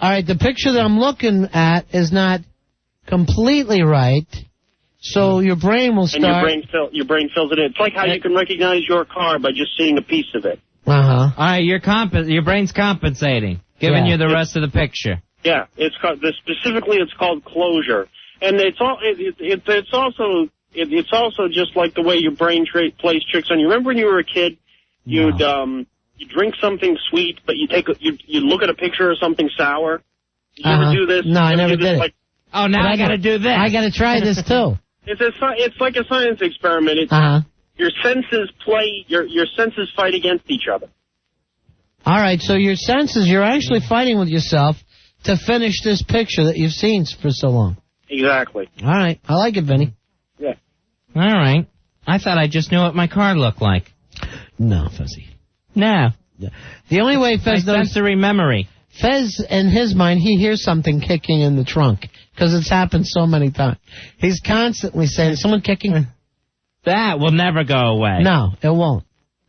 all right, the picture that I'm looking at is not completely right, so your brain will start... And your brain fills it in. It's like how you can recognize your car by just seeing a piece of it. Uh-huh. All right, your brain's compensating, giving you the rest of the picture. Yeah, specifically it's called closure. And it's also just like the way your brain plays tricks on you. Remember when you were a kid, you'd drink something sweet, but you look at a picture of something sour. Did you ever do this? No, I never did it. Oh, now I got to do this. I got to try this too. It's like a science experiment. Your senses your senses fight against each other. All right, so your senses, you're actually fighting with yourself to finish this picture that you've seen for so long. Exactly. All right, I like it, Vinny. Yeah. All right. I thought I just knew what my car looked like. No, Fezzy. No. The only way Fez knows... sensory memory. Fez, in his mind, he hears something kicking in the trunk because it's happened so many times. He's constantly saying, "Is someone kicking?" That will never go away. No, it won't.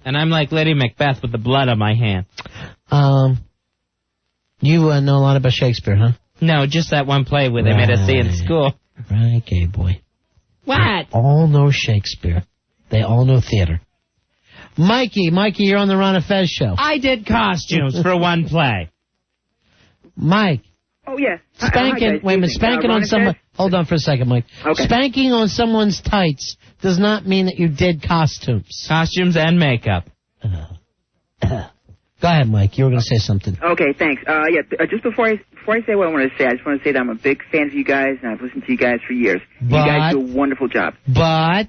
And I'm like Lady Macbeth with the blood on my hand. You know a lot about Shakespeare, huh? No, just that one play where they made us see in school. Right, gay boy. What? They all know Shakespeare. They all know theater. Mikey, you're on the Ron and Fez show. I did costumes for one play. Mike. Oh, yes. Spanking, wait a minute, spanking on someone. Hold on for a second, Mike. Okay. Spanking on someone's tights does not mean that you did costumes. Costumes and makeup. Go ahead, Mike. You were going to say something. Okay, thanks. Just before I say what I want to say, I just want to say that I'm a big fan of you guys, and I've listened to you guys for years. You guys do a wonderful job. But?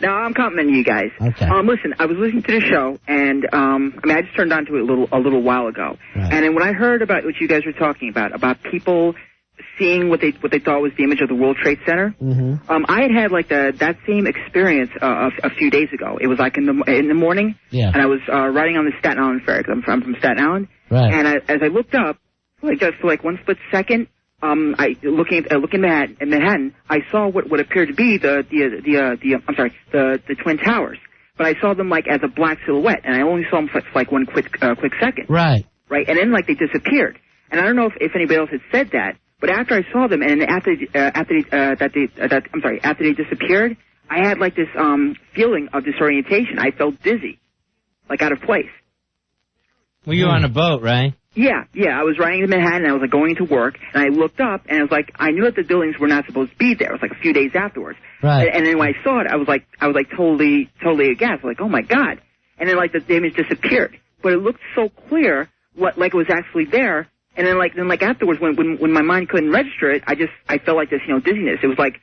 No, I'm complimenting you guys. Okay. Listen, I was listening to the show, and I just turned on to it a little while ago. Right. And then when I heard about what you guys were talking about people seeing what they thought was the image of the World Trade Center, I had like that same experience a few days ago. It was like in the morning, and I was riding on the Staten Island ferry. I'm from Staten Island, right? And as I looked up, just for like one split second, looking at Manhattan, I saw what appeared to be the Twin Towers, but I saw them like as a black silhouette, and I only saw them for like one quick second. Right. And then like they disappeared, and I don't know if anybody else had said that, but after I saw them and after they disappeared, I had like this feeling of disorientation. I felt dizzy, like out of place. Were you on a boat, right? Yeah, I was riding to Manhattan, and I was like going to work, and I looked up, and I was like, I knew that the buildings were not supposed to be there. It was like a few days afterwards. Right. And then when I saw it, I was like totally aghast. Like, oh my God. And then like the image disappeared. But it looked so clear, like it was actually there. And then like afterwards, when my mind couldn't register it, I felt like this, dizziness. It was like,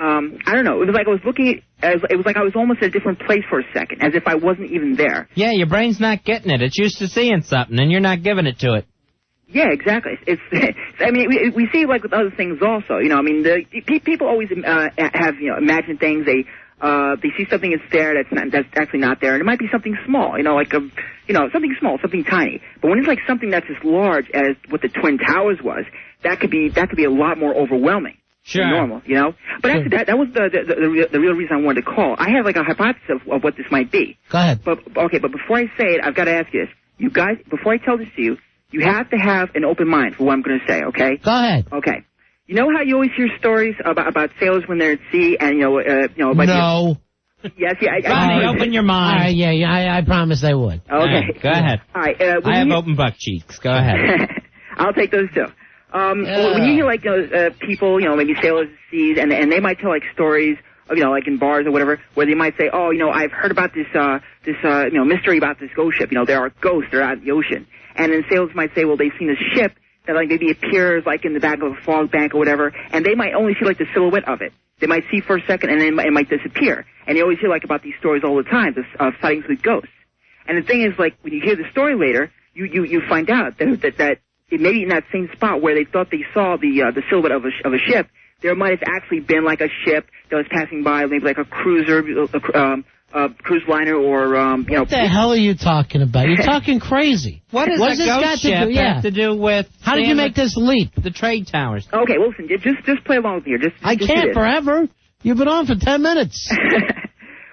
I don't know. It was like I was looking at, it was like I was almost at a different place for a second, as if I wasn't even there. Yeah, your brain's not getting it. It's used to seeing something, and you're not giving it to it. Yeah, exactly. It's I mean, we see like with other things also. I mean, people always have imagine things. They see something that's there that's actually not there, and it might be something small. Like something small, something tiny. But when it's like something that's as large as what the Twin Towers was, that could be a lot more overwhelming. Sure. Normal, But actually, that was the real reason I wanted to call. I have like a hypothesis of what this might be. Go ahead. But before I say it, I've got to ask you this. You guys, before I tell this to you, you have to have an open mind for what I'm going to say. Okay? Go ahead. Okay. You know how you always hear stories about sailors when they're at sea, and No. Yes, yeah. Ronnie, open your mind. All right, yeah, I promised I would. Okay. Right, go ahead. All right. I have open buck cheeks. Go ahead. I'll take those too. When you hear like people, maybe sailors at seas, and they might tell like stories, like in bars or whatever, where they might say, oh, I've heard about this mystery about this ghost ship. There are ghosts that are out in the ocean, and then sailors might say, well, they've seen a ship that like maybe appears like in the back of a fog bank or whatever, and they might only see like the silhouette of it. They might see for a second, and then it might disappear. And you always hear like about these stories all the time, of sightings with ghosts. And the thing is, like when you hear the story later, you find out that maybe in that same spot where they thought they saw the silhouette of a ship, there might have actually been like a ship that was passing by, maybe like a cruiser, cruise liner, or What the hell are you talking about? You're talking crazy. What does a ghost ship have to do with? How did you make this leap? The trade towers. Okay, well, listen, just play along with me here. I can't forever. You've been on for 10 minutes.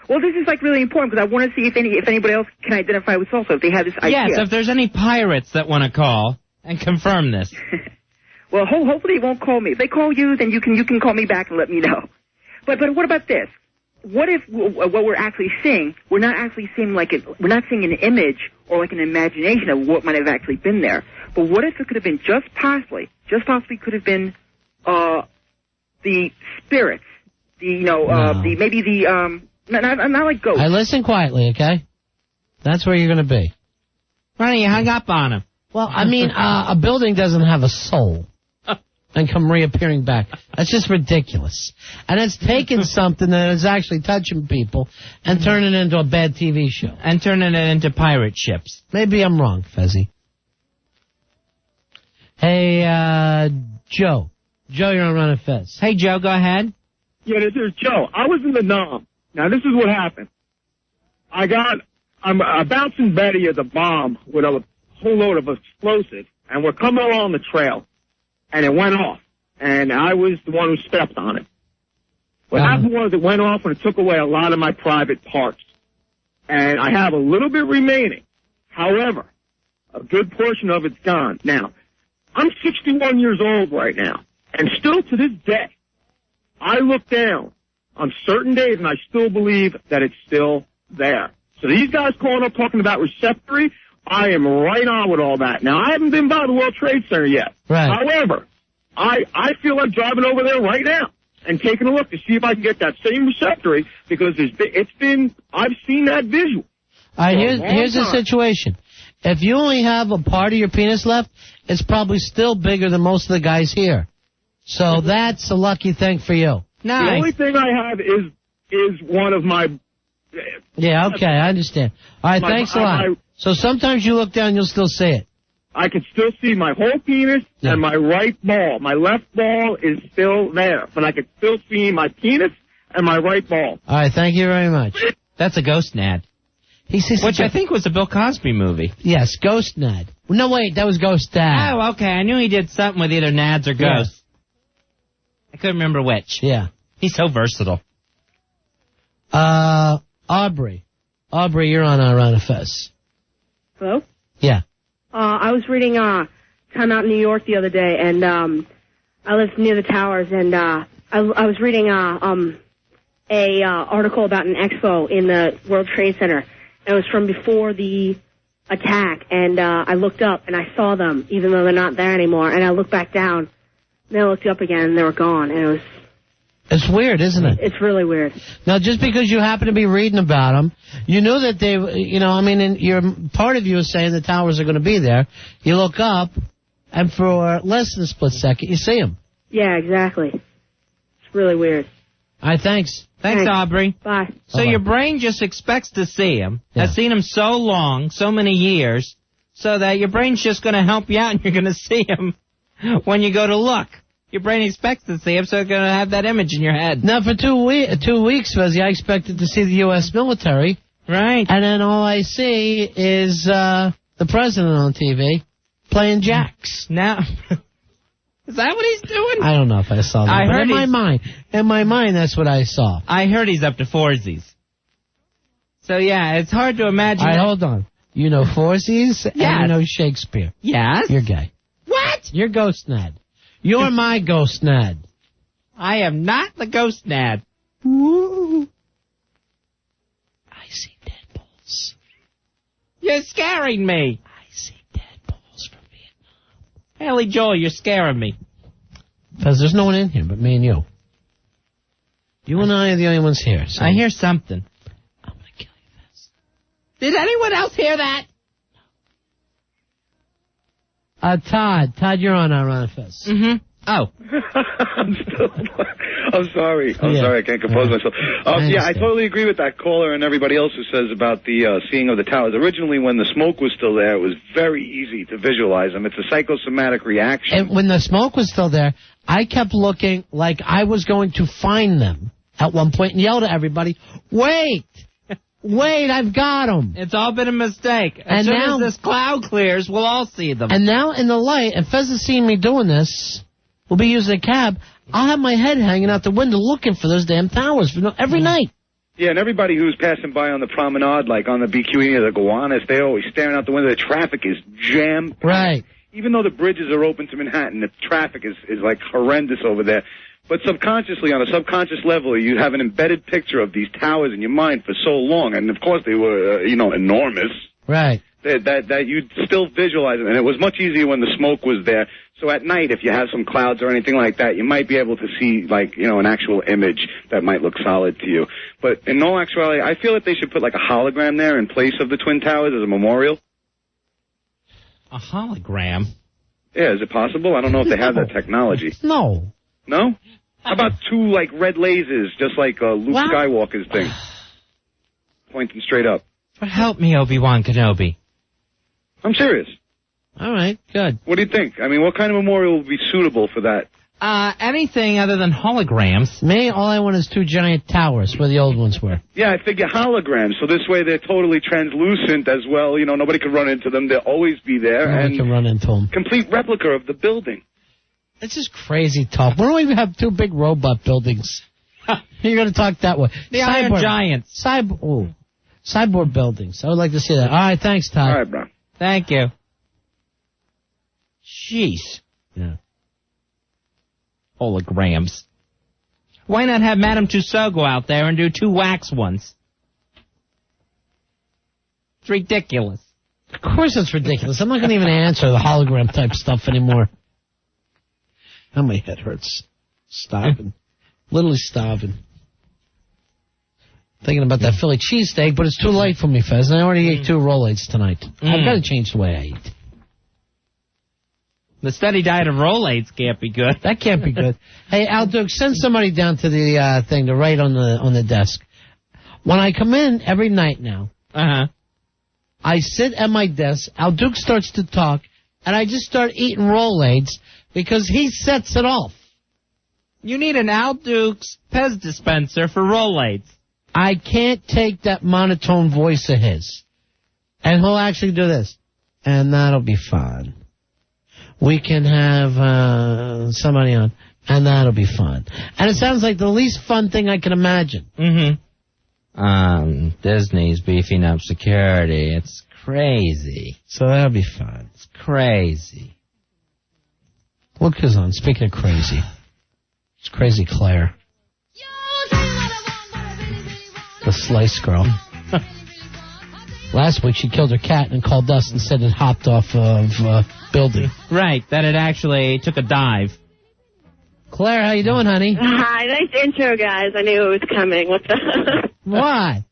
Well, this is like really important because I want to see if anybody else can identify with also if they have this idea. Yes, if there's any pirates that want to call and confirm this. Well, hopefully they won't call me. If they call you, then you can call me back and let me know. But what about this? What if what we're actually seeing, we're not actually seeing we're not seeing an image or like an imagination of what might have actually been there. But what if it could have been just possibly could have been the spirits, not like ghosts. I listen quietly, okay? That's where you're going to be. Why don't you hung up on him? Well, I mean, a building doesn't have a soul and come reappearing back. That's just ridiculous. And it's taken something that is actually touching people and turning it into a bad TV show. And turning it into pirate ships. Maybe I'm wrong, Fezzy. Hey, Joe. Joe, you're on Run and Fez. Hey, Joe, go ahead. Yeah, this is Joe. I was in the Nam. Now, this is what happened. I'm bouncing Betty as a bomb with a whole load of explosives, and we're coming along the trail, and it went off, and I was the one who stepped on it. What happened was it went off and it took away a lot of my private parts, and I have a little bit remaining. However, a good portion of it's gone. Now, I'm 61 years old right now, and still to this day, I look down on certain days and I still believe that it's still there. So these guys calling up talking about receptory, I am right on with all that. Now, I haven't been by the World Trade Center yet. Right. However, I feel like driving over there right now and taking a look to see if I can get that same receptory because I've seen that visual. All right, here's the situation. If you only have a part of your penis left, it's probably still bigger than most of the guys here. So that's a lucky thing for you. Nice. The only thing I have is one of my... Yeah, okay, I understand. All right, thanks a lot. So sometimes you look down, you'll still see it. I can still see my whole penis and my right ball. My left ball is still there, but I can still see my penis and my right ball. All right, thank you very much. That's a ghost nad. Which I think was a Bill Cosby movie. Yes, Ghost Nad. No, wait, that was Ghost Dad. Oh, okay. I knew he did something with either nads or ghosts. Yeah. I couldn't remember which. Yeah. He's so versatile. Aubrey. Aubrey, you're on Run and Fez. Hello? Yeah. I was reading Time Out in New York the other day, and I live near the towers, and I was reading a article about an expo in the World Trade Center. It was from before the attack, and I looked up, and I saw them, even though they're not there anymore. And I looked back down, and I looked up again, and they were gone. And it was... It's weird, isn't it? It's really weird. Now, just because you happen to be reading about them, you knew that they, part of you is saying the towers are going to be there. You look up, and for less than a split second, you see them. Yeah, exactly. It's really weird. All right, thanks. Thanks, Aubrey. Bye. So your brain just expects to see him, has seen him so long, so many years, so that your brain's just going to help you out and you're going to see him when you go to look. Your brain expects to see him, so it's going to have that image in your head. Now, for 2 weeks, Fuzzy, I expected to see the U.S. military. Right. And then all I see is the president on TV playing jacks. Now... Is that what he's doing? I don't know if I saw that. I heard in my mind, that's what I saw. I heard he's up to foursies. So, yeah, it's hard to imagine. All right, hold on. You know foursies and you know Shakespeare. Yes. You're gay. What? You're Ghost Nad. You're my Ghost Nad. I am not the Ghost Nad. Ooh. I see dead balls. You're scaring me. I see dead balls from Vietnam. Haley Joel, you're scaring me. Because there's no one in here but me and you. You and I are the only ones here. So I hear something. I'm going to kill you, Fez. Did anyone else hear that? Todd, you're on our Run and Fez. Mm-hmm. Oh. I'm sorry. I can't compose myself. I totally agree with that caller and everybody else who says about the seeing of the towers. Originally, when the smoke was still there, it was very easy to visualize them. It's a psychosomatic reaction. And when the smoke was still there, I kept looking like I was going to find them at one point and yelled at everybody, wait, I've got them. It's all been a mistake. As soon as this cloud clears, we'll all see them. And now in the light, and Fez has seen me doing this, we'll be using a cab, I'll have my head hanging out the window looking for those damn towers every night. Yeah, and everybody who's passing by on the promenade, like on the BQE or the Gowanus, they're always staring out the window. The traffic is jam-packed. Right. Even though the bridges are open to Manhattan, the traffic is like horrendous over there. But subconsciously, on a subconscious level, you have an embedded picture of these towers in your mind for so long. And, of course, they were, enormous. Right. That you'd still visualize it. And it was much easier when the smoke was there. So at night, if you have some clouds or anything like that, you might be able to see, an actual image that might look solid to you. But in all actuality, I feel that they should put, a hologram there in place of the Twin Towers as a memorial. A hologram? Yeah, is it possible? I don't know if they have that technology. No. No? How about two, red lasers, just like Luke Skywalker's thing? Pointing straight up. Help me, Obi-Wan Kenobi. I'm serious. All right, good. What do you think? I mean, what kind of memorial would be suitable for that? Anything other than holograms. Me, all I want is two giant towers where the old ones were. Yeah, I figure holograms, so this way they're totally translucent as well. Nobody can run into them. They'll always be there. Nobody can run into them. Complete replica of the building. It's just crazy talk. Why don't we even have two big robot buildings? You're going to talk that way. The Iron Giants. Cyborg buildings. I would like to see that. All right, thanks, Todd. All right, bro. Thank you. Jeez. Yeah. Holograms. Why not have Madame Tussauds go out there and do two wax ones? It's ridiculous. Of course it's ridiculous. I'm not going to even answer the hologram type stuff anymore. Now my head hurts. Starving. Literally starving. Thinking about that Philly cheesesteak, but it's too late for me, Fez. I already ate 2 Rolaids tonight. I've got to change the way I eat. The steady diet of Rolaids can't be good. That can't be good. Hey, Al Duke, send somebody down to the thing to write on the desk. When I come in every night now, I sit at my desk, Al Duke starts to talk, and I just start eating Rolaids because he sets it off. You need an Al Duke's Pez dispenser for Rolaids. I can't take that monotone voice of his. And he'll actually do this. And that'll be fun. We can have somebody on, and that'll be fun. And it sounds like the least fun thing I can imagine. Disney's beefing up security. It's crazy. So that'll be fun. It's crazy. Look who's on. Speaking of crazy. It's Crazy Claire. The Slice Girl. Last week she killed her cat and called us and said it hopped off of building. Right, that it actually took a dive. Claire, how you doing, honey? Hi, nice intro, guys. I knew it was coming. What's up? Why?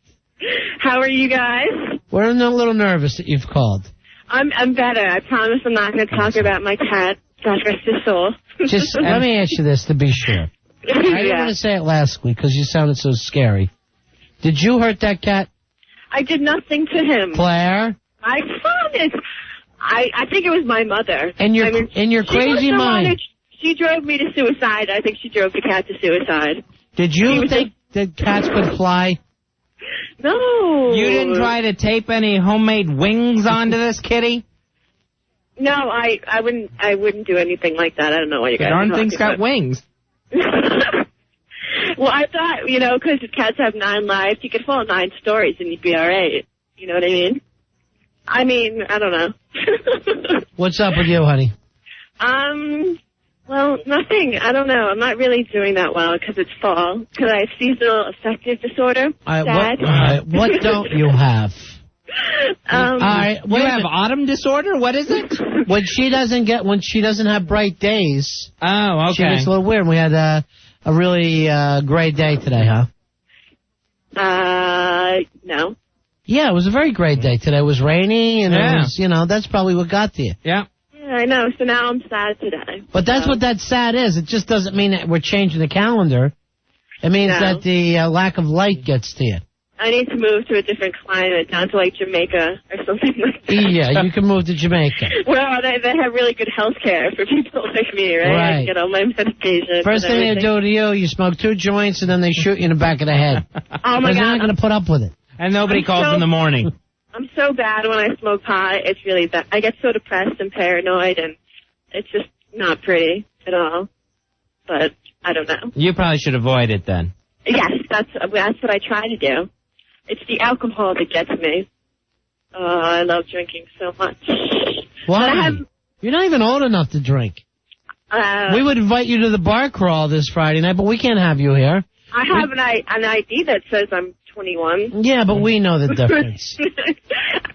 How are you guys? We're a little nervous that you've called. I'm better. I promise I'm not going to talk about my cat. God rest his soul. Just let me ask you this to be sure. I didn't want to say it last week because you sounded so scary. Did you hurt that cat? I did nothing to him. Claire? I promise. I think it was my mother. In your crazy mind. She drove me to suicide. I think she drove the cat to suicide. Did you think that cats could fly? No. You didn't try to tape any homemade wings onto this kitty? No, I wouldn't do anything like that. I don't know what you guys are darn talking thing's got wings. Well, I thought, because cats have 9 lives, you could fall 9 stories and you'd be all right. You know what I mean? I don't know. What's up with you, honey? Well, nothing. I don't know. I'm not really doing that well because it's fall. Because I have seasonal affective disorder. What don't you have? All right, you have autumn disorder? What is it? When she doesn't have bright days. Oh, okay. She gets a little weird. We had a really gray day today, huh? No. Yeah, it was a very great day today. It was rainy, and it was, that's probably what got to you. Yeah. Yeah, I know. So now I'm sad today. But that's what that sad is. It just doesn't mean that we're changing the calendar. It means No. that the lack of light gets to you. I need to move to a different climate, down to like Jamaica or something like that. Yeah, you can move to Jamaica. Well, they have really good health care for people like me, right? I Right. can get all my medication. First and thing they everything. do to you smoke 2 joints, and then they shoot you in the back of the head. Oh my They're God. not going to put up with it. And nobody I'm calls so- in the morning. I'm so bad when I smoke pot. It's really bad. I get so depressed and paranoid, and it's just not pretty at all. But I don't know. You probably should avoid it then. Yes, that's what I try to do. It's the alcohol that gets me. Oh, I love drinking so much. Why? But I have, You're not even old enough to drink. We would invite you to the bar crawl this Friday night, but we can't have you here. I have an ID that says I'm 21. Yeah, but we know the difference.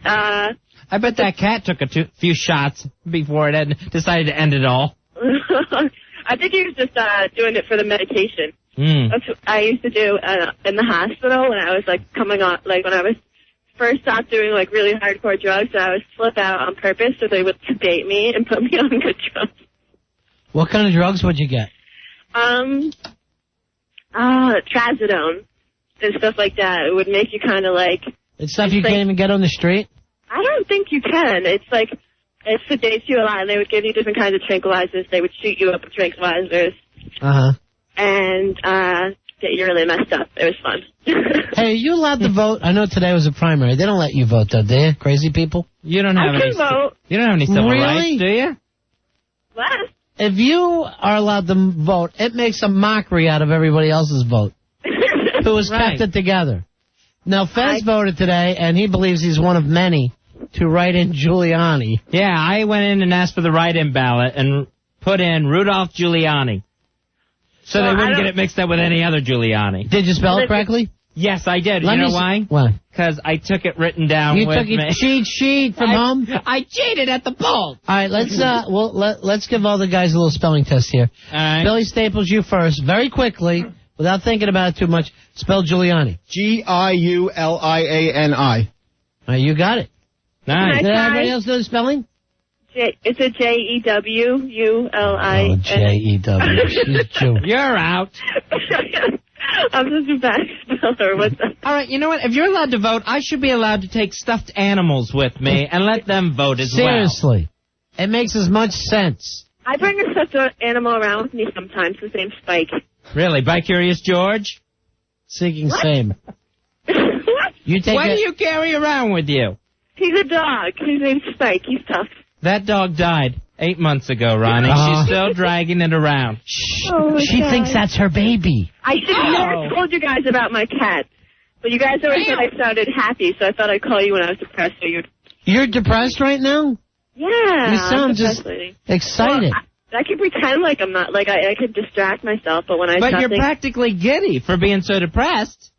I bet that cat took a few shots before it decided to end it all. I think he was just doing it for the medication. Mm. That's what I used to do in the hospital when I was like coming on, like when I was first stopped doing like really hardcore drugs. I would slip out on purpose so they would sedate me and put me on good drugs. What kind of drugs would you get? Trazodone and stuff like that. It would make you kind of like. It's stuff you can't even get on the street? I don't think you can. It's like it sedates you a lot, and they would give you different kinds of tranquilizers. They would shoot you up with tranquilizers. Uh-huh. And get you really messed up. It was fun. Hey, are you allowed to vote? I know today was a primary. They don't let you vote, though, do you? Crazy people? You don't have I can vote. You don't have any civil Really? rights, do you? What? If you are allowed to vote, it makes a mockery out of everybody else's vote. Who has kept it together. Now, Fez voted today, and he believes he's one of many to write in Giuliani. Yeah, I went in and asked for the write-in ballot and put in Rudolph Giuliani. So they wouldn't get it mixed up with any other Giuliani. Did you spell it correctly? Yes, I did. Let you me know see- why? Why? Because I took it written down You with took me. a cheat sheet from home? I cheated at the poll. All right, let's give all the guys a little spelling test here. All right. Billy Staples, you first, very quickly, without thinking about it too much. Spell Giuliani. Giuliani. All right, you got it. Nice. Did everybody else know the spelling? It's a Jewulian. Oh, J-E-W. She's Jew. You're out. I'm just a bad speller. What's up? All right, you know what? If you're allowed to vote, I should be allowed to take stuffed animals with me and let them vote as Seriously. It makes as much sense. I bring a stuffed animal around with me sometimes. His name's Spike. well. Really? By Curious George? Seeking same. You take What do it. you carry around with you? He's a dog. His name's Spike. He's tough. That dog died 8 months ago, Ronnie. She's still dragging it around. Oh, my She God. thinks that's her baby. I should have never told you guys about my cat. But you guys always said I sounded happy, so I thought I'd call you when I was depressed. So you'd... You're depressed right now? Yeah. You sound I'm just depressed lady. excited. Well, I can pretend like I'm not. Like I could distract myself, but when I But nothing, you're practically giddy for being so depressed.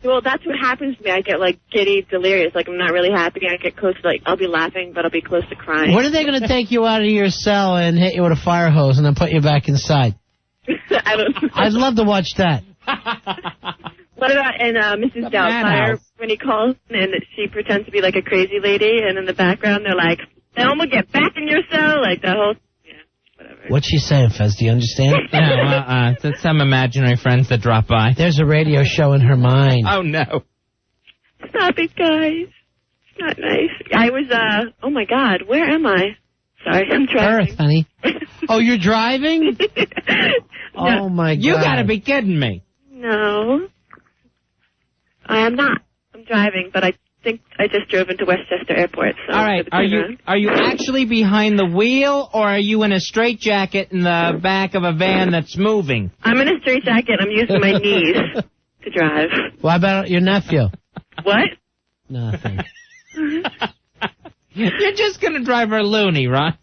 well, that's what happens to me. I get like giddy, delirious. Like I'm not really happy. I get close to like I'll be laughing, but I'll be close to crying. When are they going to take you out of your cell and hit you with a fire hose and then put you back inside? I don't know. I'd love to watch that. What about in Mrs. Doubtfire madhouse. when he calls and she pretends to be like a crazy lady, and in the background they're like, "Elma, get back in your cell," like the whole. What's she saying, Fez? Do you understand? No, it's some imaginary friends that drop by. There's a radio show in her mind. Oh, no. Stop it, guys. It's not nice. I was, oh my God, where am I? Sorry, I'm driving. Earth, honey. Oh, you're driving? Oh, my God. You gotta be kidding me. No. I am not. I'm driving, but I think I just drove into Westchester Airport. So All right, are you actually behind the wheel, or are you in a straitjacket in the back of a van that's moving? I'm in a straitjacket. I'm using my knees to drive. What about your nephew? What? Nothing. You're just gonna drive her loony, Ron.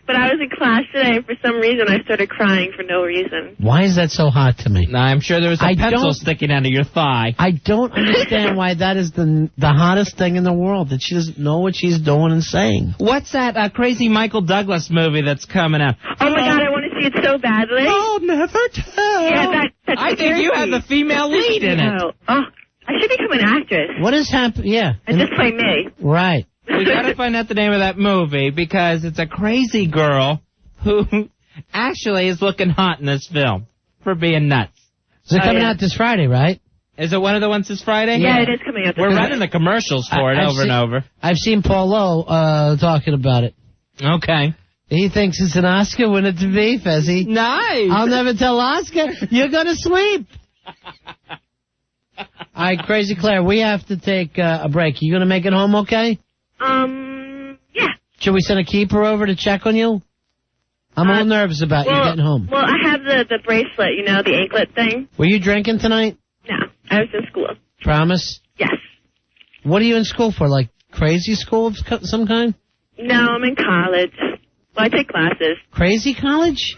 But I was in class today, and for some reason I started crying for no reason. Why is that so hot to me? No, I'm sure there was a pencil sticking out of your thigh. I don't understand why that is the hottest thing in the world, that she doesn't know what she's doing and saying. What's that crazy Michael Douglas movie that's coming out? Oh my God, I want to see it so badly. I'll never tell. Yeah, that I think you have the female lead in it. Oh, I should become an actress. What is happening? Yeah. And just play me. Right. We gotta find out the name of that movie because it's a crazy girl who actually is looking hot in this film for being nuts. Is it coming out this Friday, right? Is it one of the ones this Friday? Yeah, it is coming out this We're Friday. running the commercials for it over and over. I've seen Paul Lowe talking about it. Okay. He thinks it's an Oscar winner to be, Fezzy. Nice. I'll never tell Oscar. You're going to sweep. All right, Crazy Claire, we have to take a break. You going to make it home okay? Yeah. Should we send a keeper over to check on you? I'm a little nervous about you getting home. Well, I have the bracelet, you know, the anklet thing. Were you drinking tonight? No, I was in school. Promise? Yes. What are you in school for, like crazy school of some kind? No, I'm in college. Well, I take classes. Crazy college?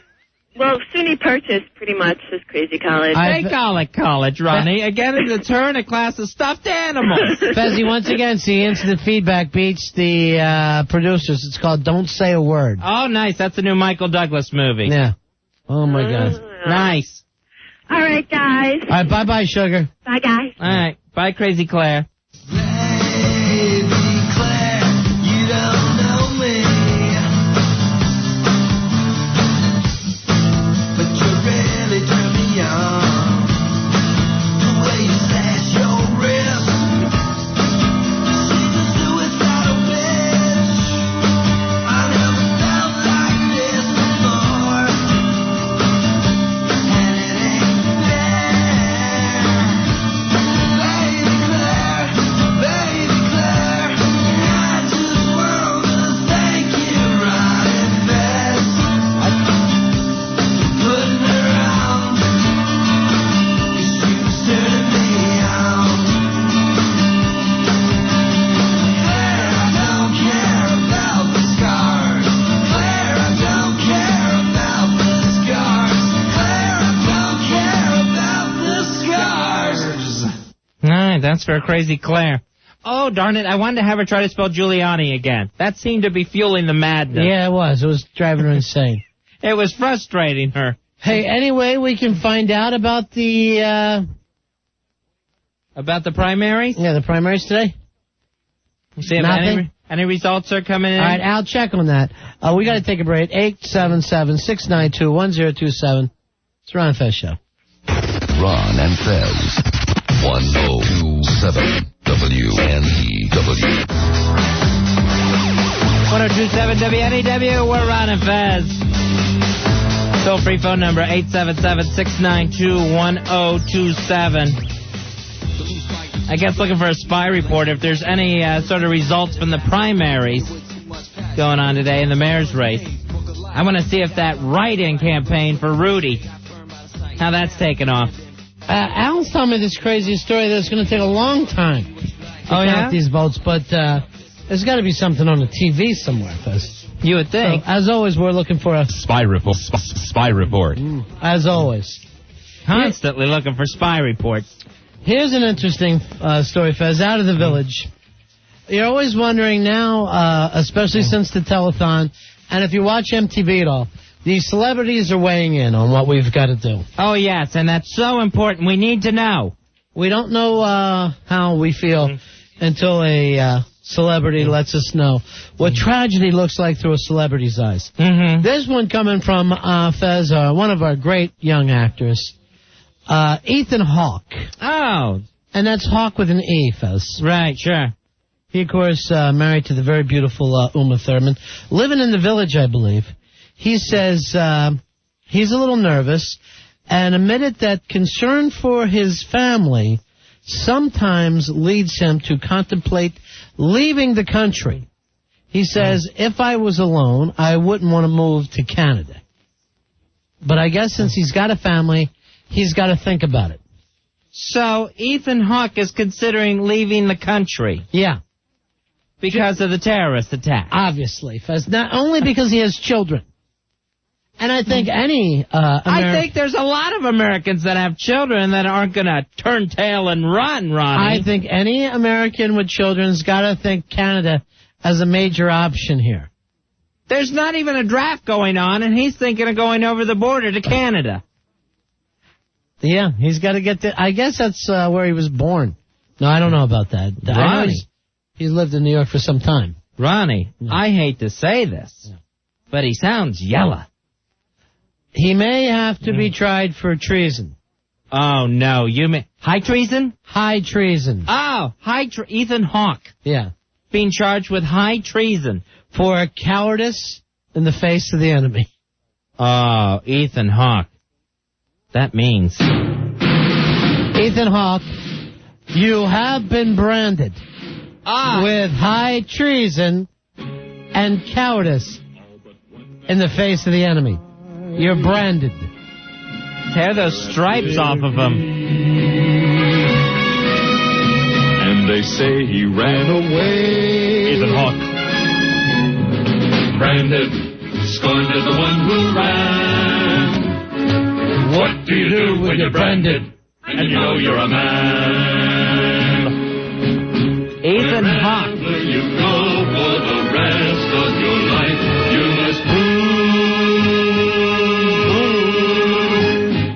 Well, SUNY Purchase pretty much is crazy college. They call it college, Ronnie. Again, it's a turn, a class of stuffed animals. Fezzy, once again, see, instant feedback beats the producers. It's called Don't Say a Word. Oh, nice. That's the new Michael Douglas movie. Yeah. Oh, my God. Nice. All right, guys. All right, bye-bye, sugar. Bye, guys. All right. Bye, Crazy Claire. That's for Crazy Claire. Oh, darn it. I wanted to have her try to spell Giuliani again. That seemed to be fueling the madness. Yeah, it was. It was driving her insane. It was frustrating her. Hey, anyway, we can find out about the... About the primaries? Yeah, the primaries today. See if any results are coming in. All right, Al, check on that. We got to take a break. 877-692-1027. It's Ron and Fez Show. Ron and Fez. 1027 WNEW. 1027 WNEW. We're Ron and Fez. Toll-free phone number 877-692-1027. I guess looking for a spy report if there's any sort of results from the primaries going on today in the mayor's race. I want to see if that write-in campaign for Rudy, how that's taken off. Al's telling me this crazy story that it's going to take a long time to count these votes, but there's got to be something on the TV somewhere, Fez. You would think. So, as always, we're looking for a spy report. Spy report. As always. Constantly looking for spy reports. Here's an interesting story, Fez, out of the village. You're always wondering now, especially since the telethon, and if you watch MTV at all, these celebrities are weighing in on what we've got to do. Oh, yes, and that's so important. We need to know. We don't know how we feel until a celebrity lets us know what tragedy looks like through a celebrity's eyes. There's one coming from Fez, one of our great young actors, Ethan Hawke. Oh. And that's Hawke with an E, Fez. Right, sure. He, of course, married to the very beautiful Uma Thurman. Living in the village, I believe. He says he's a little nervous and admitted that concern for his family sometimes leads him to contemplate leaving the country. He says, if I was alone, I wouldn't want to move to Canada. But I guess since he's got a family, he's got to think about it. So Ethan Hawke is considering leaving the country? Yeah. Because of the terrorist attack? Obviously, Fez. Not only because he has children. And I think I think there's a lot of Americans that have children that aren't going to turn tail and run, Ronnie. I think any American with children's got to think Canada as a major option here. There's not even a draft going on, and he's thinking of going over the border to Canada. Yeah, he's got to get there. I guess that's where he was born. No, I don't know about that. I know he's lived in New York for some time. Ronnie, I hate to say this, but he sounds yellow. He may have to be tried for treason. Oh, no. You mean high treason? High treason. Oh, Ethan Hawke. Yeah. Being charged with high treason. For cowardice in the face of the enemy. Oh, Ethan Hawke. That means. Ethan Hawke, you have been branded with high treason and cowardice in the face of the enemy. You're branded. Tear those stripes off of him. And they say he ran away. Ethan Hawke. Branded, scorned as the one who ran. What do you do when you're branded and you know you're a man? Ethan Hawke. Wherever you go for the rest of your life, you must prove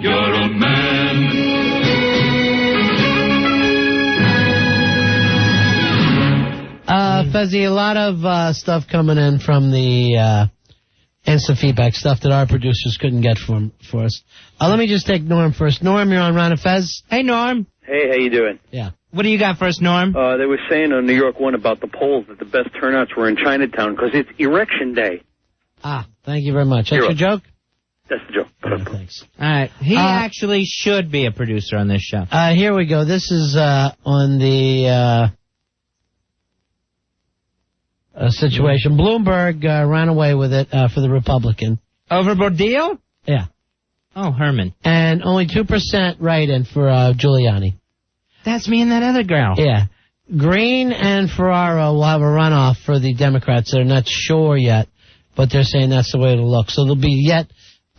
you're a man. Fezzy, a lot of stuff coming in from the instant feedback, stuff that our producers couldn't get for us. Let me just take Norm first. Norm, you're on Ron and Fez. Hey, Norm. Hey, how you doing? Yeah. What do you got for us, Norm? They were saying on New York One about the polls that the best turnouts were in Chinatown because it's Erection Day. Thank you very much. That's your joke? That's the joke. Thanks. All right. He actually should be a producer on this show. Here we go. This is on the situation. Bloomberg ran away with it for the Republican. Over Bodil? Yeah. Oh, Herman. And only 2% write-in for Giuliani. That's me and that other girl. Yeah. Green and Ferraro will have a runoff for the Democrats. They're not sure yet, but they're saying that's the way it'll look. So there'll be yet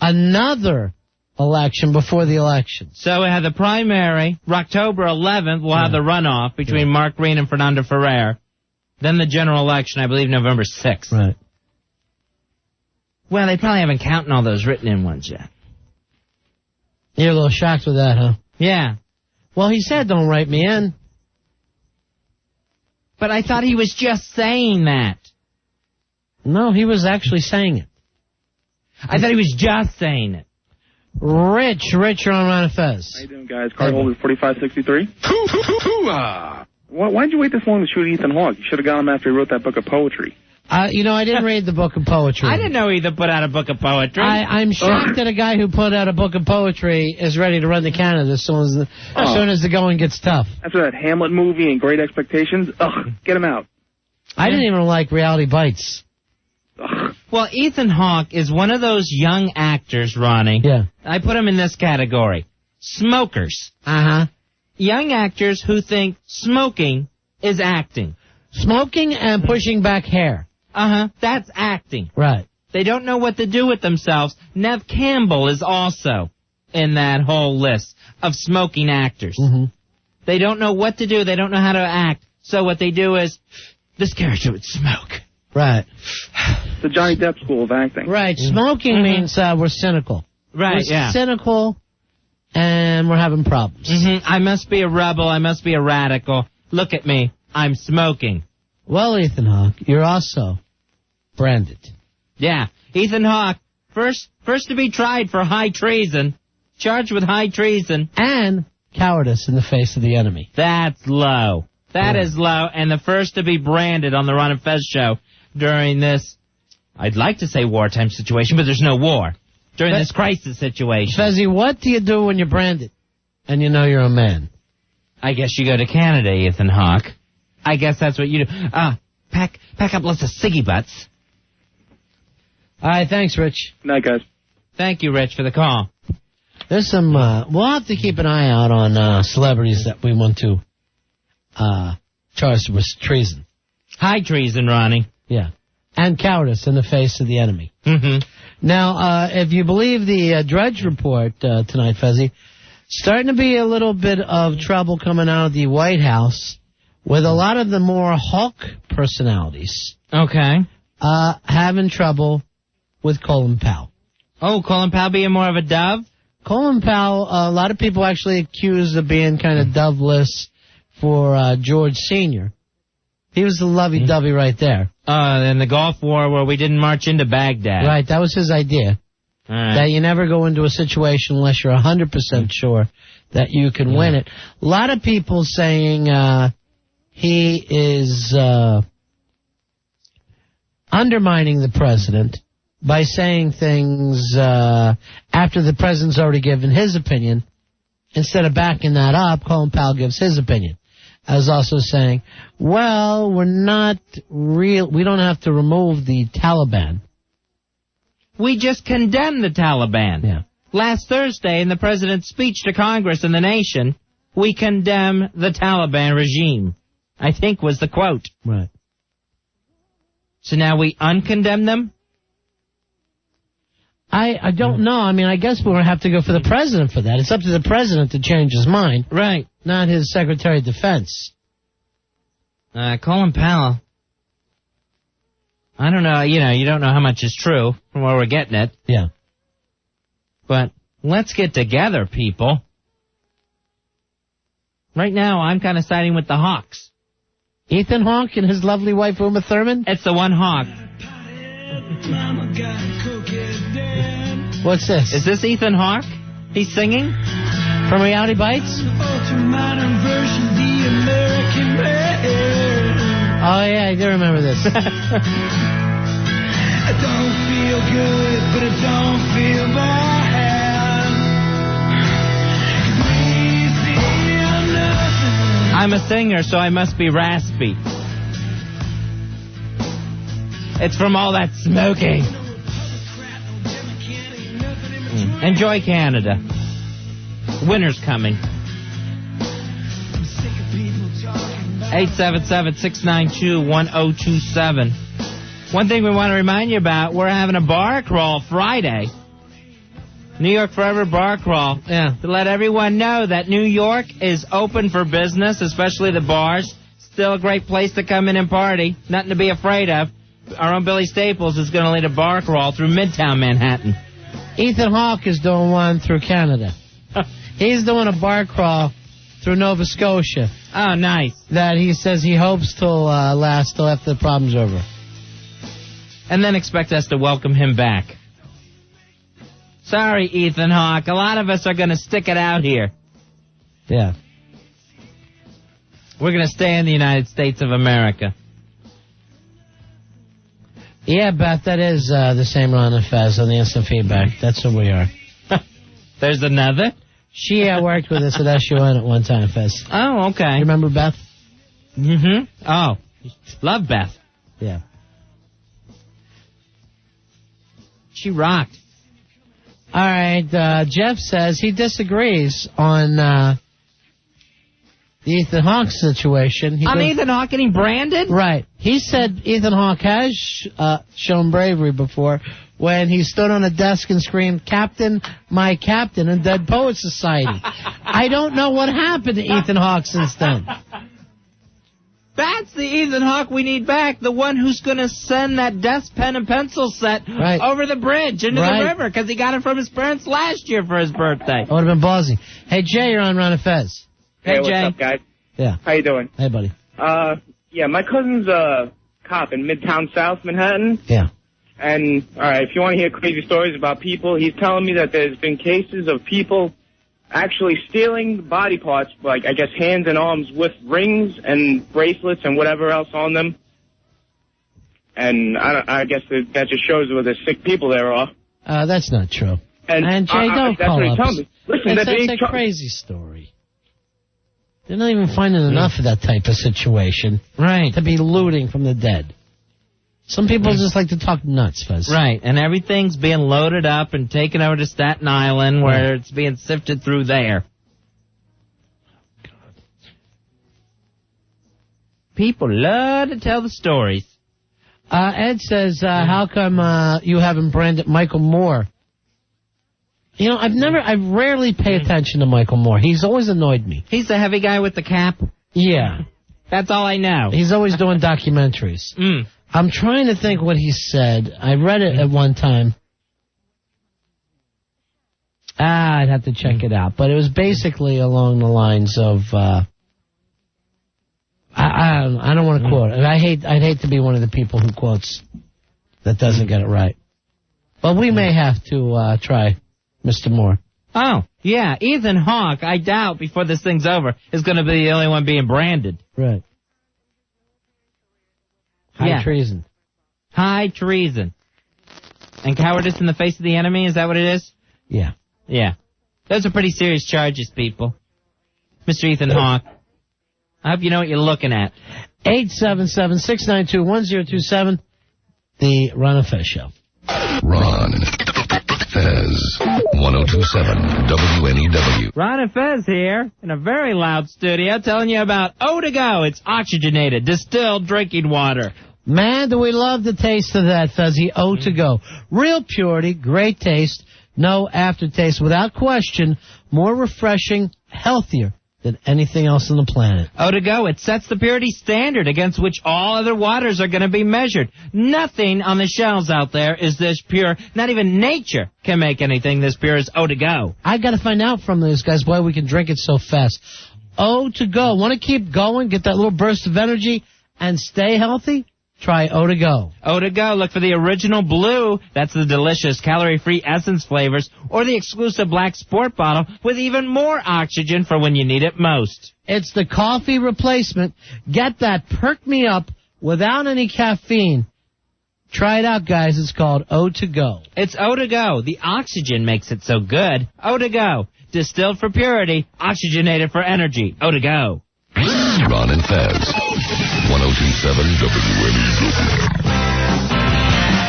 another election before the election. So we have the primary. October 11th, we'll have the runoff between Mark Green and Fernando Ferrer. Then the general election, I believe, November 6th. Right. Well, they probably haven't counted all those written-in ones yet. You're a little shocked with that, huh? Yeah. Well, he said don't write me in. But I thought he was just saying that. No, he was actually saying it. I thought he was just saying it. Rich, you're on Ron and Fez. How you doing, guys? Card holder 4563. Why'd you wait this long to shoot Ethan Hawke? You should have got him after he wrote that book of poetry. I didn't read the book of poetry. I didn't know he put out a book of poetry. I'm shocked that a guy who put out a book of poetry is ready to run to Canada as soon as the going gets tough. After that Hamlet movie and Great Expectations, get him out. I didn't even like Reality Bites. Well, Ethan Hawke is one of those young actors, Ronnie. Yeah. I put him in this category. Smokers. Uh-huh. Young actors who think smoking is acting. Smoking and pushing back hair. Uh-huh. That's acting. Right. They don't know what to do with themselves. Nev Campbell is also in that whole list of smoking actors. Mm-hmm. They don't know what to do. They don't know how to act. So what they do is, this character would smoke. Right. The Johnny Depp school of acting. Right. Smoking means we're cynical. Right, we're cynical, and we're having problems. Mm-hmm. I must be a rebel. I must be a radical. Look at me. I'm smoking. Well, Ethan Hawke, you're also branded. Yeah. Ethan Hawke, first to be tried for high treason, charged with high treason. And cowardice in the face of the enemy. That's low. That is low, and the first to be branded on the Ron and Fez show during this, I'd like to say wartime situation, but there's no war. During this crisis situation. Fezzy, what do you do when you're branded and you know you're a man? I guess you go to Canada, Ethan Hawke. I guess that's what you do. Pack up lots of ciggy butts. All right, thanks, Rich. Night, guys. Thank you, Rich, for the call. There's some, we'll have to keep an eye out on celebrities that we want to charge with treason. High treason, Ronnie. Yeah. And cowardice in the face of the enemy. Mm-hmm. Now, if you believe the Drudge report tonight, Fezzy, starting to be a little bit of trouble coming out of the White House with a lot of the more Hawk personalities. Okay. Having trouble with Colin Powell. Oh, Colin Powell being more of a dove? Colin Powell, a lot of people actually accused of being kind of doveless for George Sr. He was the lovey-dovey right there. In the Gulf War where we didn't march into Baghdad. Right, that was his idea. That you never go into a situation unless you're 100% sure that you can win it. A lot of people saying he is undermining the president by saying things after the president's already given his opinion. Instead of backing that up, Colin Powell gives his opinion. As also saying, well, we don't have to remove the Taliban. We just condemn the Taliban. Yeah. Last Thursday in the president's speech to Congress and the nation, we condemn the Taliban regime, I think was the quote. Right. So now we uncondemn them? I don't know. I mean, I guess we'll have to go for the president for that. It's up to the president to change his mind. Right. Not his Secretary of Defense. Colin Powell. I don't know. You don't know how much is true from where we're getting it. Yeah. But let's get together, people. Right now, I'm kind of siding with the Hawks. Ethan Hawke and his lovely wife, Uma Thurman? It's the one Hawk. What's this? Is this Ethan Hawke? He's singing? From Reality Bites? Oh, yeah, I do remember this. I don't feel good, but I don't feel bad. I'm a singer, so I must be raspy. It's from all that smoking. Enjoy Canada. Winter's coming. 877-692-1027. One thing we want to remind you about, we're having a bar crawl Friday. New York Forever Bar Crawl. Yeah. To let everyone know that New York is open for business, especially the bars. Still a great place to come in and party. Nothing to be afraid of. Our own Billy Staples is going to lead a bar crawl through Midtown Manhattan. Ethan Hawke is doing one through Canada. He's doing a bar crawl through Nova Scotia. Oh, nice. That he says he hopes to last till after the problem's over. And then expect us to welcome him back. Sorry, Ethan Hawke. A lot of us are going to stick it out here. Yeah. We're going to stay in the United States of America. Yeah, Beth, that is the same Ron and Fez on the instant feedback. That's who we are. There's another? She worked with us at SUN at one time, Fez. Oh, okay. You remember Beth? Mm-hmm. Oh, love Beth. Yeah. She rocked. All right, Jeff says he disagrees on the Ethan Hawke situation. Ethan Hawke getting branded? Right. He said Ethan Hawke has shown bravery before when he stood on a desk and screamed, "Captain, my captain," in Dead Poets Society. I don't know what happened to Ethan Hawke since then. That's the Ethan Hawke we need back, the one who's going to send that desk pen and pencil set over the bridge into the river because he got it from his parents last year for his birthday. That would have been ballsy. Hey, Jay, you're on Ron and Fez. Hey, Jay. what's up, guys? Yeah. How you doing? Hey, buddy. Yeah, my cousin's a cop in Midtown South Manhattan. Yeah. And, all right, if you want to hear crazy stories about people, he's telling me that there's been cases of people actually stealing body parts, like, I guess, hands and arms with rings and bracelets and whatever else on them. And I guess that just shows what the sick people there are. That's not true. And Jay, don't that's call what he up. told me. Listen, It's a crazy story. They're not even finding enough of that type of situation. Right. To be looting from the dead. Some people just like to talk nuts, Fez. Right, and everything's being loaded up and taken over to Staten Island where it's being sifted through there. People love to tell the stories. Ed says, how come you haven't branded Michael Moore? You know, I rarely pay attention to Michael Moore. He's always annoyed me. He's the heavy guy with the cap? Yeah. That's all I know. He's always doing documentaries. I'm trying to think what he said. I read it at one time. I'd have to check it out. But it was basically along the lines of, I don't want to quote it. I'd hate to be one of the people who quotes that doesn't get it right. But we may have to try Mr. Moore. Oh, yeah. Ethan Hawke, I doubt before this thing's over, is going to be the only one being branded. Right. High treason. High treason. And cowardice in the face of the enemy, is that what it is? Yeah. Yeah. Those are pretty serious charges, people. Mr. Ethan Hawke, I hope you know what you're looking at. 877-692-1027, the Ron and Fez Show. Ron, Fez, 1027 WNEW. Ron and Fez here in a very loud studio telling you about O2Go. It's oxygenated, distilled drinking water. Man, do we love the taste of that, Fezzy. O2Go. Real purity, great taste, no aftertaste. Without question, more refreshing, healthier than anything else on the planet. O2Go, it sets the purity standard against which all other waters are going to be measured. Nothing on the shelves out there is this pure. Not even nature can make anything this pure as O2Go. I got to find out from these guys why we can drink it so fast. O2Go. Want to keep going, get that little burst of energy, and stay healthy? Try O2Go. O2Go, look for the original blue. That's the delicious calorie-free essence flavors, or the exclusive black sport bottle with even more oxygen for when you need it most. It's the coffee replacement. Get that perk me up without any caffeine. Try it out, guys. It's called O2Go. It's O2Go. The oxygen makes it so good. O2Go. Distilled for purity, oxygenated for energy. O2Go. Ron and Fez, 1027 WNEW.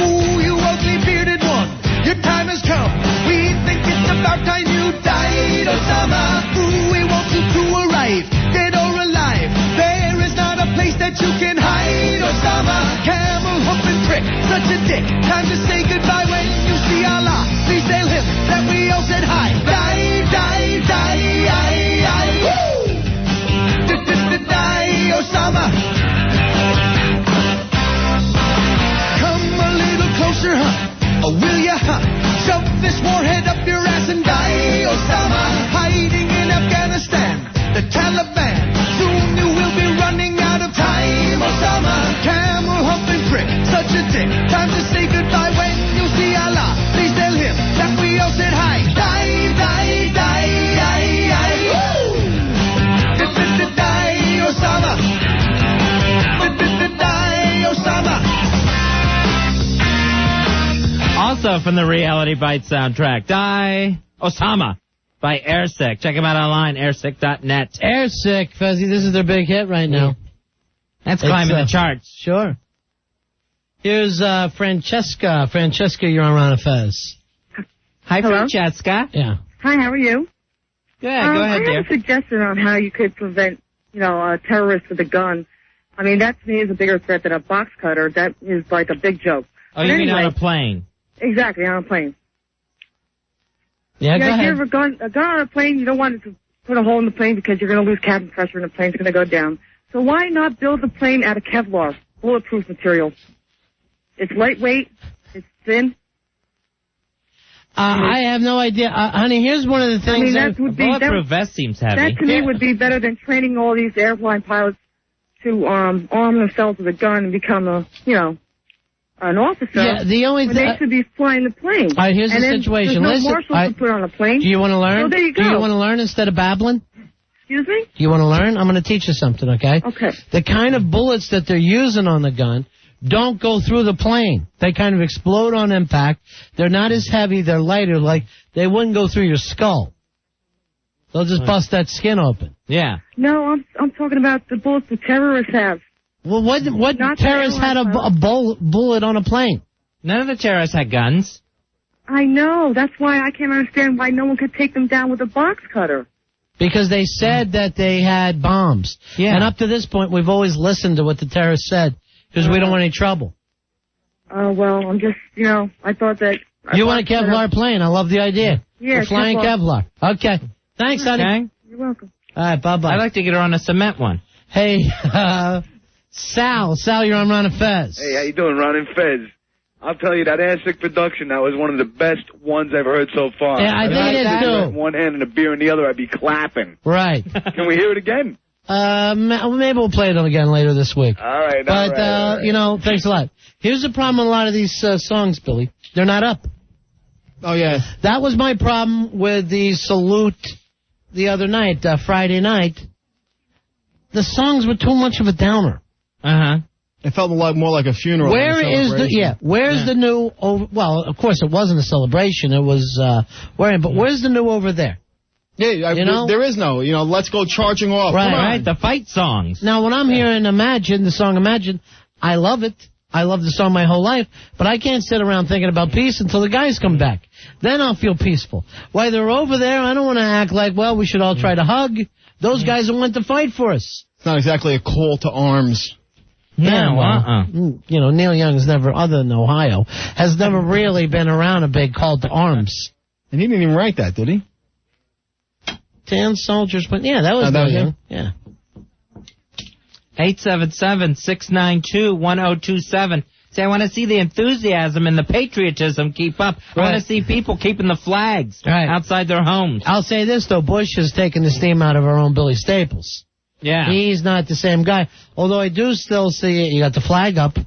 Ooh, you ugly bearded one, your time has come. We think it's about time you died, Osama. Ooh, we want you to arrive, dead or alive. There is not a place that you can hide, Osama. Camel humping prick, such a dick. Time to say goodbye when you see Allah. Please tell him that we all said hi. Die, die, die, die, die. Woo! Die, Osama. Come a little closer, huh? Or will ya, huh? Shove this warhead up your ass and die, Osama. Hiding in Afghanistan, the Taliban. Soon you will be running out of time, Osama. Camel humping prick, such a dick. Time to say goodbye when you see Allah. Please tell him that we all said hi. Die, die, die, die, die. Woo! Osama. Die, Osama. Also from the Reality Bites soundtrack, Die, Osama by Airsick. Check them out online, airsick.net. Airsick, Fuzzy, this is their big hit right now. That's climbing the charts. Sure. Here's Francesca. Francesca, you're on Ron and Fez. Hi, Hello? Francesca. Yeah. Hi, how are you? Good, go ahead, I dear. have a suggestion on how you could prevent, a terrorist with a gun. I mean, that to me is a bigger threat than a box cutter. That is like a big joke. Oh, you mean on a plane? Exactly, on a plane. Yeah, go The idea ahead. of a gun on a plane, you don't want it to put a hole in the plane because you're going to lose cabin pressure and the plane's going to go down. So why not build the plane out of Kevlar, bulletproof material? It's lightweight, it's thin. I have no idea. Honey, here's one of the things. that would be, bulletproof vest seems heavy. That to me would be better than training all these airline pilots to arm themselves with a gun and become an officer. Yeah, the only when they should be flying the plane. All right, here's and the then situation. There's no Listen, marshals to put on a plane. Do you want to learn? So there you go. Do you want to learn instead of babbling? Excuse me? Do you want to learn? I'm going to teach you something, okay? Okay. The kind of bullets that they're using on the gun don't go through the plane. They kind of explode on impact. They're not as heavy. They're lighter. Like, they wouldn't go through your skull. They'll just bust that skin open. Yeah. No, I'm talking about the bullets the terrorists have. Well, what terrorist had a bullet on a plane? None of the terrorists had guns. I know. That's why I can't understand why no one could take them down with a box cutter. Because they said that they had bombs. Yeah. And up to this point, we've always listened to what the terrorists said because we don't want any trouble. Well, I'm just, I thought that... You want a Kevlar plane? I love the idea. Yeah, we're flying Kevlar. Okay. Thanks, honey. Okay. You're welcome. All right, bye-bye. I'd like to get her on a cement one. Hey, Sal. Sal, you're on Ron and Fez. Hey, how you doing, Ron and Fez? I'll tell you, that Airsick production, that was one of the best ones I've heard so far. Yeah, I think it is, too. One hand and a beer in the other, I'd be clapping. Right. Can we hear it again? Maybe we'll play it again later this week. All right, But, thanks a lot. Here's the problem with a lot of these songs, Billy. They're not up. Oh, yeah. That was my problem with the salute the other night, Friday night. The songs were too much of a downer. Uh-huh. It felt a lot more like a funeral. Where's the new, well, of course, it wasn't a celebration. It was, but where's the new over there? Yeah, there is no, let's go charging off. Right, the fight songs. Now, when I'm hearing the song Imagine, I love it. I love the song my whole life, but I can't sit around thinking about peace until the guys come back. Then I'll feel peaceful. While they're over there, I don't want to act like, well, we should all try to hug. Those guys are went to fight for us. It's not exactly a call to arms. Yeah, Neil Young's never, other than Ohio, has never really been around a big call to arms. And he didn't even write that, did he? 10 soldiers, but yeah, that was him. Yeah. 877-692-1027. Say, I want to see the enthusiasm and the patriotism keep up. I want to see people keeping the flags outside their homes. I'll say this, though. Bush has taken the steam out of our own Billy Staples. Yeah. He's not the same guy. Although I do still see you got the flag up,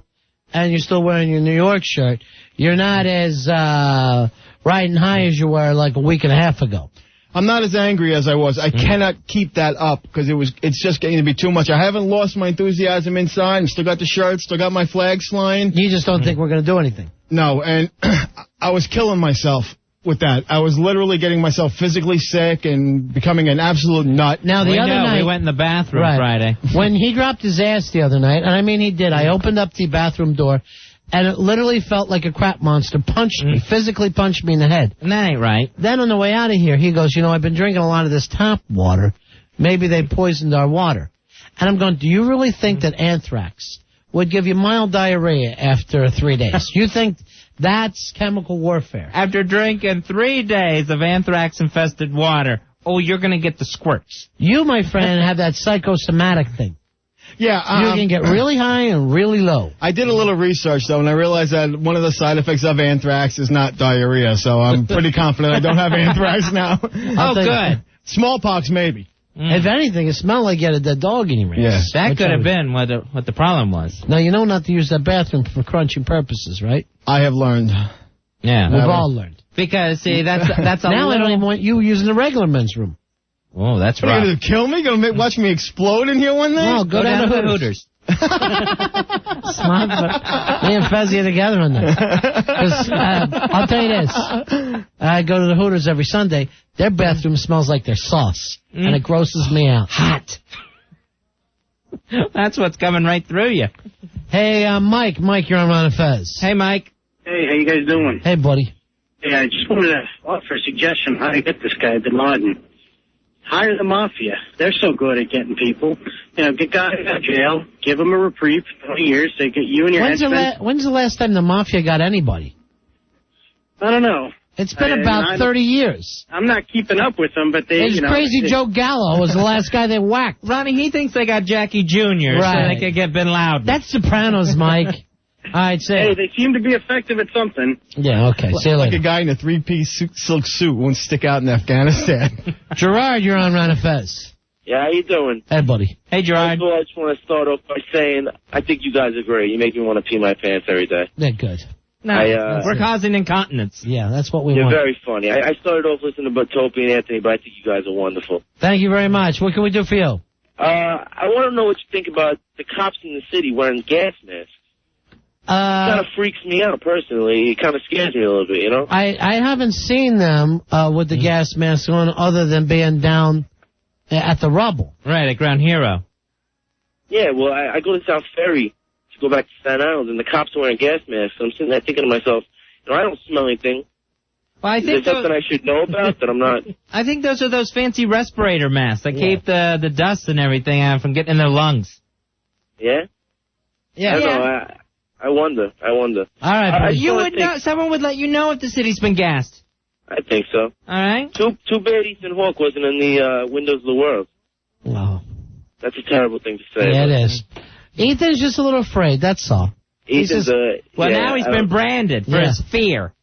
and you're still wearing your New York shirt. You're not as riding high as you were like a week and a half ago. I'm not as angry as I was. I cannot keep that up because it's just getting to be too much. I haven't lost my enthusiasm inside. I still got the shirt, still got my flags flying. You just don't think we're going to do anything? No, and I was killing myself with that. I was literally getting myself physically sick and becoming an absolute nut. Now, the other night... We went in the bathroom Friday. When he dropped his ass the other night, and I mean he did, I opened up the bathroom door, and it literally felt like a crap monster punched me, physically punched me in the head. And that ain't right. Then on the way out of here, he goes, I've been drinking a lot of this tap water. Maybe they poisoned our water. And I'm going, do you really think that anthrax would give you mild diarrhea after 3 days? You think that's chemical warfare? After drinking 3 days of anthrax-infested water, you're going to get the squirts. You, my friend, have that psychosomatic thing. Yeah, you can get really high and really low. I did a little research, though, and I realized that one of the side effects of anthrax is not diarrhea, so I'm pretty confident I don't have anthrax now. Good. Smallpox, maybe. If anything, it smelled like you had a dead dog in your ass. Yeah. That could have been what the problem was. Now, you know not to use that bathroom for crunching purposes, right? I have learned. Yeah. We've all learned. Because, see, that's a now I don't even want you using the regular men's room. Oh, that's right. right. You're going to kill me? Going to watch me explode in here one night? No, go down to Hooters. Smart, but me and Fezzy are together on that. Because I'll tell you this. I go to the Hooters every Sunday. Their bathroom smells like their sauce, and it grosses me out. Hot. That's what's coming right through you. Hey, Mike. Mike, you're on Ron and Fez. Hey, Mike. Hey, how you guys doing? Hey, buddy. Yeah, I just wanted to offer a suggestion how to get this guy, Bin Laden. Hire the mafia. They're so good at getting people. Get guys out of jail, give them a reprieve for 20 years. They get you and your henchmen. When's the last time the mafia got anybody? I don't know. It's been about 30 years. I'm not keeping up with them, but they, Crazy Joe Gallo was the last guy they whacked. Ronnie, he thinks they got Jackie Jr. so they could get Bin Laden. That's Sopranos, Mike. All right, say Hey, they seem to be effective at something. Yeah, okay. See you later. Like a guy in a three-piece silk suit won't stick out in Afghanistan. Gerard, you're on Ron and Fez. Yeah, how you doing? Hey, buddy. Hey, Gerard. First of all, I just want to start off by saying I think you guys are great. You make me want to pee my pants every day. They're good. No, we're causing incontinence. Yeah, that's what we You're want. You're very funny. I started off listening to Topi and Anthony, but I think you guys are wonderful. Thank you very much. What can we do for you? I want to know what you think about the cops in the city wearing gas masks. It kind of freaks me out, personally. It kind of scares me a little bit, you know? I haven't seen them with the gas mask on other than being down at the rubble. Right, at Ground Hero. Yeah, well, I go to South Ferry to go back to Staten Island, and the cops are wearing gas masks. So I'm sitting there thinking to myself, I don't smell anything. Well, I think is there something I should know about that I'm not? I think those are those fancy respirator masks that keep the dust and everything from getting in their lungs. Yeah? Yeah. I don't know. I wonder. All right, you would know. Someone would let you know if the city's been gassed. I think so. All right. Too bad Ethan Hawke wasn't in the Windows of the World. Wow. That's a terrible thing to say. Yeah, it is. Ethan's just a little afraid, that's all. Ethan's now he's been branded for his fear.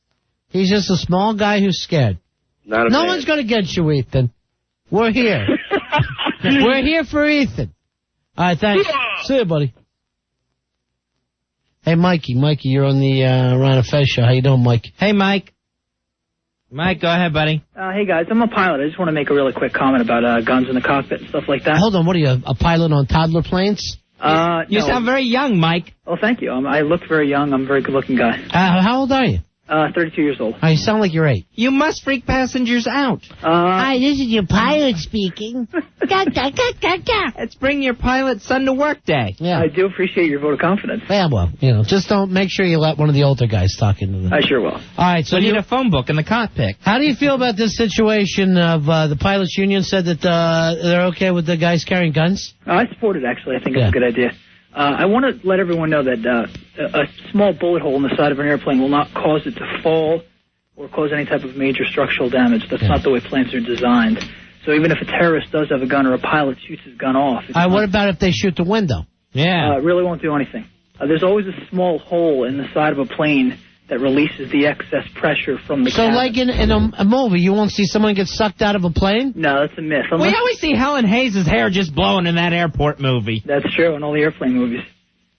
He's just a small guy who's scared. No one's going to get you, Ethan. We're here. We're here for Ethan. All right, thanks. See you, buddy. Hey, Mikey, you're on the Ron and Fez show. How you doing, Mike? Hey, Mike. Mike, go ahead, buddy. Hey, guys, I'm a pilot. I just want to make a really quick comment about guns in the cockpit and stuff like that. Hold on, what are you, a pilot on toddler planes? You sound very young, Mike. Oh, thank you. I look very young. I'm a very good-looking guy. How old are you? 32 years old. Oh, you sound like you're 8. You must freak passengers out. Hi, this is your pilot speaking. It's bring your pilot son to work day. Yeah. I do appreciate your vote of confidence. Yeah, well, just don't make sure you let one of the older guys talk into them. I sure will. All right, so you need a phone book in the cockpit. How do you feel about this situation of the pilots union said that they're okay with the guys carrying guns? I support it, actually. I think it's a good idea. I want to let everyone know that a small bullet hole in the side of an airplane will not cause it to fall or cause any type of major structural damage. That's not the way planes are designed. So even if a terrorist does have a gun or a pilot shoots his gun off... what about if they shoot the window? Yeah. It really won't do anything. There's always a small hole in the side of a plane that releases the excess pressure from the cabin. Like in a movie, you won't see someone get sucked out of a plane? No, that's a myth. We always see Helen Hayes' hair just blowing in that airport movie. That's true, in all the airplane movies.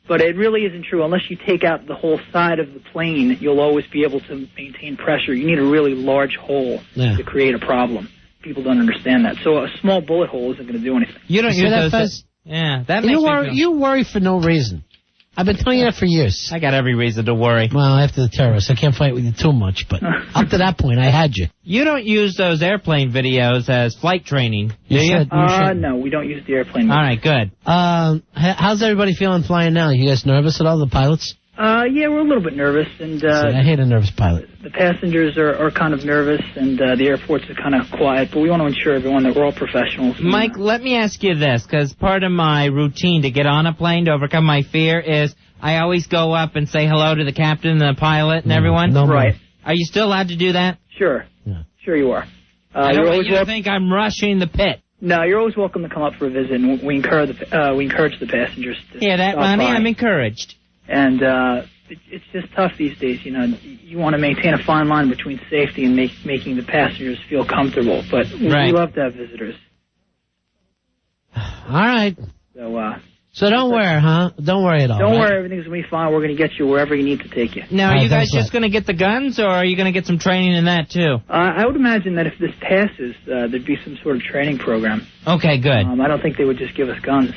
But it really isn't true. Unless you take out the whole side of the plane, you'll always be able to maintain pressure. You need a really large hole to create a problem. People don't understand that. So a small bullet hole isn't going to do anything. You don't use those... Yeah, that makes me feel... You worry for no reason. I've been telling you that for years. I got every reason to worry. Well, after the terrorists, I can't fight with you too much, but up to that point, I had you. You don't use those airplane videos as flight training, do you? No, we don't use the airplane videos. All right, good. How's everybody feeling flying now? You guys nervous at all, the pilots? Yeah, we're a little bit nervous, and I hate a nervous pilot. The passengers are kind of nervous, and the airports are kind of quiet, but we want to ensure everyone that we're all professionals. Mike, let me ask you this, because part of my routine to get on a plane to overcome my fear is I always go up and say hello to the captain and the pilot and everyone. Right. Are you still allowed to do that? Sure. Yeah. Sure you are. I don't want you to think I'm rushing the pit. No, you're always welcome to come up for a visit, and we encourage the passengers to hear that, Ronnie? I'm encouraged. And it's just tough these days. You want to maintain a fine line between safety and making the passengers feel comfortable. But we love to have visitors. All right. So don't worry, huh? Don't worry at all. Don't worry, everything's going to be fine. We're going to get you wherever you need to take you. Now, are you guys just going to get the guns, or are you going to get some training in that, too? I would imagine that if this passes, there'd be some sort of training program. Okay, good. I don't think they would just give us guns.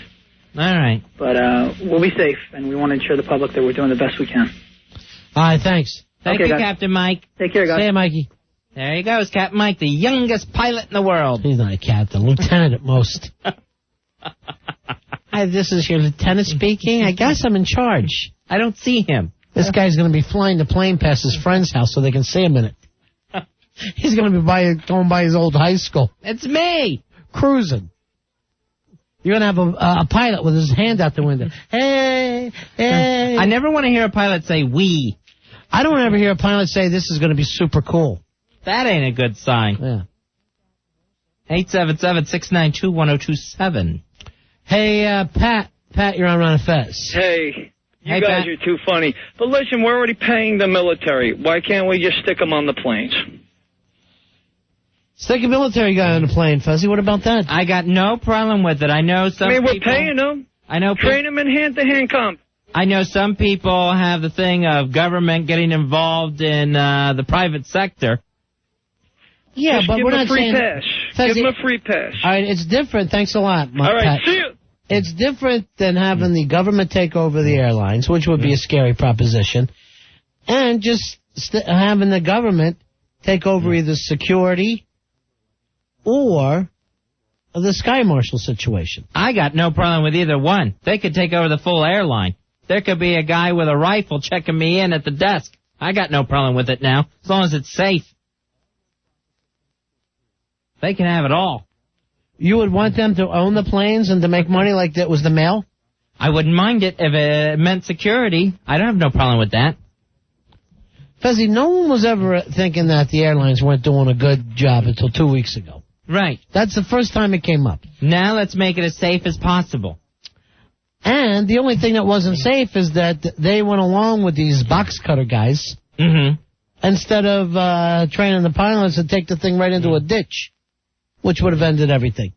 All right. But we'll be safe, and we want to ensure the public that we're doing the best we can. All right, thanks. Thank you, guys. Captain Mike. Take care, guys. See you, Mikey. There he goes, Captain Mike, the youngest pilot in the world. He's not a captain, lieutenant at most. Hi, this is your lieutenant speaking. I guess I'm in charge. I don't see him. This guy's going to be flying the plane past his friend's house so they can see him in it. He's going to be going by his old high school. It's me. Cruising. You're going to have a pilot with his hand out the window. Hey, hey. I never want to hear a pilot say we. I don't ever hear a pilot say this is going to be super cool. That ain't a good sign. Yeah. 877-692-1027. Hey, Pat. Pat, you're on Ron and Fez. Hey, you guys Pat. are too funny. But listen, we're already paying the military. Why can't we just stick them on the planes? Stick a military guy on the plane, Fuzzy. What about that? I got no problem with it. I know some people... we're paying them. I know... Train them in hand-to-hand comp. I know some people have the thing of government getting involved in the private sector. Yeah, just but we're not saying... Give them a free pass. All right, it's different. Thanks a lot, All right, Pat. see you. It's different than having the government take over the airlines, which would be a scary proposition, and just having the government take over either security or the Sky Marshal situation. I got no problem with either one. They could take over the full airline. There could be a guy with a rifle checking me in at the desk. I got no problem with it now, as long as it's safe. They can have it all. You would want them to own the planes and to make money like that was the mail? I wouldn't mind it if it meant security. I don't have no problem with that. Fuzzy, no one was ever thinking that the airlines weren't doing a good job until 2 weeks ago. Right. That's the first time it came up. Now let's make it as safe as possible. And the only thing that wasn't safe is that they went along with these box cutter guys instead of training the pilots to take the thing right into a ditch, which would have ended everything.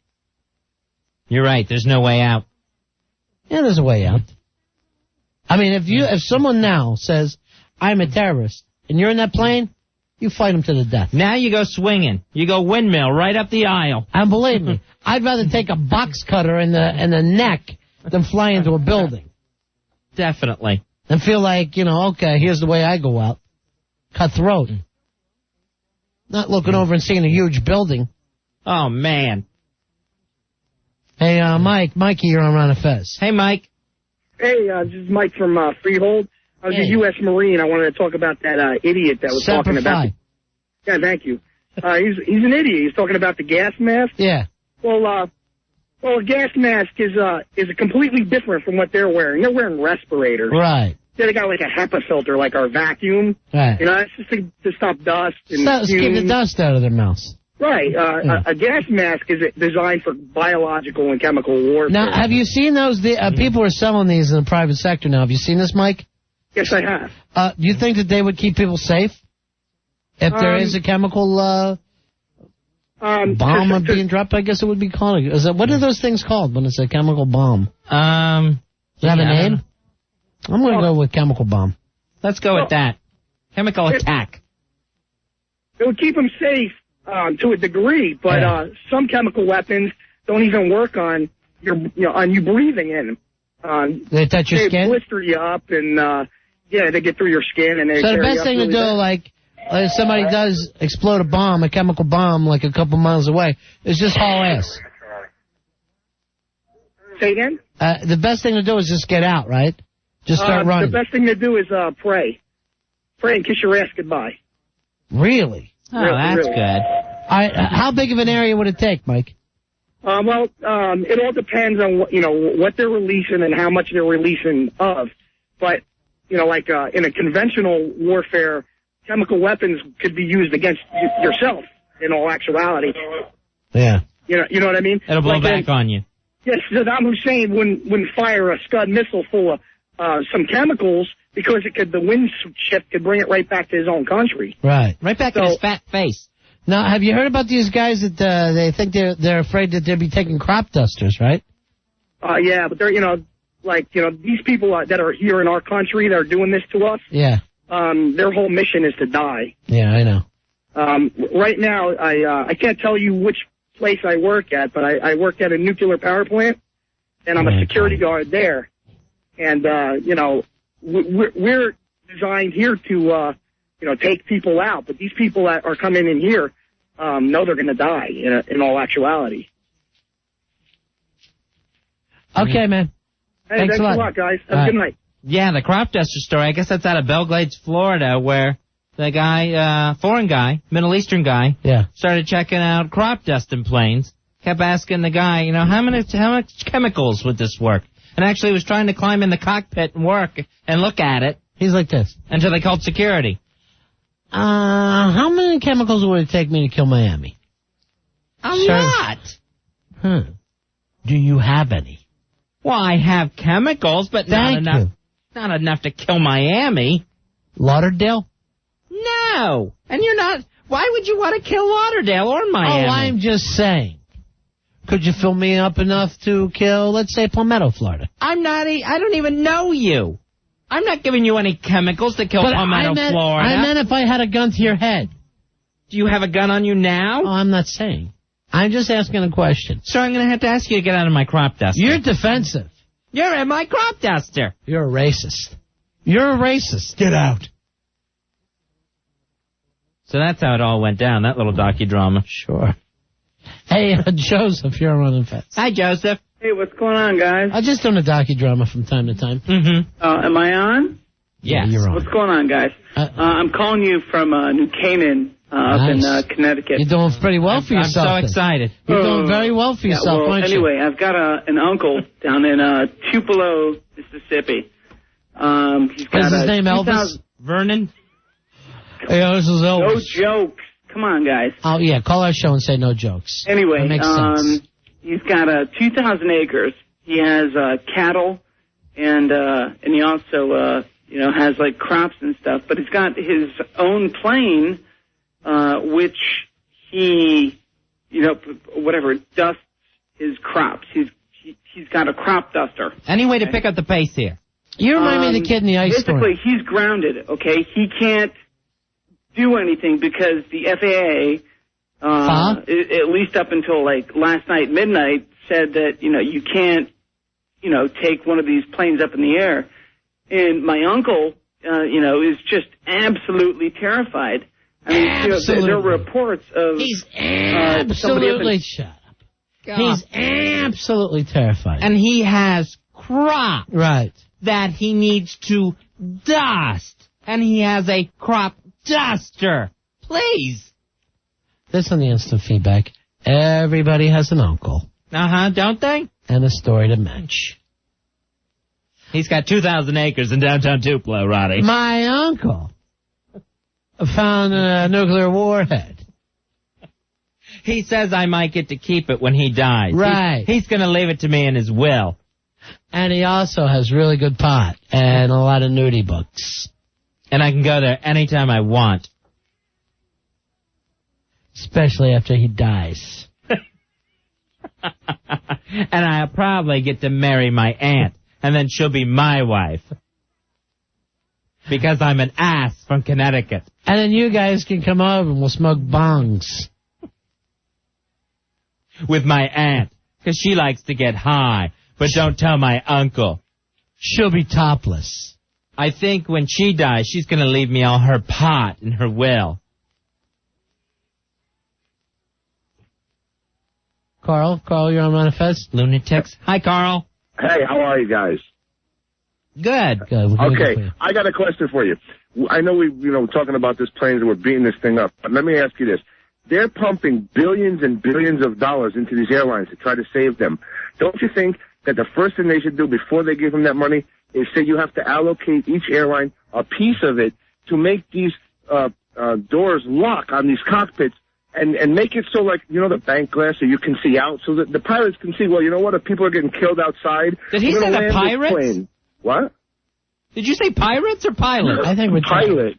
You're right. There's no way out. Yeah, there's a way out. I mean, if someone now says, I'm a terrorist, and you're in that plane, You fight them to the death. Now you go swinging. You go windmill right up the aisle. And believe me, I'd rather take a box cutter in the neck than fly into a building. Definitely. And feel like, okay, here's the way I go out. Cutthroat. Not looking over and seeing a huge building. Oh, man. Hey, Mikey, you're on Ron and Fez. Hey, Mike. Hey, this is Mike from Freehold. I was a U.S. Marine. I wanted to talk about that idiot that was talking about. Yeah, thank you. He's an idiot. He's talking about the gas mask. Yeah. Well, a gas mask is completely different from what they're wearing. They're wearing respirators. Right. They got like a HEPA filter, like our vacuum. Right. It's just to stop dust and keep the dust out of their mouths. Right. A gas mask is designed for biological and chemical warfare. Now, have you seen those? People are selling these in the private sector now. Have you seen this, Mike? Yes, I have. Do you think that they would keep people safe if there is a chemical bomb being dropped? I guess it would be called. What are those things called when it's a chemical bomb? Does it have a name? I'm going to go with chemical bomb. Let's go with that. Chemical attack. It would keep them safe to a degree, but some chemical weapons don't even work on on you breathing in them. They touch your skin? They blister you up, and they get through your skin. And so the best thing to do, like if somebody does explode a chemical bomb, like a couple miles away, is just haul ass. Say again? The best thing to do is just get out, right? Just start running. The best thing to do is pray. Pray and kiss your ass goodbye. Really? Oh, that's really good. How big of an area would it take, Mike? It all depends on what they're releasing and how much they're releasing of. But in a conventional warfare, chemical weapons could be used against yourself. In all actuality. Yeah. You know what I mean? It'll blow back on you. Yes, Saddam Hussein wouldn't fire a Scud missile full of some chemicals because the wind shift could bring it right back to his own country. Right. Right back in his fat face. Now, have you heard about these guys that they think they're afraid that they'll be taking crop dusters, right? Yeah, but they're, these people that are here in our country that are doing this to us. Yeah. Their whole mission is to die. Yeah, I know. Right now, I can't tell you which place I work at, but I work at a nuclear power plant, and I'm a security guard there. And, we're designed here to, take people out. But these people that are coming in here know they're going to die in all actuality. Okay, man. Hey, thanks a lot, guys. Have a good night. Yeah, the crop duster story, I guess that's out of Belgrade, Florida, where the guy, foreign guy, Middle Eastern guy, started checking out crop dusting planes, kept asking the guy, how much chemicals would this work? And actually was trying to climb in the cockpit and work and look at it. He's like this. Until they called security. How many chemicals would it take me to kill Miami? A lot. Do you have any? Well, I have chemicals, but not enough to kill Miami. Lauderdale? No. And you're not. Why would you want to kill Lauderdale or Miami? Oh, I'm just saying. Could you fill me up enough to kill, let's say, Palmetto, Florida? I don't even know you. I'm not giving you any chemicals to kill Palmetto, Florida. I meant if I had a gun to your head. Do you have a gun on you now? Oh, I'm not saying. I'm just asking a question. So I'm going to have to ask you to get out of my crop duster. You're defensive. You're in my crop duster. You're a racist. You're a racist. Get out. So that's how it all went down, that little docudrama. Sure. Hey, Joseph, you're on Fez. Hi, Joseph. Hey, what's going on, guys? I'm just doing a docudrama from time to time. Mm-hmm. Am I on? Yeah, you're on. What's going on, guys? I'm calling you from New Canaan up in Connecticut. You're doing pretty well for yourself. I'm so excited. You're doing very well for yourself, aren't you? Anyway, I've got an uncle down in Tupelo, Mississippi. He's got Is his name Elvis? Vernon? Hey, this is Elvis. No jokes. Come on, guys. Oh, yeah, call our show and say no jokes. Anyway, that makes sense. He's got 2,000 acres. He has cattle, and he also has like crops and stuff. But he's got his own plane, which he dusts his crops. He's got a crop duster. Any way to pick up the pace here? You remind me of the kid in the ice storm. Basically, he's grounded. Okay, he can't do anything because the FAA, at least up until like last night midnight, said that you can't take one of these planes up in the air. And my uncle, is just absolutely terrified. I mean, there are reports of he's absolutely shut up. God. He's absolutely terrified, and he has crop that he needs to dust, and he has a crop duster. Please. This on the instant feedback. Everybody has an uncle. Don't they? And a story to mention. He's got 2,000 acres in downtown Tupelo, Roddy. My uncle found a nuclear warhead. He says I might get to keep it when he dies. Right. He's going to leave it to me in his will. And he also has really good pot and a lot of nudie books. And I can go there anytime I want. Especially after he dies. And I'll probably get to marry my aunt. And then she'll be my wife. Because I'm an ass from Connecticut. And then you guys can come over and we'll smoke bongs. With my aunt. Because she likes to get high. But don't tell my uncle. She'll be topless. I think when she dies, she's going to leave me all her pot in her will. Carl, you're on Ron and Fez? Lunatics. Hi, Carl. Hey, how are you guys? Good. Okay, I got a question for you. I know we're talking about this planes and we're beating this thing up, but let me ask you this. They're pumping billions and billions of dollars into these airlines to try to save them. Don't you think that the first thing they should do before they give them that money is say you have to allocate each airline a piece of it to make these doors lock on these cockpits and make it so like, the bank glass so you can see out so that the pilots can see, well, you know what, if people are getting killed outside. Did he say the pirates? What? Did you say pirates or pilots? I think we're pilot.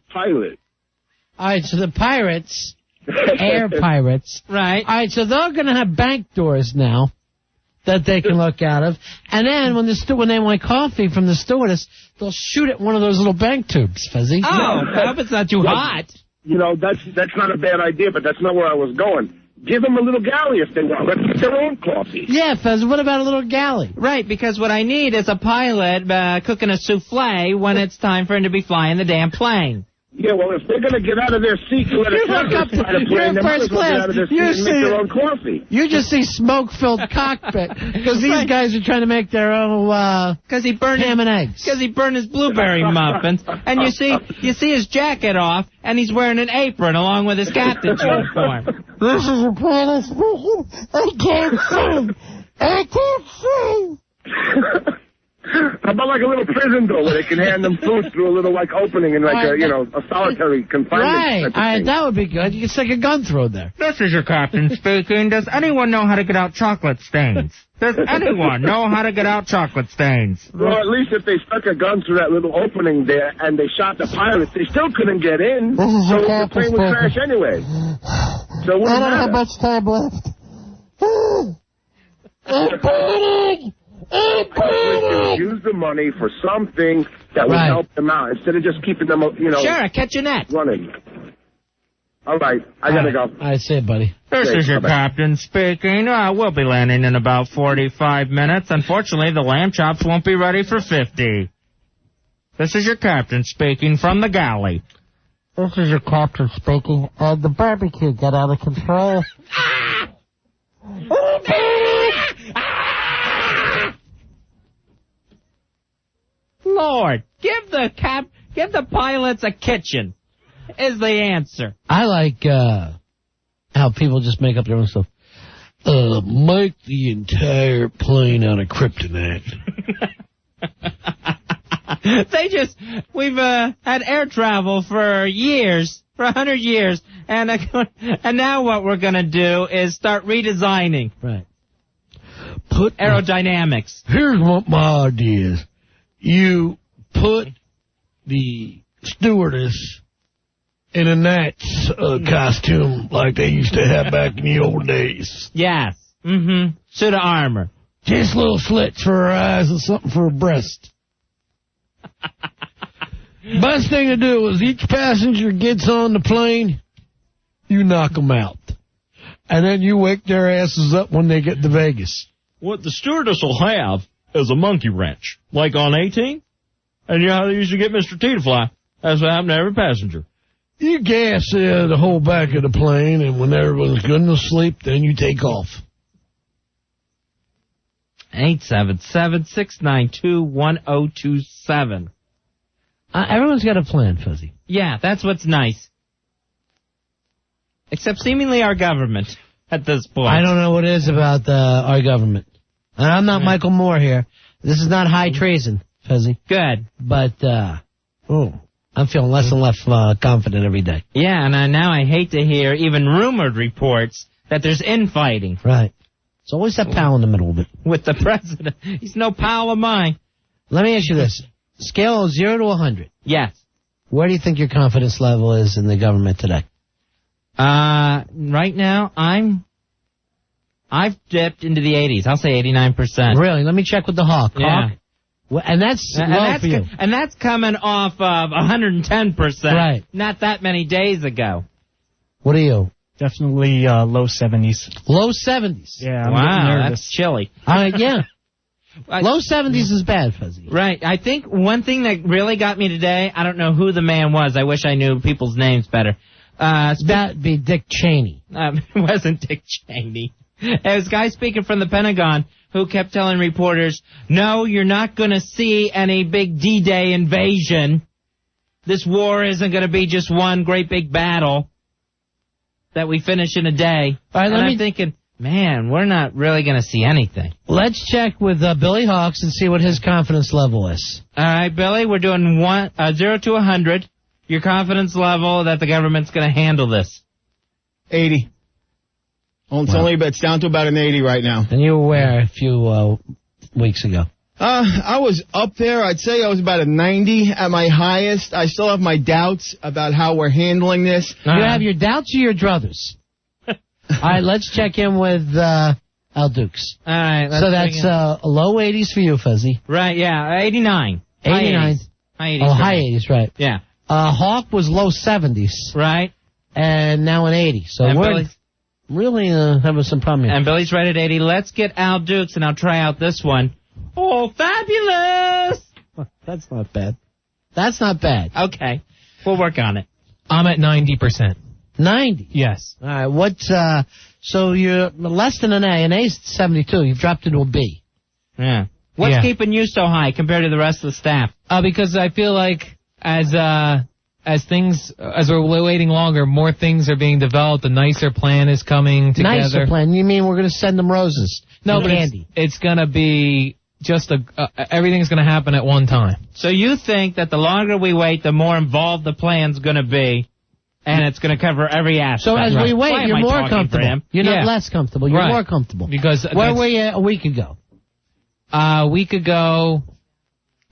All right, so the pirates, air pirates. Right. All right, so they're going to have bank doors now that they can look out of. And then when they want coffee from the stewardess, they'll shoot at one of those little bank tubes, Fuzzy. Oh, I hope it's not too hot. That's not a bad idea, but that's not where I was going. Give them a little galley if they want. Let's get their own coffee. Yeah, Fez, what about a little galley? Right, because what I need is a pilot cooking a souffle when it's time for him to be flying the damn plane. Yeah, well, if they're going to get out of their seat and let a captain fly the plane, they might as well get out of their seat and make their own coffee. You just see smoke-filled cockpit because these guys are trying to make their own ham and eggs. Because he burned his blueberry muffins. And you see his jacket off, and he's wearing an apron along with his captain's uniform. This is a pilot speaking. I can't sing. I can't sing. How about like a little prison door where they can hand them food through a little opening in a solitary confinement? Right, that would be good. You can stick a gun through there. This is your captain speaking. Does anyone know how to get out chocolate stains? Does anyone know how to get out chocolate stains? Well, at least if they stuck a gun through that little opening there and they shot the pilots, they still couldn't get in. So the plane would crash anyway. So what I don't have much time left. I'm burning! Use the money for something that would help them out instead of just keeping them, Sure, catch a net. Running. All right, I gotta go. I see it, buddy. This is your captain speaking. We'll be landing in about 45 minutes. Unfortunately, the lamb chops won't be ready for 50. This is your captain speaking from the galley. This is your captain speaking. The barbecue got out of control. Lord, give the pilots a kitchen is the answer. I like how people just make up their own stuff. Make the entire plane out of kryptonite. We've had air travel for years, for 100 years, and now what we're going to do is start redesigning. Right. Put aerodynamics. Here's what my idea is. You put the stewardess in a knight's costume like they used to have back in the old days. Yes. Mm-hmm. Suit of armor. Just little slits for her eyes and something for her breast. Best thing to do is each passenger gets on the plane, you knock them out. And then you wake their asses up when they get to Vegas. What the stewardess will have is a monkey wrench, like on 18. And you know how they usually get Mr. T to fly? That's what happened to every passenger. You gas the whole back of the plane, and when everyone's good to sleep, then you take off. 877-692-1027. Everyone's got a plan, Fuzzy. Yeah, that's what's nice. Except seemingly our government at this point. I don't know what it is about our government. And I'm not Michael Moore here. This is not high treason, Fuzzy. Good. But, I'm feeling less and less confident every day. Yeah, and now I hate to hear even rumored reports that there's infighting. Right. It's always that pal in the middle of it. With the president. He's no pal of mine. Let me ask you this. Scale of 0 to 100. Yes. Where do you think your confidence level is in the government today? Right now, I've dipped into the 80s. I'll say 89%. Really? Let me check with the Hawk. Yeah. Hawk? Well, and that's low for you. And that's coming off of 110%. Right. Not that many days ago. What are you? Definitely low 70s. Low 70s? Yeah, I'm getting nervous. That's chilly. Yeah. Low 70s is bad, Fuzzy. Right. I think one thing that really got me today, I don't know who the man was. I wish I knew people's names better. That'd be Dick Cheney. It wasn't Dick Cheney. It was a guy speaking from the Pentagon who kept telling reporters, no, you're not going to see any big D-Day invasion. This war isn't going to be just one great big battle that we finish in a day. All right, I'm thinking, man, we're not really going to see anything. Let's check with Billy Hawks and see what his confidence level is. All right, Billy, we're doing 0 to 100. Your confidence level that the government's going to handle this. 80. It's down to about an 80 right now. And you were where a few weeks ago? I was up there. I'd say I was about a 90 at my highest. I still have my doubts about how we're handling this. You have your doubts or your druthers? All right, let's check in with Al Dukes. All right. So that's low 80s for you, Fuzzy. Right, yeah, 89. 89. High 80s. Oh, high 80s, right. Yeah. Hawk was low 70s. Right. And now an 80. So and we're really having some problem here. And Billy's right at 80. Let's get Al Dukes, and I'll try out this one. Oh, fabulous! That's not bad. That's not bad. Okay. We'll work on it. I'm at 90%. 90? Yes. All right. What's, so you're less than an A. An A is 72. You've dropped it to a B. Yeah. What's keeping you so high compared to the rest of the staff? Because I feel like as we're waiting longer, more things are being developed. A nicer plan is coming together. Nicer plan? You mean we're going to send them roses? No, but candy. It's going to be just everything's going to happen at one time. So you think that the longer we wait, the more involved the plan's going to be, and it's going to cover every aspect. So as we wait, you're more comfortable. You're not less comfortable. You're more comfortable. Because where were you a week ago? A week ago,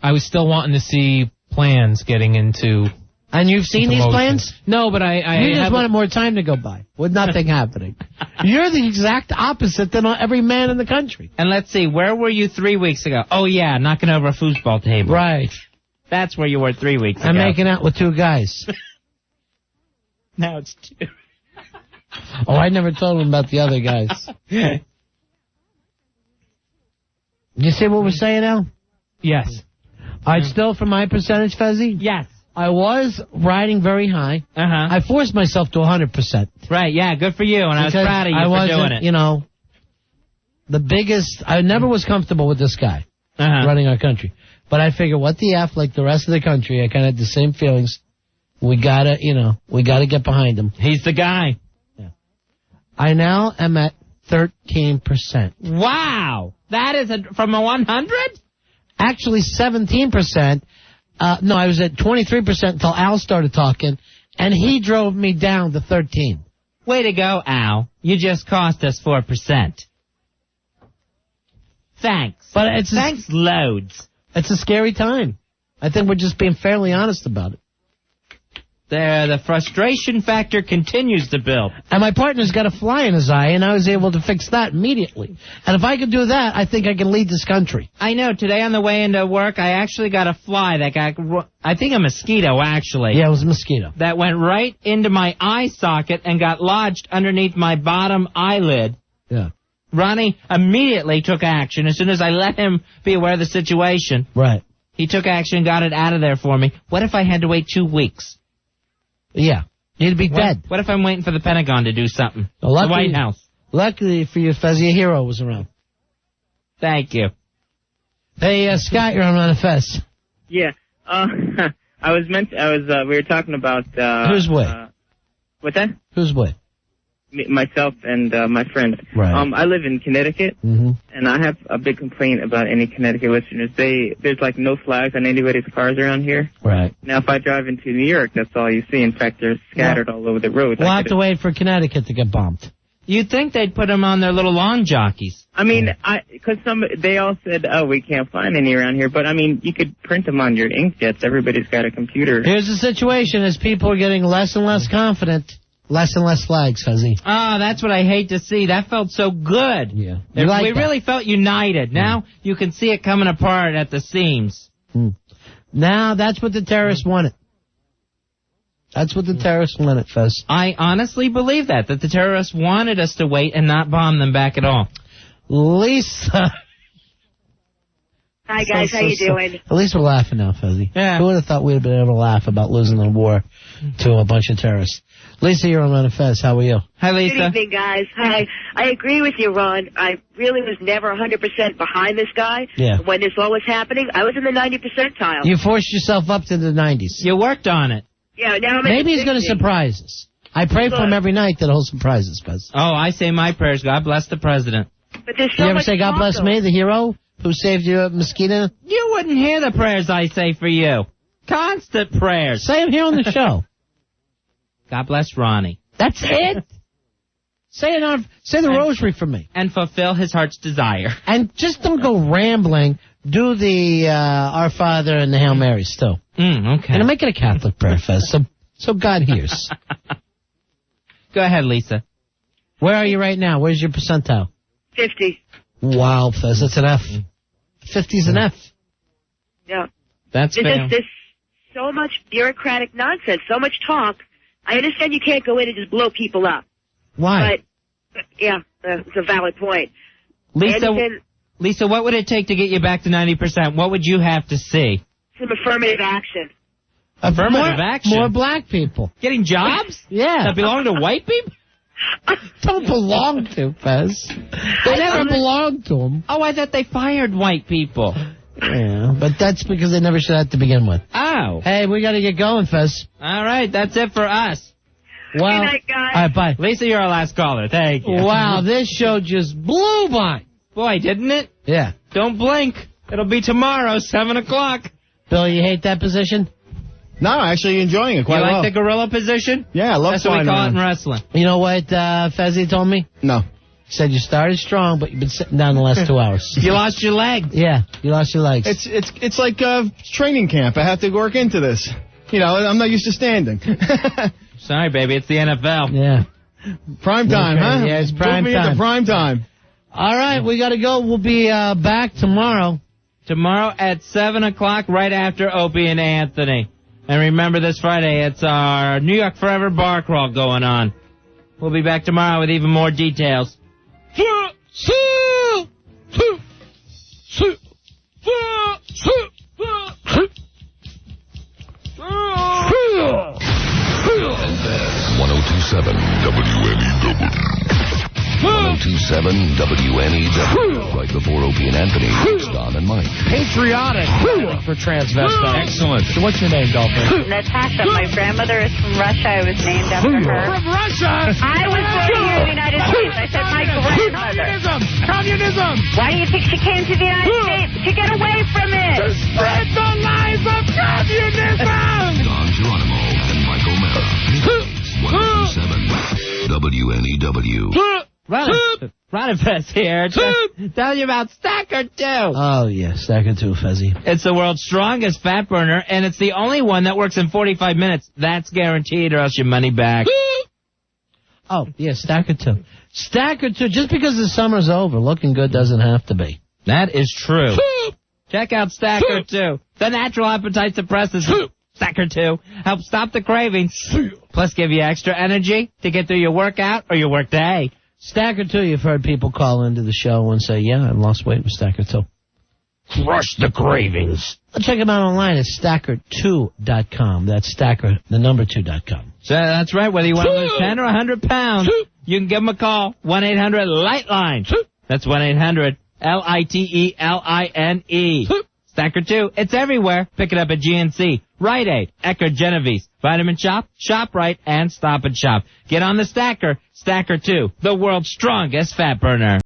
I was still wanting to see plans getting into. And you've seen these plans? No, but I you just wanted more time to go by with nothing happening. You're the exact opposite than every man in the country. And let's see, where were you 3 weeks ago? Oh, yeah, knocking over a foosball table. Right. That's where you were 3 weeks ago. I'm making out with 2 guys. Now it's 2. Oh, I never told him about the other guys. You see what we're saying now? Yes. All right, still for my percentage, Fezzi? Yes. I was riding very high. Uh-huh. I forced myself to 100%. Right, yeah, good for you, and I was proud of you for doing it. You know, the biggest, I never was comfortable with this guy running our country. But I figure, what the F, like the rest of the country, I kind of had the same feelings. We gotta get behind him. He's the guy. Yeah. I now am at 13%. Wow! That is from a 100? Actually, 17%. No, I was at 23% until Al started talking, and he drove me down to 13. Way to go, Al. You just cost us 4%. Thanks. But Thanks loads. It's a scary time. I think we're just being fairly honest about it. The frustration factor continues to build. And my partner's got a fly in his eye, and I was able to fix that immediately. And if I could do that, I think I can lead this country. I know. Today on the way into work, I actually got a fly that got, I think a mosquito, actually. Yeah, it was a mosquito. That went right into my eye socket and got lodged underneath my bottom eyelid. Yeah. Ronnie immediately took action as soon as I let him be aware of the situation. Right. He took action and got it out of there for me. What if I had to wait 2 weeks? Yeah. You'd be dead. What if I'm waiting for the Pentagon to do something? The White House. Luckily for you, Fezzy, a hero was around. Thank you. Hey, Scott, you're on Ron and Fez. Yeah. We were talking about, Who's with? What's that? Who's with? Myself and my friend. Right. I live in Connecticut, and I have a big complaint about any Connecticut listeners. There's like no flags on anybody's cars around here. Right. Now, if I drive into New York, that's all you see. In fact, they're scattered all over the road. We'll have to wait for Connecticut to get bombed. You'd think they'd put them on their little lawn jockeys. I mean, because they all said, oh, we can't find any around here. But, I mean, you could print them on your inkjets. Everybody's got a computer. Here's the situation. As people are getting less and less confident, less and less flags, Fuzzy. That's what I hate to see. That felt so good. Yeah. We really felt united. Now you can see it coming apart at the seams. Now that's what the terrorists wanted. That's what the terrorists wanted, Fez. I honestly believe that the terrorists wanted us to wait and not bomb them back at all. Lisa. Hi, guys. How you doing? At least we're laughing now, Fezzy. Yeah. Who would have thought we'd have been able to laugh about losing the war to a bunch of terrorists? Lisa, you're on Ron and Fez. How are you? Hi, Lisa. Good evening, guys. Hi. I agree with you, Ron. I really was never 100% behind this guy. Yeah. When this all was happening, I was in the 90 percentile. You forced yourself up to the 90s. You worked on it. Yeah, now I'm Maybe he's going to surprise us. I pray for him every night that he'll surprise us, Fez. Oh, I say my prayers. God bless the president. But there's so you ever much say, God bless talk, me, the hero who saved you a mosquito? You wouldn't hear the prayers I say for you. Constant prayers. Say them here on the show. God bless Ronnie. That's it. Say the rosary for me. And fulfill his heart's desire. And just don't go rambling. Do the Our Father and the Hail Marys still. Okay. And make it a Catholic prayer, Fez, so God hears. Go ahead, Lisa. Where are you right now? Where's your percentile? 50. Wow, Fez, that's an F. 50's an F. Yeah. That's fair. There's so much bureaucratic nonsense, so much talk. I understand you can't go in and just blow people up. Why? But, yeah, it's a valid point. Lisa, what would it take to get you back to 90%? What would you have to see? Some affirmative action. Affirmative action? More black people. Getting jobs? Yeah. That belong to white people? Don't belong to, Fez. They never belonged to them. Oh, I thought they fired white people. Yeah, but that's because they never should have to begin with. Oh. Hey, we got to get going, Fez. All right, that's it for us. Well, good night, guys. All right, bye. Lisa, you're our last caller. Thank you. Wow, this show just blew by. Boy, didn't it? Yeah. Don't blink. It'll be tomorrow, 7 o'clock. Bill, you hate that position? No, actually enjoying it quite well. You like the gorilla position? Yeah, I love That's what we call it in wrestling. You know what Fezzy told me? No. He said you started strong, but you've been sitting down the last 2 hours. You lost your leg. Yeah, you lost your legs. It's like training camp. I have to work into this. You know, I'm not used to standing. Sorry, baby, it's the NFL. Yeah. Prime time, huh? Yeah, it's prime Put me time. into prime time. All right, we got to go. We'll be back tomorrow. Tomorrow at 7 o'clock, right after Opie and Anthony. And remember, this Friday, it's our New York Forever bar crawl going on. We'll be back tomorrow with even more details. WNEW. 1027 WNEW. Right before Opie and Anthony. It's Don and Mike. Patriotic for transvestite. Excellent. So what's your name, Dolphin? Natasha. My grandmother is from Russia. I was named after her. From Russia? I was born here in the United States. I said my grandmother. Communism! Why do you think she came to the United States? To get away from it! To spread the lies of communism! Don Geronimo and Mike O'Mara. 1027 WNEW. Ron and Fez here. Tell you about Stacker 2. Oh, yeah, Stacker 2, Fezzy. It's the world's strongest fat burner, and it's the only one that works in 45 minutes. That's guaranteed, or else your money back. Oh, yeah, Stacker 2. Stacker 2, just because the summer's over, looking good doesn't have to be. That is true. Check out Stacker 2. The natural appetite suppressant. Stacker 2 helps stop the cravings, plus give you extra energy to get through your workout or your work day. Stacker 2, you've heard people call into the show and say, yeah, I lost weight with Stacker 2. Crush the cravings. Check them out online at stacker2.com. That's stacker, the number 2.com. So that's right. Whether you want to lose 10 or 100 pounds, you can give them a call. 1-800-LIGHTLINE. That's 1-800-LITELINE. Stacker 2. It's everywhere. Pick it up at GNC, Rite Aid, Eckerd Genovese, Vitamin Shop, ShopRite, and Stop and Shop. Get on the Stacker. Stacker 2, the world's strongest fat burner.